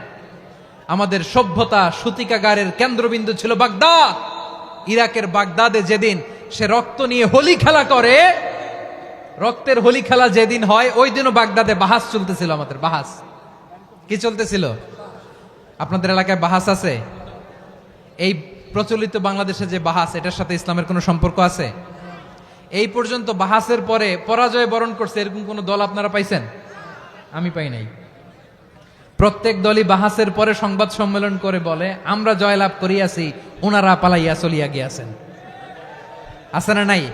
আমাদের সভ্যতা সূতিকাগারের কেন্দ্রবিন্দু ছিল বাগদাদ। ইরাকের বাগদাদে যেদিন সে রক্ত নিয়ে হোলি খেলা করে, রক্তের হোলি খেলা যেদিন হয়, ওই দিনও বাগদাদে বাহাস চলতেছিল। আমাদের বাহাস কি চলতেছিল? আপনাদের এলাকায় বাহাস আছে? এই প্রচলিত বাংলাদেশে যে বাহাস, এটার সাথে ইসলামের কোনো সম্পর্ক আছে? এই পর্যন্ত বাহাসের পরে পরাজয় বরণ করছে এরকম কোন দল আপনারা পাইছেন? আমি পাই নাই। প্রত্যেক দলই বাহাসের পরে সংবাদ সম্মেলন করে বলে আমরা জয়লাভ করিয়াছি, ওনারা পালাইয়া চলিয়া গিয়াছেন। আছে না নাই?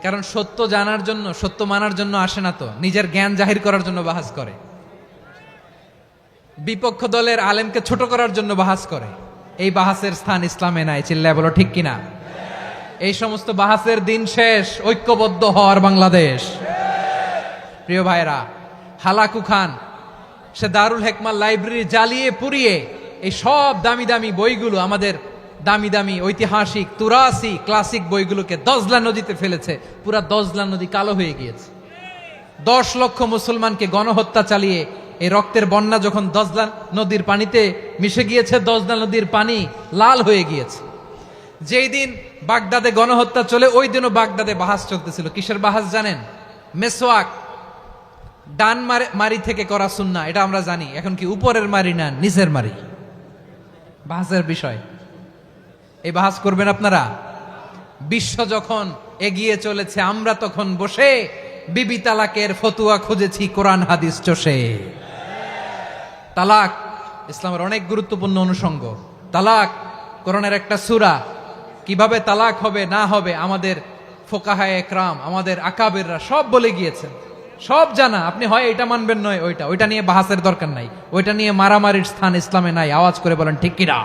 কারণ সত্য জানার জন্য, সত্য মানার জন্য আসে না তো, নিজের জ্ঞান জাহির করার জন্য বাহাস করে। বিপক্ষ দলের আলেমকে ছোট করার জন্য বাহাস করে। এই বাহাসের স্থান ইসলামে নাই। চিল্লায় বলো ঠিক কিনা? এই সমস্ত বাহাসের দিন শেষ। ঐক্যবদ্ধ হওয়ার বাংলাদেশ। প্রিয় ভাইরা, হালাকু খান সে দারুল হিকমা লাইব্রেরি জ্বালিয়ে পুড়িয়ে এই সব দামি দামি বইগুলো, আমাদের দামি দামি ঐতিহাসিক তুরাসি ক্লাসিক বইগুলোকে দজলা নদীতে ফেলেছে। পুরা দজলা নদী কালো হয়ে গিয়েছে। 10 লক্ষ মুসলমানকে গণহত্যা চালিয়ে এই রক্তের বন্যা যখন দজলা নদীর পানিতে মিশে গিয়েছে, দজলা নদীর পানি লাল হয়ে গিয়েছে। যেই দিন বাগদাদে গণহত্যা চলে, ওই দিনও বাগদাদে বাহাস চলতেছিল। কিসের বাহাস জানেন? মেসওয়াক, ডান মারি থেকে করা সুন্নাহ, এটা আমরা জানি। এখন কি উপরের মারি না নিচের মারি? বাহাসের বিষয়। এই বাহাস করবেন আপনারা? বিশ্ব যখন এগিয়ে চলেছে, আমরা তখন বসে বিবি তালাকের ফতুয়া খুঁজেছি কোরআন হাদিস চষে। তালাক ইসলামের অনেক গুরুত্বপূর্ণ অনুষঙ্গ। তালাক কোরআনের একটা সূরা। কিভাবে তালাক হবে না হবে আমাদের ফোকাহায়ে একরাম, আমাদের আকাবেররা সব বলে গিয়েছেন, সব জানা। আপনি হয় এটা মানবেন, নয় ওইটা। ওইটা নিয়ে বাহাসের দরকার নাই, ওইটা নিয়ে মারামারির স্থান ইসলামে নাই। আওয়াজ করে বলেন ঠিক কিনা?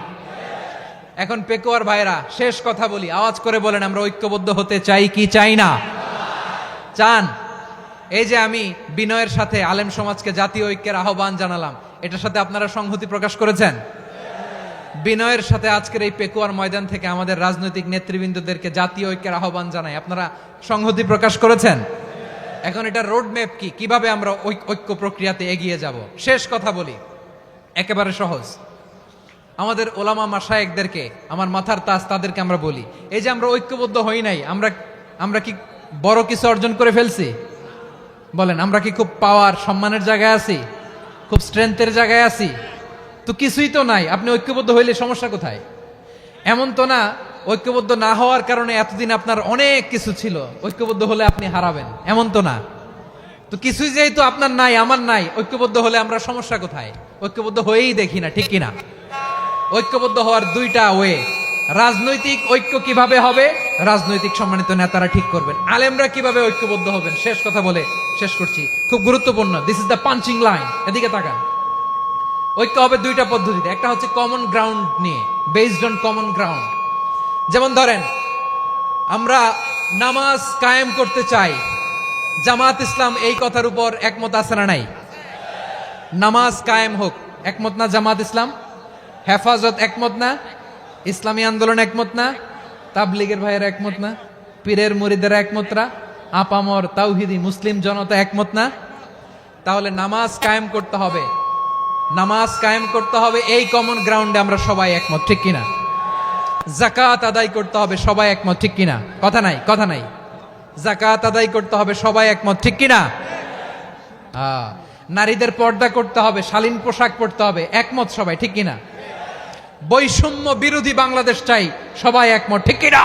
এখন পেকুয়ার ভাইরা, শেষ কথা বলি, আওয়াজ করে বলেন আমরা ঐক্যবদ্ধ হতে চাই কি চাই না? চান? এই যে আমি বিনয়ের সাথে আলেম সমাজকে জাতীয় ঐক্যের আহ্বান জানালাম, এটার সাথে আপনারা সংহতি প্রকাশ করেছেন? বিনয়ের সাথে আজকের এই পেকুয়ার ময়দান থেকে আমাদের রাজনৈতিক নেতৃবৃন্দদেরকে জাতীয় ঐক্যের আহ্বান জানাই, আপনারা সংহতি প্রকাশ করেছেন? এখন এটা রোড ম্যাপ কি, কিভাবে আমরা ঐক্য প্রক্রিয়াতে এগিয়ে যাব? শেষ কথা বলি, একেবারে সহজ। আমাদের ওলামা মাশায়েখদেরকে, আমার মাথার তাজ, তাদেরকে আমরা বলি, এই যে আমরা ঐক্যবদ্ধ হই নাই, আমরা কি বড় কিছু অর্জন করে ফেলছি? বলেন, আমরা কি খুব পাওয়ার সম্মানের জায়গায় আছি? খুব স্ট্রেংথের জায়গায় আছি? তো কিছুই তো নাই। আপনি ঐক্যবদ্ধ হইলে সমস্যা কোথায়? এমন তো না ঐক্যবদ্ধ না হওয়ার কারণে এতদিন আপনার অনেক কিছু ছিল, ঐক্যবদ্ধ হলে আপনি হারাবেন, এমন তো না। তো কিছুই যেহেতু আপনার নাই, আমার নাই, ঐক্যবদ্ধ হলে আমরা সমস্যা কোথায়? ঐক্যবদ্ধ হয়েই দেখি না, ঠিক কিনা? ঐক্যবদ্ধ হওয়ার দুইটা ওয়ে। রাজনৈতিক ঐক্য কিভাবে হবে? রাজনৈতিক সম্মানিত নেতারা ঠিক করবেন। আলেমরা কিভাবে ঐক্যবদ্ধ হবেন? শেষ কথা বলে শেষ করছি, খুব গুরুত্বপূর্ণ। This is the punching line. এদিকে তাকান। ঐক্য হবে দুইটা পদ্ধতিতে। একটা হচ্ছে কমন গ্রাউন্ড নিয়ে, বেসড অন কমন গ্রাউন্ড। যেমন ধরেন, আমরা নামাজ কায়েম করতে চাই, জামাত ইসলাম এই কথার উপর একমত আছে না নাই? নামাজ কায়েম হোক, একমত না জামাত ইসলাম? হেফাজত একমত না? ইসলামী আন্দোলন একমত না? তাবলীগের ভাইয়েরা একমত না? পীরের মুরিদেরা একমত না? আপামর তাওহিদি মুসলিম জনতা একমত না? তাহলে নামাজ কায়েম করতে হবে, নামাজ কায়েম করতে হবে এই কমন গ্রাউন্ডে আমরা সবাই একমত, ঠিক কিনা? যাকাত আদায় করতে হবে, সবাই একমত, ঠিক কিনা? কথা নাই, কথা নাই। যাকাত আদায় করতে হবে, সবাই একমত, ঠিক কিনা? নারীদের পর্দা করতে হবে, শালীন পোশাক পরতে হবে, একমত সবাই, ঠিক কিনা? বৈষম্য বিরোধী বাংলাদেশ চাই, সবাই একমত, ঠিক কিনা?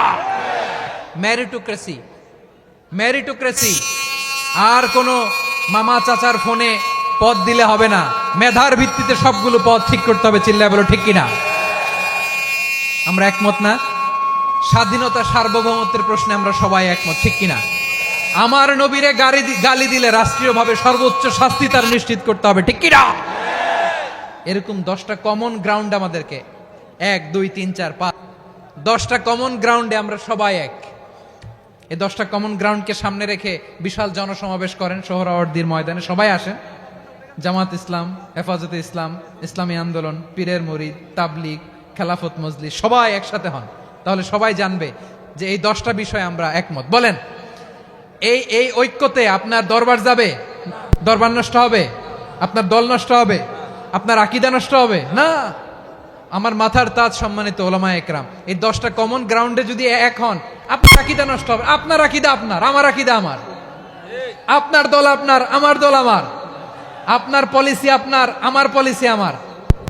মেরিটোক্রেসি, মেরিটোক্রেসি, আর কোন মামা চাচার ফোনে পদ দিলে হবে না, মেধার ভিত্তিতে সবগুলো পদ ঠিক করতে হবে, চিল্লায় বলো ঠিক কিনা? আমরা একমত না? স্বাধীনতা সার্বভৌমত্বের প্রশ্নে আমরা সবাই একমত, ঠিক কিনা? আমার নবীরে গালি দিলে রাষ্ট্রীয়ভাবে সর্বোচ্চ শাস্তি তার নিশ্চিত করতে হবে, ঠিক কিনা? এরকম 10টা কমন গ্রাউন্ড আমাদেরকে, 1 2 3 4 5, 10টা কমন গ্রাউন্ডে আমরা সবাই এক। এই 10টা কমন গ্রাউন্ডকে সামনে রেখে বিশাল জনসমাবেশ করেন সোহরাওয়ার্দীর ময়দানে, সবাই আসেন। জামাত ইসলাম, হেফাজতে ইসলাম, ইসলামী আন্দোলন, পীরের মুরিদ, তাবলীগ, খেলাফত মজলিস, সবাই একসাথে হন, তাহলে সবাই জানবে যে এই 10টা বিষয়ে আমরা একমত। বলেন, এই ঐক্যতে আপনার দরবার যাবে? দরবার নষ্ট হবে? আপনার দল নষ্ট হবে? আপনার আকীদা নষ্ট হবে না? আমার মাথার তাজ সম্মানিত ওলামায়ে একরাম, এই 10টা কমন গ্রাউন্ডে যদি এক হন, আপনার আকীদা নষ্ট হবে? আপনার আকীদা আপনার, আমার আকীদা আমার, আপনার দল আপনার, আমার দল আমার, আপনার পলিসি আপনার, আমার পলিসি আমার,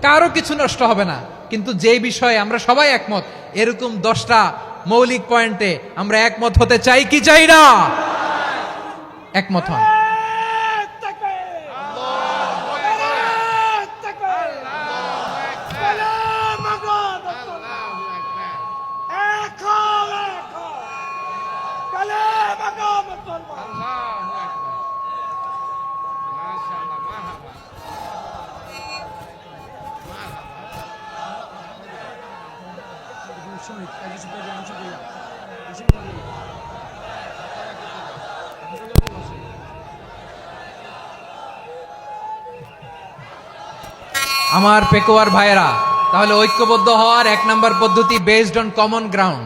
কারো কিছু নষ্ট হবে না। কিন্তু যে বিষয়ে আমরা সবাই একমত, এরকম 10টা মৌলিক পয়েন্টে আমরা একমত হতে চাই কি চাই না? একমত হন। আমার পেকোয়ার ভাইয়েরা, তাহলে ঐক্যবদ্ধ হওয়ার 1 নম্বর পদ্ধতি based on common ground.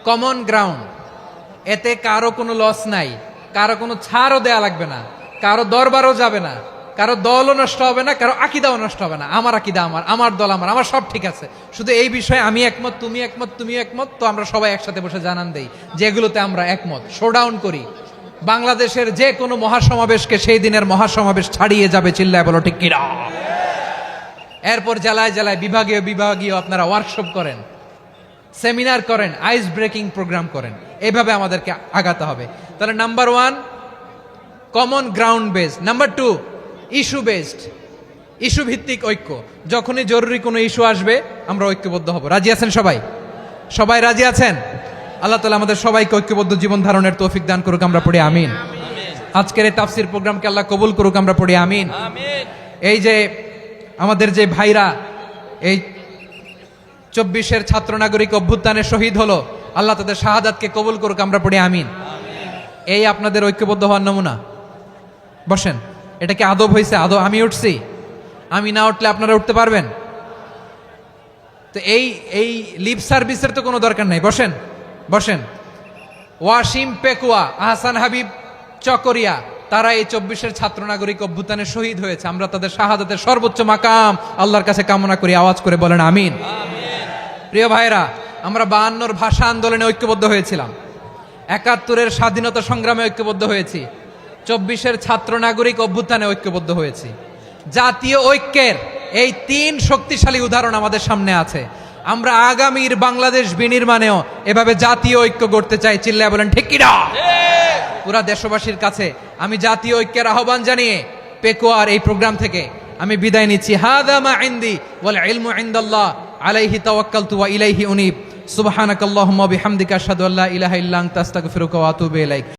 Common ground, এতে কারো কোনো লস নাই, কারো কোনো ছাড়ও দেয়া লাগবে না, কারো দরবারও যাবে না, কারো দলও নষ্ট হবে না, কারো আকীদাও নষ্ট হবে না। আমার আকীদা আমার, আমার দল আমার, আমার সব ঠিক আছে। শুধু এই বিষয়ে আমি একমত, তুমি একমত, তুমি একমত, তো আমরা সবাই একসাথে বসে জানান দেই যেগুলোতে আমরা একমত, শোডাউন করি। বাংলাদেশের যে কোনো মহাসমাবেশকে সেই দিনের মহাসমাবেশ ছাড়িয়ে যাবে, চিল্লায় বলো ঠিক কিনা? এরপর জেলায় জেলায় বিভাগীয় বিভাগীয় আপনারা ওয়ার্কশপ করেন, সেমিনার করেন, আইস ব্রেকিং প্রোগ্রাম করেন, এইভাবে আমাদেরকে আগাতে হবে। তাহলে number 1 common ground based, number 2 issue based, issue ভিত্তিক ঐক্য। যখনই জরুরি কোনো ইস্যু আসবে আমরা ঐক্যবদ্ধ হব। রাজি আছেন সবাই? সবাই রাজি আছেন? আল্লাহ তাআলা আমাদের সবাইকে ঐক্যবদ্ধ জীবন ধারণের তৌফিক দান করুক, আমরা পড়ি আমিন। আজকের এই তাফসীর প্রোগ্রামকে আল্লাহ কবুল করুক, আমরা পড়ি আমিন। এই যে আমাদের যে ভাইরা এই 24-এর ছাত্র নাগরিক অভ্যুত্থানে শহীদ হলো, আল্লাহ তাদের শাহাদাতকে কবুল করুক, আমরা পড়ি আমিন। এই আপনাদের ঐক্যবদ্ধ হওয়ার নমুনা। বসেন, এটা কি আদব হয়েছে? আদব আমি উঠছি, আমি না উঠলে আপনারা উঠতে পারবেন? তো এই লিপ সার্ভিসের তো কোনো দরকার নাই। বসেন, বসেন। ওয়াসিম পেকুয়া, আহসান হাবিব চকরিয়া, তারা এই 24-এর ছাত্র নাগরিক অভ্যুত্থানে শহীদ হয়েছে। আমরা তাদের শাহাদাতের সর্বোচ্চ মাকাম আল্লাহর কাছে কামনা করি, আওয়াজ করে বলেন আমিন। প্রিয় ভাইরা, আমরা 52-র ভাষা আন্দোলনে ঐক্যবদ্ধ হয়েছিলাম, 71-এর স্বাধীনতা সংগ্রামে ঐক্যবদ্ধ হয়েছি, 24-এর ছাত্র নাগরিক অভ্যুত্থানে ঐক্যবদ্ধ হয়েছি। জাতীয় ঐক্যের এই 3 শক্তিশালী উদাহরণ আমাদের সামনে আছে। আমরা আগামীর বাংলাদেশ বিনির্মাণেও এভাবে জাতীয় ঐক্য গড়তে চাই, চিল্লায় বলেন ঠিক কিনা? পুরা দেশবাসীর কাছে আমি জাতীয় ঐক্যের আহ্বান জানিয়ে পেকুয়ার এই প্রোগ্রাম থেকে আমি বিদায় নিচ্ছি। হাদা মা ইনদি ওয়াল ইলমু ইনদাল্লাহ আলাইহি তাওয়াক্কালতু ওয়া ইলাইহি উনীব। সুবহানাকাল্লাহুম্মা ওয়া বিহামদিকা আশহাদু আল্লা ইলাহা ইল্লা আনতা আস্তাগফিরুকা ওয়া আতুবু ইলাইক।